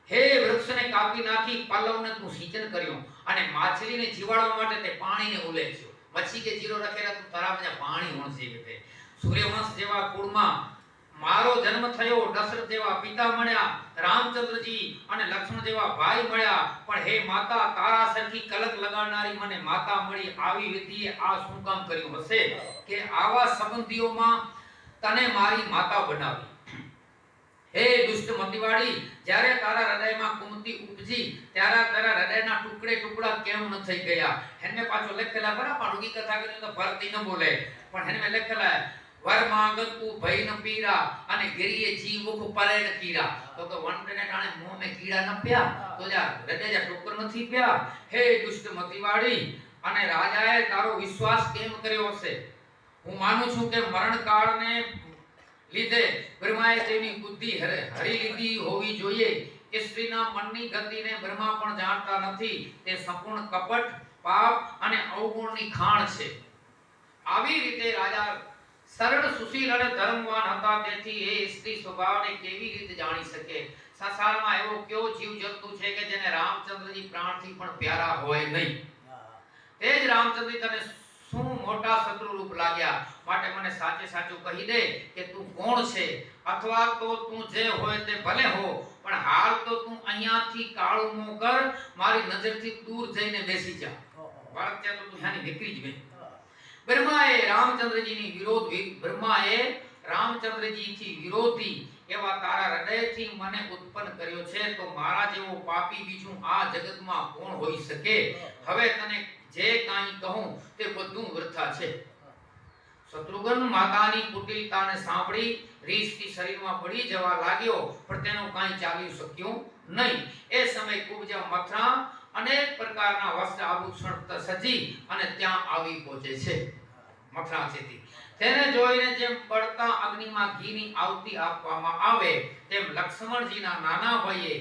હે વૃક્ષને કાપી નાખી પલ્લવને તું સિંચન કર્યો અને માછલીને જીવાડવા માટે તે પાણીને ઉલેચ્યો. મચ્છી કે જીરો રખેલા તું તારામાં પાણી વણસી ગતે. સૂર્યવંશ જેવા કુળમાં મારો જન્મ થયો, દશરથ જેવા પિતા મળ્યા, રામચંદ્રજી અને લક્ષ્મણ જેવા ભાઈ મળ્યા, પણ હે માતા, તારા સરખી કલક લગાડનારી મને માતા મળી. આવી વિધિએ આ શું કામ કર્યું હશે કે આવા સંબંધીઓમાં તને મારી માતા બનાવી? હે દુષ્ટ મતિવાળી, જ્યારે તારા હૃદયમાં કુમતિ ઉપજી ત્યારે તારા હૃદયના ટુકડે ટુકડા કેમ ન થઈ ગયા? હેને પાછો લખેલા બરાબર, પણ રૂગી કથા કરીને તો ભરતી ન બોલે, પણ હેને લખેલા वर मांगतु भय न पीरा અને ગિરિયે જી મુખ પરે ન કીરા. તો વંટને ટાણે મોં મે કીડા ન પ્યા તો જા હૃદય જા ટોકર નથી પ્યા. હે દુષ્ટ મતિવાળી, અને રાજાએ તારો વિશ્વાસ કેમ કર્યો હશે? હું માનું છું કે મરણ કાળને લીધે બ્રહ્માએ તેની બુદ્ધિ હરી લીધી હોવી જોઈએ. કે સ્ત્રીના મનની ગતિને બ્રહ્મા પણ જાણતા નથી. તે સંપૂર્ણ કપટ, પાપ અને અવગુણની ખાણ છે. આવી રીતે રાજા સરળ, સુશીલ અને ધર્મવાન હતા. તેથી એ સ્ત્રી સ્વભાવને કેવી રીતે જાણી શકે? સંસારમાં એવો કયો જીવ જંતુ છે કે જેને રામચંદ્રજી પ્રાણથી પણ પ્યારા હોય નહીં? તે જ રામચંદ્રજી તને શું મોટા શત્રુ રૂપ લાગ્યા? માટે મને સાચે સાચું કહી દે કે તું કોણ છે, અથવા તો તું જે હોય તે ભલે હો, પણ હાલ તો તું અહીંયાથી કાળું મોં કર, મારી નજરથી દૂર જઈને બેસી જા. ભારત ત્યાં તો તું ત્યાંની નીકળી જ ગઈ. બ્રહ્માએ રામચંદ્રજીથી વિરોધી એવા તારા હૃદયથી મને ઉત્પન્ન કર્યો છે, તો મારા જેવો પાપી બીજું આ જગતમાં કોણ હોઈ શકે? હવે તને જે કાંઈ કહું તે બધું વૃથા છે. શત્રુઘ્ન માતાની કુટિલતાને સાંભળી રીસથી શરીરમાં પડી જવા લાગ્યો, પણ તેનું કાંઈ ચાલી શક્યું નહીં. એ સમય કુબજા મથરા અનેક પ્રકારના વસ્ત્ર આભૂષણ સજી અને ત્યાં આવી પહોંચે છે. મથરા છે તેને જોઈને જેમ બળતા અગ્નિમાં ઘીની આવતી આપવામાં આવે તેમ લક્ષ્મણજીના નાના ભાઈએ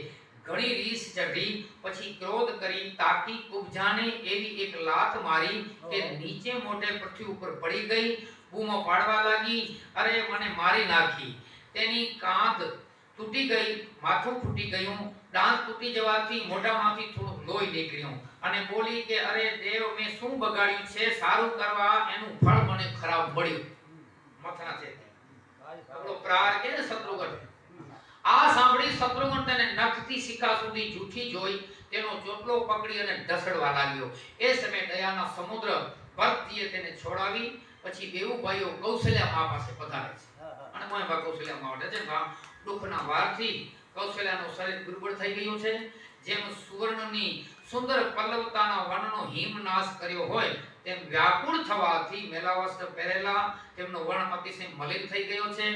ઘણી રીસ ચઢી. પછી ક્રોધ કરી તાકી કુબજાને એવી એક લાત મારી કે નીચે મોટે પૃથ્વી ઉપર પડી ગઈ. બૂમો પાડવા લાગી, અરે મને મારી નાખી. તેની કાંધ તૂટી ગઈ, માથું ફૂટી ગયું, દાંત તૂટી જવાથી મોઢામાંથી થોડું લોહી નીકળ્યું અને બોલી કે અરે દેવ, મેં શું બગાડ્યું છે? સારું કરવા એનું ફળ મને ખરાબ મળ્યું. મથના છે આપણો પ્રાર કે શત્રુઘ્ન. આ સાંભળી શત્રુઘ્ન તેને નખથી શિખા સુધી જૂઠી જોઈ તેનો ચોટલો પકડી અને ઢસડવા લાગ્યો. એ સમયે દયાના સમુદ્ર ભરતજીએ તેને છોડાવી. પછી બેઉ ભાઈઓ કૌશલ્યા મા પાસે પધારે છે અને મોય બા કૌશલ્યા મા વટે છે. દુઃખના વારથી કૌશલ્યાનું શરીર દુર્બળ થઈ ગયું છે. જેમ સુવર્ણની સુંદર પલ્લવતાના વનનો હિમનાશ કર્યો હોય તેમ વ્યાકુળ થવાથી મેલાવસ્ત્ર પહેરેલા તેમનો વર્ણ અતિશય મલિન થઈ ગયો છે.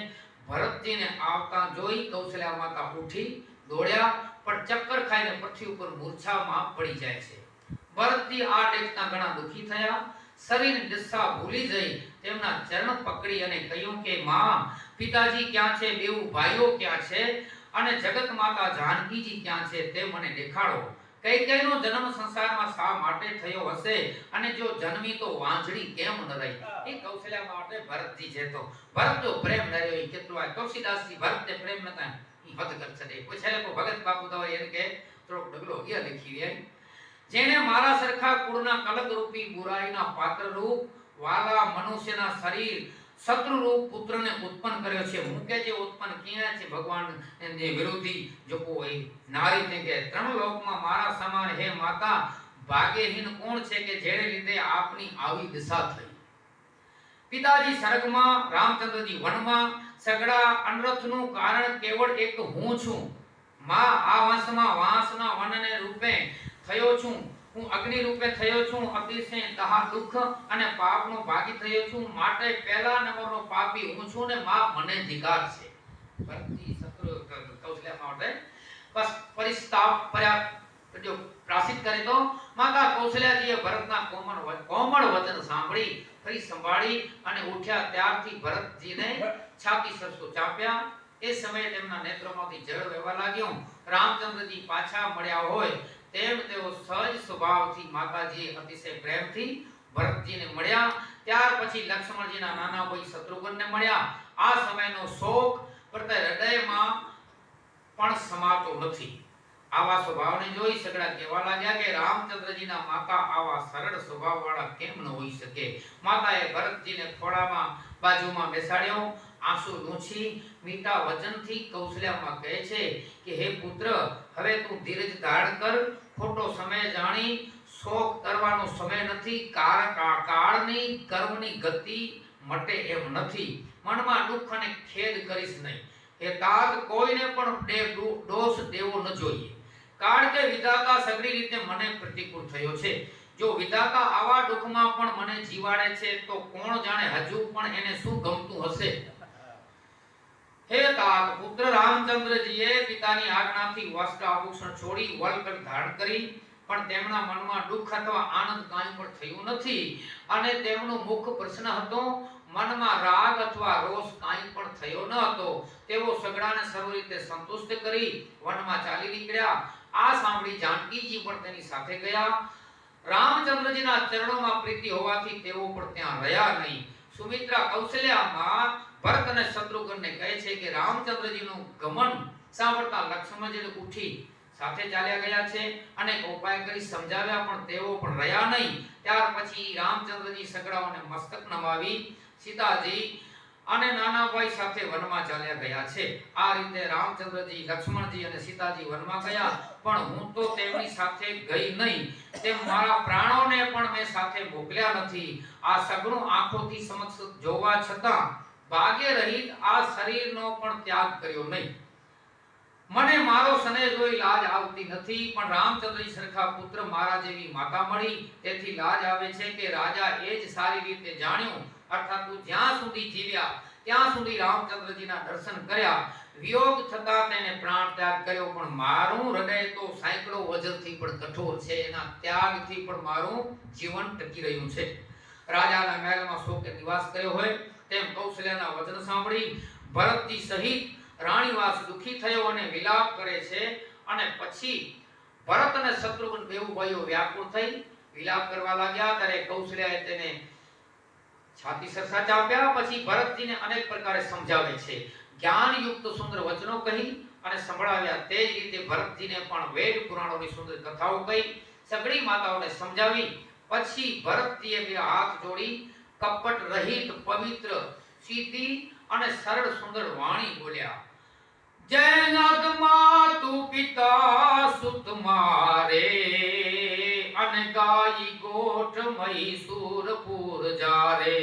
ભરતજીને આવતા જોઈ કૌશલ્યા માતા ઉઠી દોડ્યા, પણ ચક્કર ખાઈને પૃથ્વી ઉપર મૂર્છામાં પડી જાય છે. ભરતજી આ દેખતા ઘણા દુખી થયા. શરીર દિશા ભૂલી જઈ તેમના ચરણ પકડી અને કહ્યું કે માં, પિતાજી ક્યાં છે? બેઉ ભાઈઓ ક્યાં છે? અને જગત માતા જાનકીજી ક્યાં છે? તે મને દેખાડો. કૈકેયીનો જન્મ સંસારમાં શા માટે થયો હશે? અને જો જન્મી તો વાંજળી કેમ ન રહી? એ કૌશલ્યા માટે ભરતજી છે. તો ભરત તો પ્રેમ ન રહ્યો કેટલો આ કૌશિદાસજી ભરતને પ્રેમ નતા હદ કર છડે. પૂછે કો ભગત બાપુ તો એને કે થોડો ડગલો એ લખી રહી. જેને મારા સરખા કુળના કલક રૂપી બુરાઈના પાત્ર રૂપ વાલા મનુષ્યના શરીર शत्रु रूप पुत्र ने उत्पन्न કર્યો છે મૂકે જે ઉત્પન્ન કિયા છે ભગવાન જે વિરોધી જો કોઈ નારી ને કે ત્રણ લોકમાં મારા સમાન હે માતા ભાગ્યહીન કોણ છે કે જેને લીધે આપની આવી દશા થઈ। પિતાજી સ્વર્ગમાં રામચંદ્રજી વનમાં સગડા અનરથનું કારણ કેવળ એક હું છું। માં આ વંશમાં વાંસના વનને રૂપે થયો છું। હું અગ્નિ રૂપે થયો છું। અતિશય તહા દુઃખ અને પાપનો ભાગી થયો છું। માટે પહેલા નંબરનો પાપી હું છું ને માં મને ધિકાર છે। ભરતી શત્રુ કૌશલ્ય માટે બસ પરિસ્તાપ पर्याप्त जो प्रासित करे तो माता कौशल्याजीए भरतना कोमल वचन सांभળી ફરી સંભાળી અને ઉઠ્યા। ત્યારથી ભરતજીને છાતી સરસો ચાપ્યા। એ સમયે તેમના નેત્રોમાંથી જળ વહેવા લાગ્યો। રામચંદ્રજી પાછા મળ્યા હોય તેમ તેઓ સહજ સ્વભાવથી માતાજીએ અતિશય પ્રેમથી ભરતજીને મળ્યા। ત્યાર પછી લક્ષ્મણજીના નાના ભાઈ શત્રુઘ્નને મળ્યા। આ સમયનો શોક પ્રત્યે હૃદયમાં પણ સમાતો નથી। આવા સ્વભાવને જોઈ સગડા કહેવા લાગ્યા કે રામચંદ્રજીના માતા આવા સરળ સ્વભાવવાળા કેમ ન હોઈ શકે। માતાએ ભરતજીને ખોળામાં બાજુમાં બેસાડ્યો। આંસુ લૂછી મીઠા વચનથી કૌશલ્યામાં કહે છે કે હે પુત્ર હવે તું ધીરજ ધારણ કર। ખોટો સમય જાણી શોક કરવાનો સમય નથી। કાળની કર્મની ગતિ મટે એમ નથી। મનમાં દુઃખ અને ખેદ કરીશ નહીં। हे तात કોઈને પણ દોષ દેવો ન જોઈએ। કારણ કે વિધાતા સગળી રીતે મને પ્રતિકૂળ થયો છે। જો વિધાતા આવા દુઃખમાં પણ મને જીવાડે છે તો કોણ જાણે હજુ પણ એને શું ગમતું હશે। હે तात પુત્ર રામચંદ્રજીએ પિતાની આજ્ઞાથી વસ્ત્ર આભૂષણ છોડી વલકટ ધારણ કરી પણ તેમના મનમાં દુઃખ અથવા આનંદ કાંઈ પણ થયું નથી અને તેમનું મુખ પ્રસન્ન હતું। મનમાં રાગ અથવા રોષ કાંઈ પણ થયો ન હતો। તેઓ સગડાને સર્વ રીતે સંતુષ્ટ કરી વનમાં ચાલી નીકળ્યા। આ સાંભળી જાનકીજી પણ તેની સાથે ગયા। રામચંદ્રજીના ચરણોમાં પ્રીતિ હોવાથી તેઓ પણ ત્યાં રહ્યા નહીં। સુમિત્રા કૌશલ્યામાં ભરત અને શત્રુઘ્નને કહે છે કે રામચંદ્રજીનું ગમન સાંભળતા લક્ષ્મણજી ઉઠી સાથે ચાલ્યા ગયા છે। અનેક ઉપાય કરી સમજાવ્યા પણ તેઓ પણ રહ્યા નહીં। ત્યાર પછી રામચંદ્રજી સગડાઓને મસ્તક નમાવી सीताजी અને નાના ભાઈ સાથે વનમાં ચાલ્યા ગયા છે। આ રીતે રામચંદ્રજી લક્ષ્મણજી અને સીતાજી વનમાં ગયા પણ હું તો તેમની સાથે ગઈ નહીં। તેમ મારા પ્રાણોને પણ મેં સાથે મોકલ્યા નથી। આ સગળું આંખોથી સમક્ષ જોવા છતાં ભાગ્ય રહિત આ શરીરનો પણ ત્યાગ કર્યો નહીં। મને મારો સને જોઈ લાજ આવતી નથી પણ રામચંદ્રજી સરખા પુત્ર મારા જેવી માતા મળી તેથી લાજ આવે છે કે રાજા એ જ સારી રીતે જાણ્યું अर्थात तू ज्यां सुधी जीव्या त्या सुधी रामचंद्रजीना दर्शन कर्या। वियोग थता तेने प्राण त्याग कर्यो पण मारू हृदय तो सैकड़ो वजनथी पण कठोर छे। एना त्यागथी पण मारू जीवन टकी रह्युं छे। राजाना महलमां शोके निवास कर्यो होय तेम कौशल्याना वचन सांभળી भरतजी सहित राणीवास दुखी थयो अने विलाप करे छे। अने पछी भरत अने शत्रुघ्न बेउ भाईओ व्याकुळ थई विलाप करवा लाग्या। त्यारे कौशल्याए तेने छाती सरसा चाप्या। પછી ભરતજીને અનેક પ્રકારે સમજાવે છે। જ્ઞાન યુક્ત સુંદર વચનો કહી અને સંભળાવ્યા। તે જ રીતે ભરતજીને પણ વેદ પુરાણોની સુંદર કથાઓ કહી સગળી માતાઓને સમજાવી। પછી ભરતજીએ બે હાથ જોડી કપટ રહિત પવિત્ર સીધી અને સરળ સુંદર વાણી બોલ્યા। જય નાગ માતુ પિતા સુત મારે अन गाई गोठ मैसूरपुर जारे।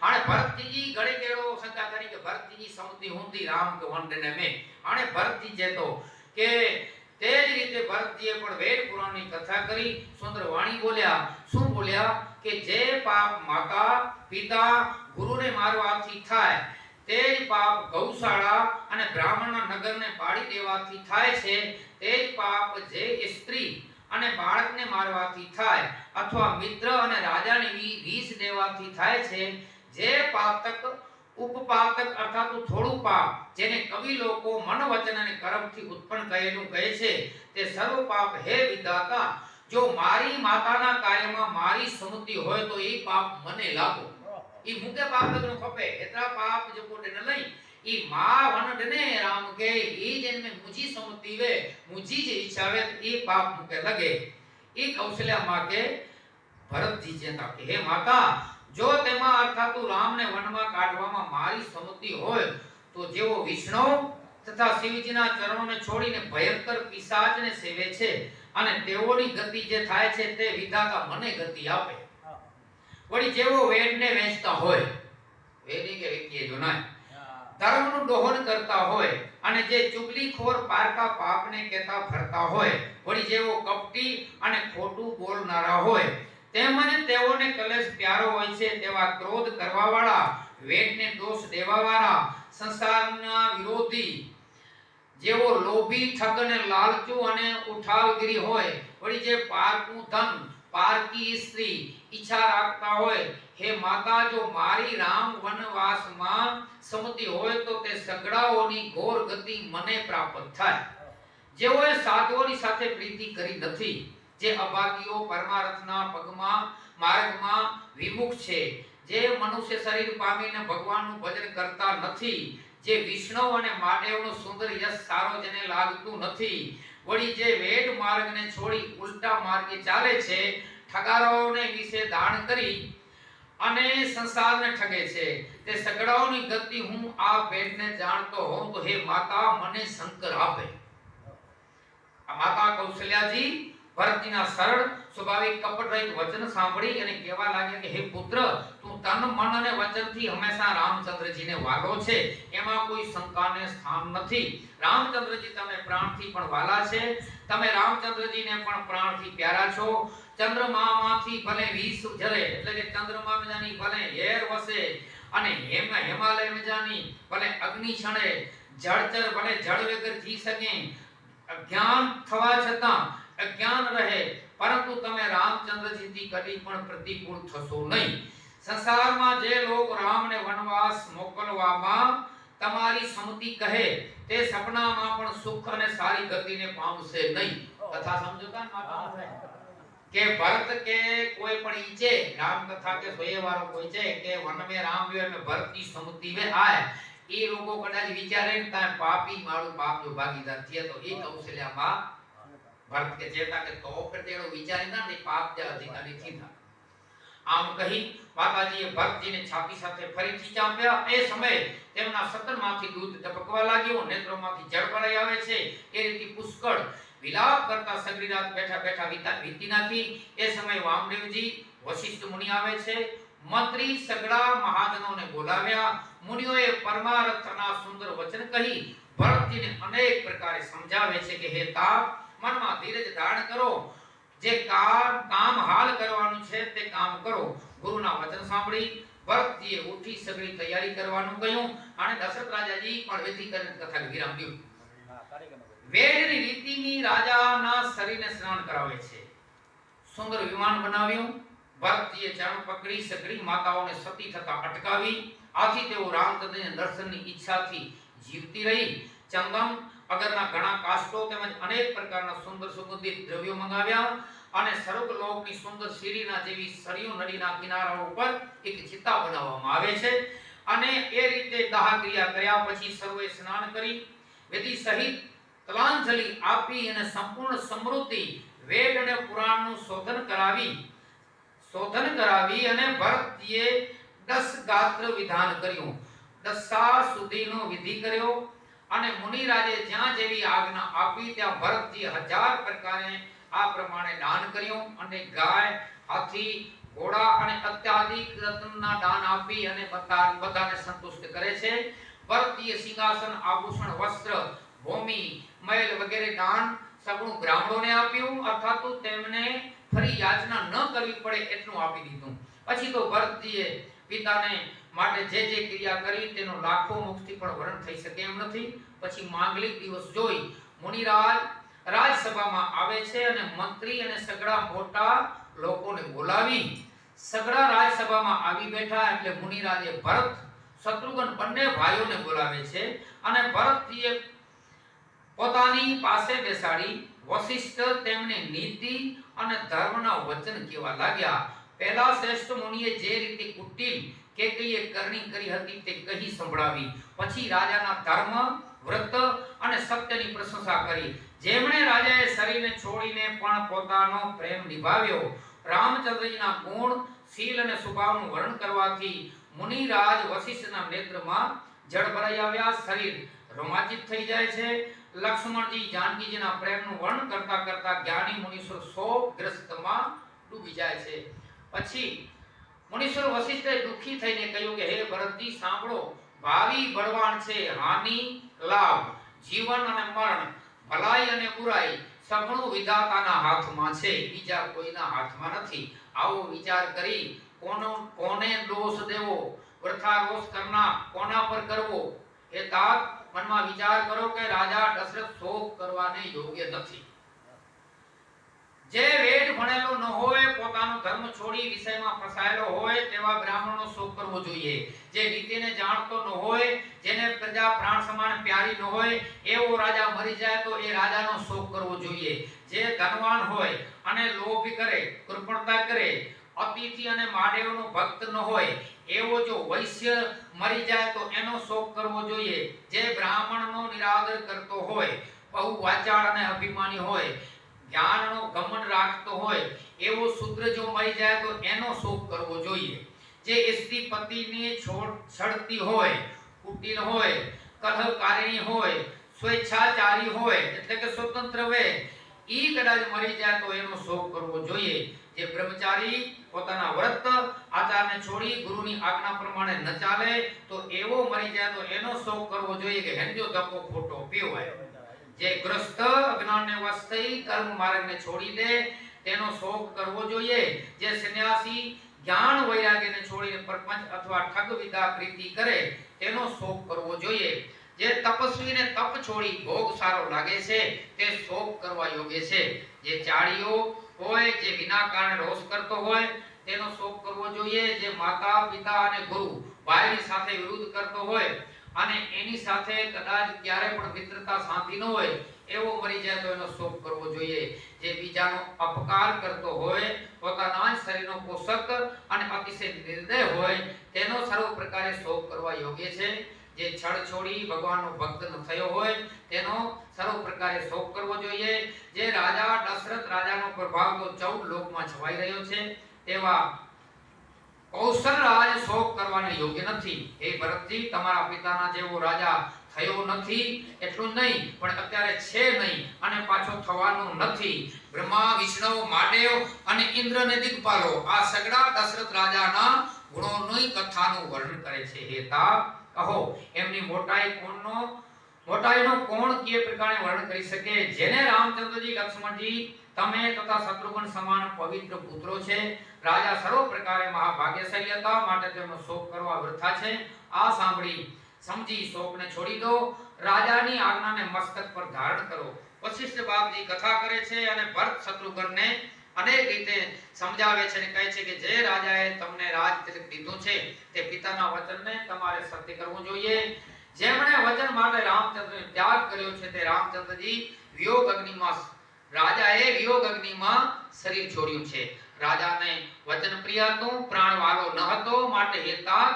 हाणे भरतजी जी घणे केड़ो शंका करी के भरतजी जी समुद्री हुंदी राम के वंडने में। हाणे भरतजी जे तो के तेज रीते भरतजीए पण वेद पुराणनी कथा करी सुंदर वाणी बोल्या। શું બોલ્યા કે જે પાપ માતા પિતા ગુરુને મારવાથી થાય તે જ પાપ ગૌશાળા અને બ્રાહ્મણના નગરને પાડી દેવાથી થાય છે। તે જ પાપ જે સ્ત્રી અને બાળકને મારવાથી થાય અથવા મિત્ર અને રાજાને વિષ દેવાથી થાય છે। જે પાતક ઉપપાતક અર્થાત થોડું પાપ જેને કવિ લોકો મન વચન અને કર્મથી ઉત્પન્ન કરેલું કહે છે તે સર્વ પાપ હે વિધાતા જો મારી માતાના કાર્યમાં મારી સંમતિ હોય તો એ પાપ મને લાગો। ई मुके पाप लगनो खपे एतरा पाप जो कोटे न लई ई मां वन डने राम के ई जन में मुजी सम्मति वे मुजी जे इच्छा वे ई पाप मुके लगे। ई कौशल्या मां के भरत जी जेता के हे माता જો તેમાં અર્થાતું રામને વનમાં કાઢવામાં મારી સંમતિ હોય તો જેવો વિષ્ણુ તથા શિવજીના ચરણોને છોડીને ભયંકર પિશાચને સેવે છે અને તેઓની ગતિ જે થાય છે તે વિધાતા મને ગતિ આપે, વળી જેવો વેદને વેચતા હોય, વેદી કે વિકીએ જોનાય, ધર્મનું દોહન કરતા હોય અને જે ચુગલીખોર પારકા પાપને કહેતા ફરતા હોય, વળી જેવો કપટી અને ખોટું બોલનારા હોય, તેમજ તેઓને કલેશ પ્યારો હોય છે, તેવા ક્રોધ કરવાવાળા, વેદને દોષ દેવાવાળા, સંસારના વિરોધી, જેવો લોભી, ઠગ અને લાલચુ અને ઉઠાવગીરી હોય, વળી જે પારકું ધન, પારકી સ્ત્રી ઈચ્છા રાખતા હોય, હે માતા, જો મારી રામ વનવાસમાં સંમતિ હોય તો તે સગડાઓની ઘોર ગતિ મને પ્રાપ્ત થાય. જેઓએ સાધુઓની સાથે પ્રીતિ કરી નથી, જે અભાગીઓ પરમાર્થના પગમાં માર્ગમાં વિમુખ છે, જે મનુષ્ય શરીર પામીને ભગવાનનું ભજન કરતા નથી, જે વિષ્ણુ અને મહાદેવનો સુંદર યશ સારો જેને લાગતું નથી, વળી જે વેદ માર્ગને છોડી ઉલટા માર્ગે ચાલે છે, ઠગારોને વિશે દાન કરી અને સંસારને ઠગે છે, તે સગડાઓની ગતિ હું આ વેદને જાણતો હોઉં તો હે માતા મને શંકર આપે. આ માતા કૌશલ્યાજી ભરતજીના સરળ સ્વાભાવિક કપટરહિત વચન સાંભળી અને કહેવા લાગ્યા કે હે પુત્ર, તું તન મન અને વચનથી હંમેશા રામચંદ્રજીને વાલો છે, એમાં કોઈ શંકાને સ્થાન નથી. રામચંદ્રજી તમે પ્રાણથી પણ વાલા છે, તમે રામચંદ્રજીને પણ પ્રાણથી પ્યારા છો. ચંદ્રમામાંથી ભલે વિષ જરે, એટલે કે ચંદ્રમા મજાની ભલે હેર વસે અને હિમાલય મજાની ભલે અગ્નિ છણે, જળચર ભલે જળ વગર જી શકે, અજ્ઞાન થવા છતાં અજ્ઞાન રહે, પરંતુ તમે રામચંદ્રજીથી કદી પણ પ્રતિકૂળ થશો નહીં. સંસારમાં જે લોકો રામને વનવાસ મોકલવામાં તમારી સંમતિ કહે, તે સપનામાં પણ સુખ અને સારી ગતિને પામશે નહીં. કથા સમજોતા માતા કે ભરત કે કોઈ પણ ઈચે રામ કથા કે સોયે વાળો કોઈ છે કે વન મે રામ વ્યો મે ભરતની સંમતિ મે આય, એ લોકો કદાચ વિચારે ને તા પાપી મારું પાપ જો ભાગીદાર થયા તો એ કૌશલ્યામાં ભરત કે ચેતા કે તો પર તેનો વિચારી ના ને પાપ જે અધિકારી થીધા. આમ કહી માતાજીએ ભરતજીને છાતી સાથે ફરીથી ચાંપ્યા. એ સમયે તેમના સતનમાંથી દૂધ ટપકવા લાગ્યું, નેત્રોમાંથી જળ ભરાઈ આવે છે, એ રીતે પુષ્કળ વિલાપ કરતા સગડી રાત બેઠા બેઠા વીતી નાખી. એ સમયે વામદેવજી વશિષ્ઠ મુનિ આવે છે. મંત્રી સગડા મહાજનોને બોલાવ્યા. મુનિઓએ પરમાર્થના સુંદર વચન કહી ભરતજીને અનેક પ્રકારે સમજાવે છે કે હે તાપ, મનમાં ધીરજ ધારણ કરો, જે કામ હાલ કરવાનું છે તે કામ કરો. ગુરુના વચન સાંભળી ભરતજીએ ઉઠી સગડી તૈયારી કરવાનું કહ્યું અને દશરથ રાજાજી પણ વિધિ કરીને કથા વિરામ દીધું. વેદની રીતિની રાજાના શરીરને સ્નાન કરાવે છે. સુંદર વિમાન બનાવ્યું. ભરતજીએ ચરણ પકડી સગડી માતાઓને સતી થતા અટકાવી. આથી તેઓ રામચંદ્રના દર્શનની ઈચ્છાથી જીવતી રહી. ચંદન અગરના ઘણા કાષ્ટો તેમજ અનેક પ્રકારના સુંદર સુગંધિત દ્રવ્યો મંગાવ્યા અને સ્વર્ગલોકની સુંદર સીડીના જેવી સરયુ નદીના કિનારા ઉપર એક ચિતા બનાવવામાં આવે છે. અને એ રીતે દાહ ક્રિયા કર્યા પછી સર્વે સ્નાન કરી વિધિ સહિત તલાંજલિ આપી અને સંપૂર્ણ સમૃદ્ધિ વેદ અને પુરાણનું શોધન કરાવી અને ભરતજીએ 10 ગાત્ર વિધાન કર્યું. 10 સાલ સુધીનો વિધિ કર્યો અને મુનિરાજે જ્યાં જેવી આજ્ઞા આપી ત્યાં ભરતજી 1000 પ્રકારે આ પ્રમાણે દાન કર્યું અને ગાય, હાથી, ઘોડા અને અત્યાધિક રત્નના દાન આપી અને બધાને સંતુષ્ટ કરે છે. ભરતજીએ સિંહાસન, આભૂષણ, વસ્ત્ર, ભૂમિ, મહેલ વગેરે દાન સગુણ બ્રાહ્મણોને આપ્યું, અર્થાત તેમને ફરી યાચના ન કરવી પડે એટલું આપી દીધું. પછી તો ભરતજીએ પિતાને માટે જે ક્રિયા કરી તેનો લાખો મુખથી પણ વર્ણન થઈ શકે એમ નથી. પછી માંગલિક દિવસ જોઈ મુનિરાજ રાજસભામાં આવે છે અને મંત્રી અને સગડા મોટા લોકોને બોલાવી સગડા રાજસભામાં આવી બેઠા. એટલે મુનિરાજે ભરત શત્રુઘ્ન બંને ભાઈઓને બોલાવે છે અને ભરતજીએ પોતાની પાસે બેસાડી વશિષ્ઠ તેમને નીતિ અને ધર્મના વચન કહેવા લાગ્યા. પહેલા શ્રેષ્ઠ મુનિએ જે રીતે કુટિલ કે કઈએ કરણી કરી હતી તે કહી સંભળાવી. પછી રાજાના ધર્મ, વ્રત અને સત્યની પ્રશંસા કરી. જેમણે રાજાએ શરીરને છોડીને પણ પોતાનો પ્રેમ નિભાવ્યો, રામચંદ્રજીના ગુણ, शील અને સ્વભાવનું વર્ણન કરવાથી મુનિરાજ વશિષ્ઠના નેત્રમાં જળ ભરાઈ આવ્યા, શરીર રોમાંચિત થઈ જાય છે। લક્ષ્મણજી જાનકીજીના પ્રેમનું વર્ણન કરતા કરતા જ્ઞાની મુનીશ્વર શોકગ્રસ્તમાં ડૂબી જાય છે। પછી મુનીશ્વર વશિષ્ઠે દુખી થઈને કહ્યું કે હે ભરતજી સાંભળો, ભાવિ બળવાન છે, હાનિ લાભ, જીવન અને મરણ, ભલાઈ અને બુરાઈ સગુણ વિધાતાના હાથમાં છે, બીજા કોઈના હાથમાં નથી। આવો વિચાર કરી કોને દોષ દેવો, વૃથા રોષ કરના કોના પર કરવો? એ तात મનમાં વિચાર કરો કે રાજા દશરથ શોક કરવાને યોગ્ય નથી। જે વેદ ભણેલો ન હોય, પોતાનો ધર્મ છોડી વિષયમાં ફસાયેલો હોય તેવા બ્રાહ્મણનો શોક કરવો જોઈએ। જે નીતિને જાણતો ન હોય, જેને પ્રજા પ્રાણ સમાન પ્યારી ન હોય, એવો રાજા મરી જાય તો એ રાજાનો શોક કરવો જોઈએ। જે ધનવાન હોય અને લોભ કરે, કૃપણતા કરે, અતિથિ અને મહાદેવનો ભક્ત ન હોય, એવો જો વૈશ્ય મરી જાય તો એનો શોક કરવો જોઈએ। જે બ્રાહ્મણનો નિરાદર કરતો હોય, બહુ વાચાળ અને અભિમાની હોય, જ્ઞાનનો ઘમંડ રાખતો હોય, એવો શૂદ્ર જો મરી જાય તો એનો શોક કરવો જોઈએ। જે સ્ત્રી પતિને છોડતી હોય, કુટિલ હોય, કલહકારિણી હોય, સ્વેચ્છાચારી હોય એટલે કે સ્વતંત્ર હોય, ઈ કદાચ મરી જાય તો એનો શોક કરવો જોઈએ। જે બ્રહ્મચારી પોતાના વ્રત આચારને છોડી ગુરુની આજ્ઞા પ્રમાણે ન ચાલે તો એવો મરી જાય તો એનો શોક કરવો જોઈએ કે હેન્જો ધક્કો ખોટો પીવાય। જે ગ્રસ્ત અજ્ઞાનને વશ થઈ કર્મ માર્ગને છોડી દે તેનો શોક કરવો જોઈએ। જે સન્યાસી જ્ઞાન વૈરાગ્યને છોડીને પરપંચ અથવા ઠગ વિદ્યા પ્રીતિ કરે તેનો શોક કરવો જોઈએ। જે તપસ્વીને તપ છોડી ભોગ સારો લાગે છે તે શોક કરવા યોગ્ય છે। જે ચાળીઓ હોય, જે વિના કારણે રોષ કરતો હોય તેનો શોક કરવો જોઈએ। જે માતા પિતા અને ગુરુ ભાઈની સાથે વિરુદ્ધ કરતો હોય અને એની સાથે કદાચ ક્યારે પણ મિત્રતા શાંતિ ન હોય, એવો મરી જાય તો એનો શોક કરવો જોઈએ। જે બીજાનો અપકાર કરતો હોય, પોતાના શરીરનો પોષક અને અતિશય નિર્દય હોય તેનો સર્વ પ્રકારે શોક કરવા યોગ્ય છે। જે છળ છોડી ભગવાનનો ભક્ત ન થયો હોય તેનો સર્વ પ્રકારે શોક કરવો જોઈએ। જે રાજા દશરથ રાજાનો પ્રભાવ તો 14 લોકમાં છવાઈ રહ્યો છે, તેવા કૌશલ રાજ શોક કરવાને યોગ્ય નથી। હે ભરતજી, તમારા પિતાના જેવો રાજા થયો નથી, એટલું નહીં પણ અત્યારે છે નહીં અને પાછો થવાનો નથી। બ્રહ્મા, વિષ્ણુ, મહાદેવ અને ઇન્દ્રને દિગ્પાલો આ સગડા દશરથ રાજાના ગુણોની કથાનું વર્ણન કરે છે। હે तात કહો, એમની મોટાઈનો કોણ કે પ્રકારે વર્ણન કરી શકે? જેને રામચંદ્રજી, લક્ષ્મણજી, તમે તથા શત્રુઘ્ન સમાન પવિત્ર પુત્રો છે। રાજા સર્વ પ્રકારે મહાભાગ્યશાળી હતા, માટે તેમનો શોક કરવા વૃથા છે। આ સાંભળી સમજી શોકને છોડી દો, રાજાની આજ્ઞાને મસ્તક પર ધારણ કરો। વશિષ્ઠ બાપજી કથા કરે છે અને ભરત શત્રુઘ્નને અનેક રીતે સમજાવે છે અને કહે છે કે જે રાજાએ તમને રાજ તિલક દીધું છે તે પિતાના વચનને તમારે સત્ય કરવું જોઈએ। જેમણે વચન માટે રામચંદ્રને ત્યાગ કર્યો છે તે રામચંદ્રજી વિયોગ અગ્નિમાં રાજાએ વિયોગ અગ્નિમાં શરીર છોડ્યું છે। રાજાને વચન પ્રિય હતું, પ્રાણ વાલો ન હતો, માટે હે तात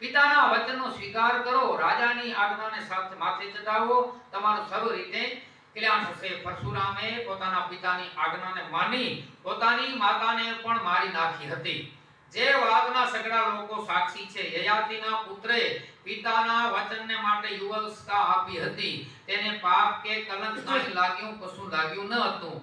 પિતાના વચનનો સ્વીકાર કરો, રાજાની આજ્ઞાને સાથે માથે ચડાવો, તમારું સર્વ રીતે કલ્યાણ થશે। પરશુરામે પોતાના પિતાની આજ્ઞાને માની પોતાની માતાને પણ મારી નાખી હતી। જે વાતના સગડા લોકો સાક્ષી છે, યયાતિના પુત્રે પિતાના વચનને માટે યુવસ્થા આપી હતી, તેને પાપ કે કલંક નહીં લાગ્યું, કશું લાગ્યું ન હતું।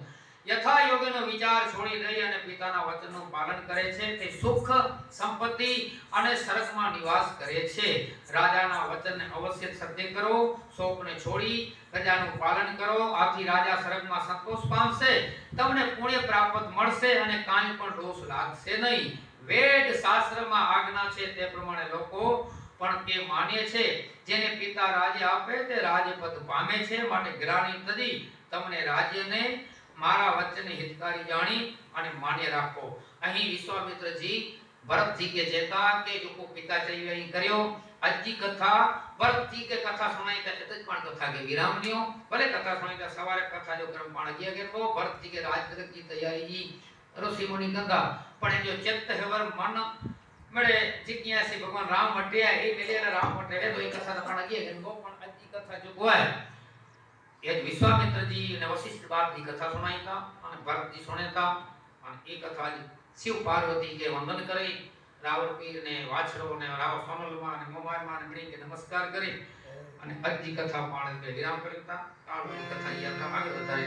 યથા યોગનો વિચાર છોડી દઈ અને પિતાના વચનનું પાલન કરે છે તે સુખ, સંપત્તિ અને સ્વર્ગમાં નિવાસ કરે છે। રાજાના વચનને અવશ્ય સત્ય કરો, શોકને છોડી પ્રજાનું પાલન કરો, આથી રાજા સ્વર્ગમાં સંતોષ પામશે, તમને પુણ્ય પ્રાપ્ત મળશે અને કાંઈ પણ દોષ લાગશે નહીં। વેદ શાસ્ત્રમાં આજ્ઞા છે તે પ્રમાણે લોકો પણ તે માન્ય છે। જેને પિતા રાજ્ય આપે તે રાજપદ પામે છે, માટે ગ્રાણી તજી તમને રાજ્યને મારા વચનને હિતકારી જાણી અને માન્ય રાખો। અહીં વિશ્વામિત્રજી ભરતજી के जेता के जो को पिता चाहिए અહીં કર્યો। આજની કથા ભરતજી के कथा सुनाई था એટલે પણ કથા કે વિરામ લ્યો। ભલે કથા સુનાઈ था સવારે કથા જો કર્મ પણ ગયા કે તો ભરતજી के राज तिलक की तैयारी जी ऋषि मुनि कंदा, पण जो चित्त हेवर मन મળે जिज्ञासी भगवान राम मटिया એ મેલેરા રામ મટે તો એ કથા પણ ગયા કે તો પણ આજની કથા જો હોય એ વિશ્વામિત્રજી અને વશિષ્ઠ બાપની કથા સુનાઈ था અને ભરતજી સુનેતા અને એ કથા शिव पार्वती के वंदन करे, रावण पीर ने वाछड़ो ने राव सोनलमा ने मोबाइल मा ने के नमस्कार करे અને આજની કથા પાણ કે વિરામ કરતા કાળની કથા યાત્રા આગળ વધારી